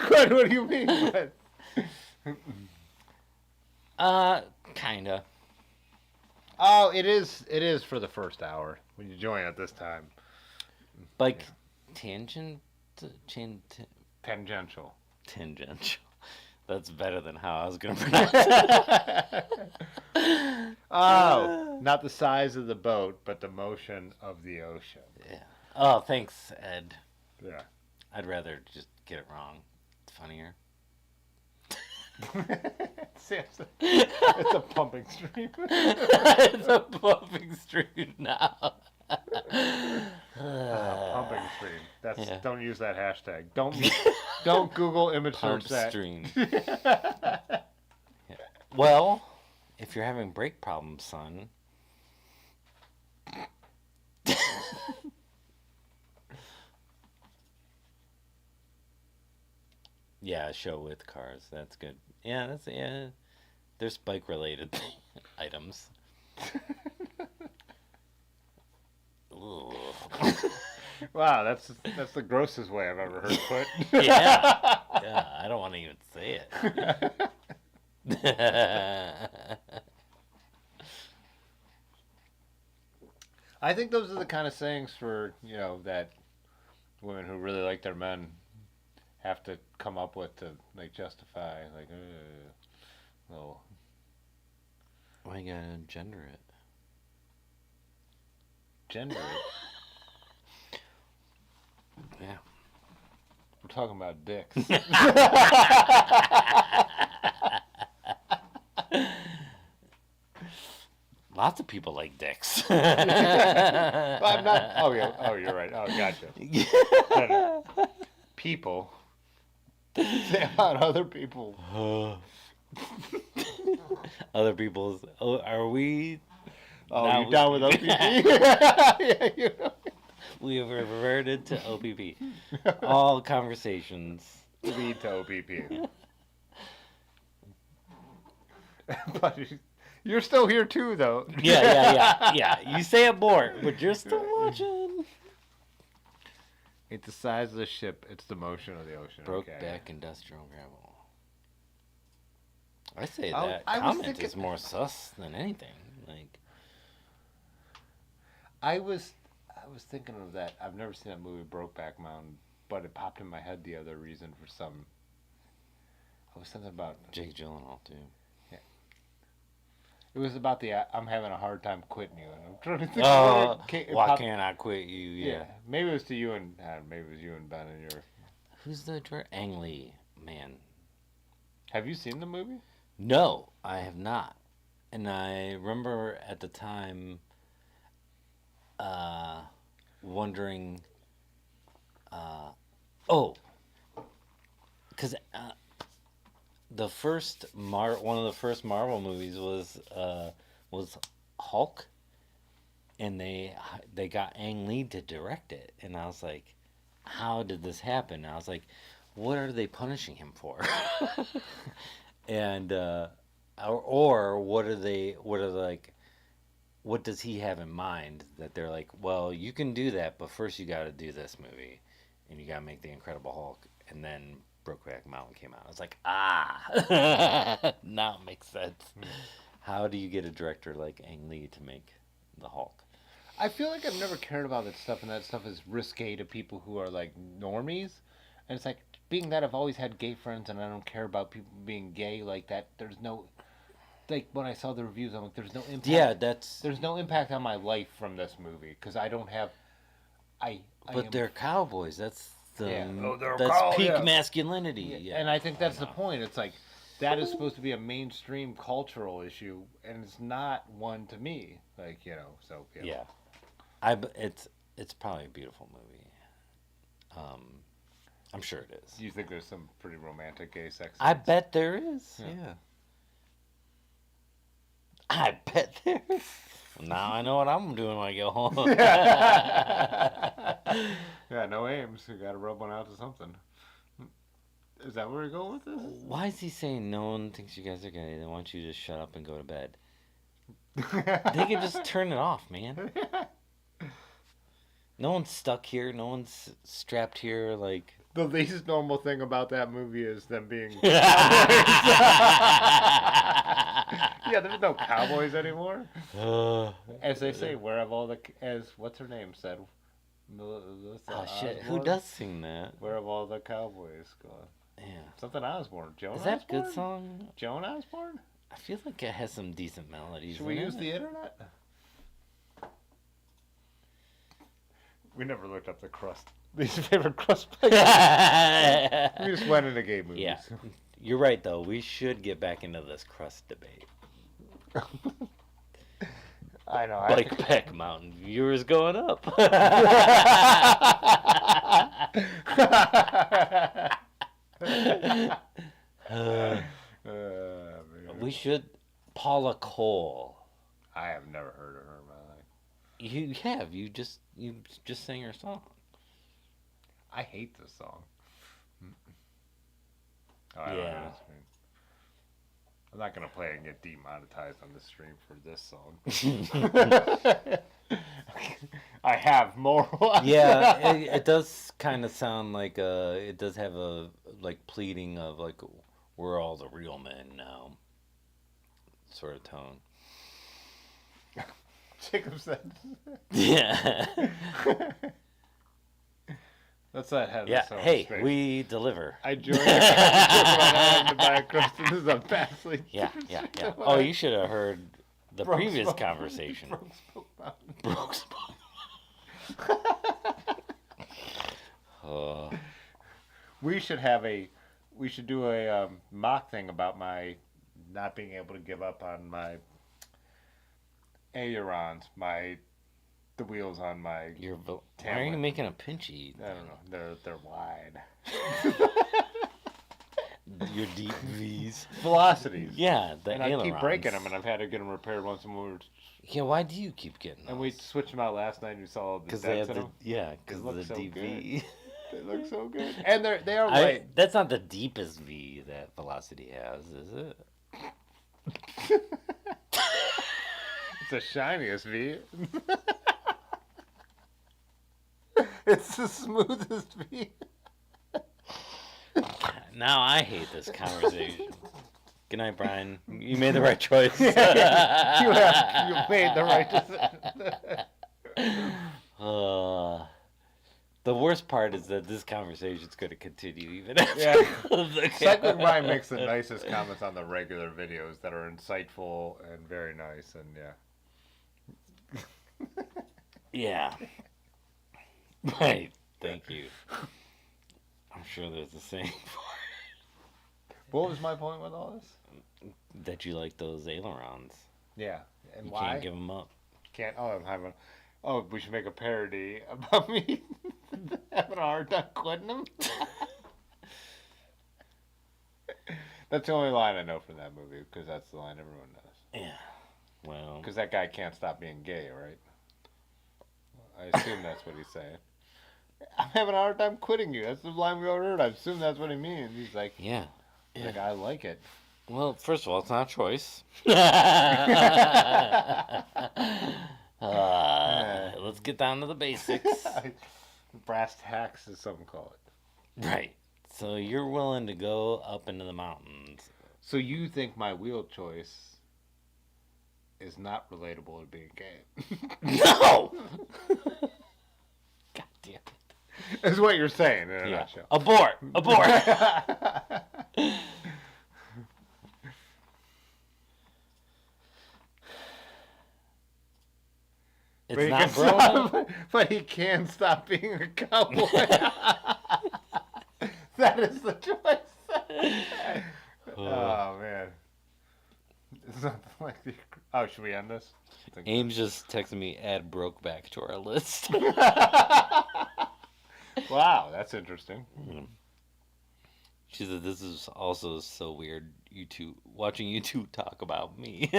What do you mean? Kinda. Oh, it is for the first hour when you join at this time. Like Yeah. tangential. Tangential. That's better than how I was going to pronounce it. Oh, not the size of the boat, but the motion of the ocean. Yeah. Oh, thanks, Ed. Yeah. I'd rather just get it wrong. It's funnier. It's a pumping stream. It's a pumping stream now. Pumping stream. That's Yeah. Don't use that hashtag. Don't Google image Pump search that. stream. Yeah. Well, if you're having brake problems, son. Yeah, a show with cars. That's good. Yeah, there's bike related items. Ooh. Wow, that's the grossest way I've ever heard it put. Yeah. Yeah, I don't want to even say it. I think those are the kind of sayings for, that women who really like their men have to come up with to, like, justify, like, well. Why you gotta gender it? Gender it. Yeah. We're talking about dicks. Lots of people like dicks. Well, I'm not. Oh, yeah. Oh, you're right. Oh, gotcha. Gender. People. Say about other people. Other people's. Oh, are we? Oh, Now you down with OPP? Yeah, you know. We have reverted to OPP. All conversations Lead to OPP. But you're still here too, though. Yeah. You say it more, but you're still watching. It's the size of the ship. It's the motion of the ocean. Brokeback industrial gravel. I say I that was comment thinking- is more sus than anything. Like, I was thinking of that. I've never seen that movie Brokeback Mountain, but it popped in my head the other reason for some. I was thinking about. Jake Gyllenhaal too. It was about I'm having a hard time quitting you. And I'm trying to think. Why can't I quit you? Yeah. Maybe it was to you and maybe it was you and Ben and your. Who's the director? Ang Lee, man. Have you seen the movie? No, I have not. And I remember at the time wondering, because one of the first Marvel movies was Hulk, and they got Ang Lee to direct it, and I was like, how did this happen? And I was like, what are they punishing him for? And or what does he have in mind that they're like, well, you can do that, but first you got to do this movie, and you got to make the Incredible Hulk, and then Brokeback Mountain came out. I was like, now it makes sense. How do you get a director like Ang Lee to make the Hulk? I feel like I've never cared about that stuff, and that stuff is risque to people who are like normies. And it's like, being that I've always had gay friends, and I don't care about people being gay like that. There's no, like, when I saw the reviews, I'm like, there's no impact. Yeah, there's no impact on my life from this movie because I don't have. But they're cowboys. That's Yeah. Oh, they're that's peak yeah. masculinity. Yeah. And I think that's the point. It's like that is supposed to be a mainstream cultural issue, and it's not one to me. Like, so Yeah. It's probably a beautiful movie. I'm sure it is. You think there's some pretty romantic gay sex? I bet there is. Yeah. I bet there is. Now I know what I'm doing when I get home. Yeah, no aims. You got to rub one out to something. Is that where you're going with this? Why is he saying no one thinks you guys are gay? They want you to shut up and go to bed. They can just turn it off, man. No one's stuck here. No one's strapped here. Like, the least normal thing about that movie is them being. Yeah, there's no cowboys anymore. As they say, where have all the what's her name said? Oh shit! Who does sing that? Where have all the cowboys gone? Yeah. Something Osborne. Joan Is that a Osborne? good song? Joan Osborne? I feel like it has some decent melodies. Should we in use it. the internet? We never looked up the Crust. These favorite Crust players. We just went into gay movies. Yeah. You're right, though. We should get back into this Crust debate. I know. Bike Pack Mountain viewers going up. We should. Paula Cole. I have never heard of her in my life. You have. You just sang her song. I hate this song. Oh, I don't Yeah. know. I'm not gonna play it and get demonetized on the stream for this song. I have moral. Yeah, it does kind of sound like it does have a like pleading of like we're all the real men now sort of tone. Jacob said. Yeah. That's not how Yeah. this song Hey, straight. we deliver. I joined to buy a crust, and this is a vastly Yeah. different Yeah. situation. Oh, you should have heard the Broke previous Smoke- conversation. Broke Smoke Mountain. Broke Smoke. We should do a mock thing about my not being able to give up on my ailerons, the wheels on my. Why are you making a pinchy? I don't know. They're wide. Your deep V's. Velocities. Yeah, the And I keep ailerons. breaking them, and I've had to get them repaired once in a while. Yeah, why do you keep getting those? And we switched them out last night, and we saw all the Because they dents have in the them. because look the so deep good. V. They look so good, and they are light. That's not the deepest V that Velocity has, is it? It's the shiniest V. It's the smoothest V. Now I hate this conversation. Good night, Brian. You made the right choice. You made the right decision. The worst part is that this conversation is going to continue even after. Yeah. the Cycling Brian makes the nicest comments on the regular videos that are insightful and very nice, and Yeah. Right. Thank you. I'm sure there's the same What was my point with all this? that you like those ailerons. Yeah, and You why? can't give them up. Can't. Oh, I'm having. Oh, we should make a parody about me having a hard time quitting them. That's the only line I know from that movie, because that's the line everyone knows. Yeah. Well. Because that guy can't stop being gay, right? I assume that's what he's saying. I'm having a hard time quitting you. That's the line we all heard. I assume that's what he means. He's like, Yeah. like, I like it. Well, first of all, it's not a choice. Let's get down to the basics. Brass tacks, as some call it. Right. So you're willing to go up into the mountains. So you think my wheel choice is not relatable to being gay? No! God damn it. Is what you're saying in a Yeah. nutshell. Abort! Abort! But he It's not can bro. stop, but he can stop being a cowboy. That is the choice. Oh man. It's not like the. Oh, should we end this? Ames just texted me, add Brokeback to our list. Wow, that's interesting. She said, this is also so weird, watching you two talk about me.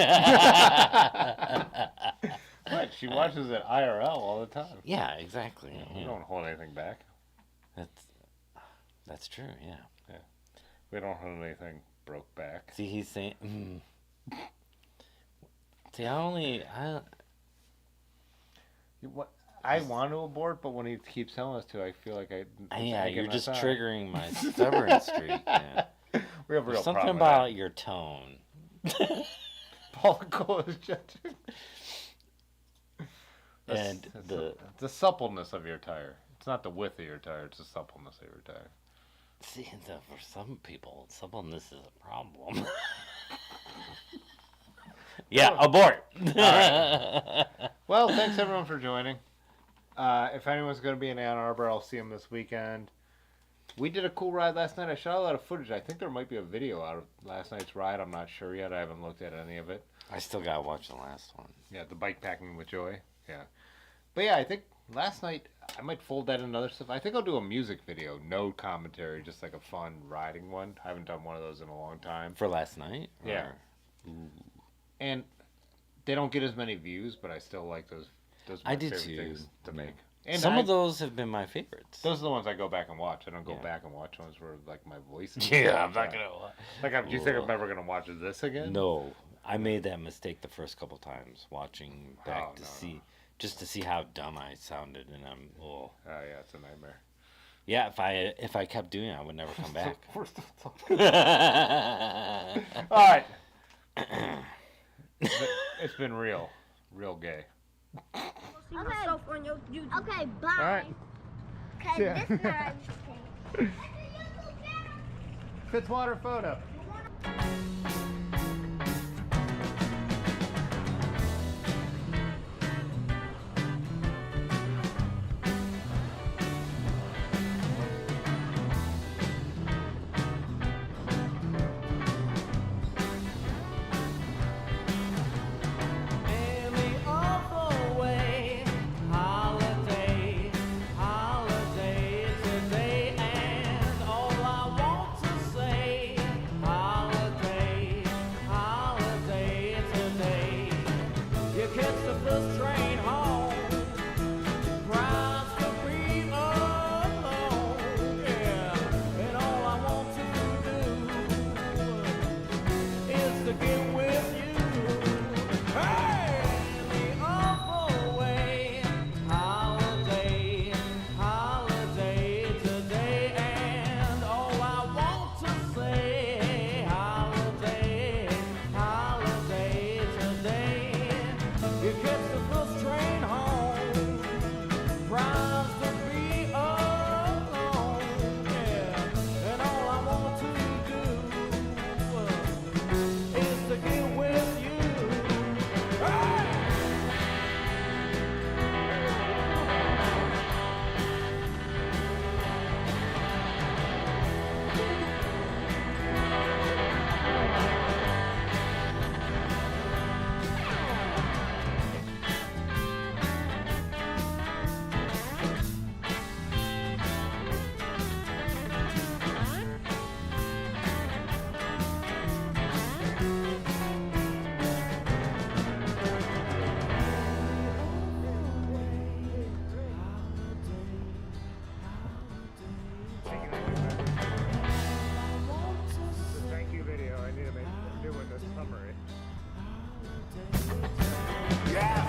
What? She watches it IRL all the time. Yeah, exactly. We don't hold anything back. That's true, yeah. We don't hold anything broke back. See, he's saying... See, What? I want to abort, but when he keeps telling us to, I feel like I yeah, get you're just myself. triggering my stubborn streak. Yeah. We have a real There's something problem about your tone. with that. Paul Cole is judging. And the suppleness of your tire. It's not the width of your tire, it's the suppleness of your tire. See, for some people, this is a problem. Yeah, abort. Well, thanks everyone for joining. If anyone's going to be in Ann Arbor, I'll see them this weekend. We did a cool ride last night. I shot a lot of footage. I think there might be a video out of last night's ride. I'm not sure yet. I haven't looked at any of it. I still gotta watch the last one. Yeah, the bike packing with Joy. Yeah. But yeah, I think last night I might fold that in other stuff. I think I'll do a music video, no commentary, just like a fun riding one. I haven't done one of those in a long time. For last night? Yeah. And they don't get as many views, but I still like those. Those are my favorite things to make. And some of those have been my favorites. Those are the ones I go back and watch. I don't go back and watch ones where like my voice. Yeah, I'm not gonna. Like, do you think I'm ever gonna watch this again? No, I made that mistake the first couple times watching back just to see how dumb I sounded, and I'm. Oh yeah, it's a nightmare. Yeah, if I kept doing it, I would never come back. All right. It's been real gay. Okay, bye. All right. Cause Yeah. this time I'm Fitzwater photo. Thank you video. I need to make a new one this summer. Yeah!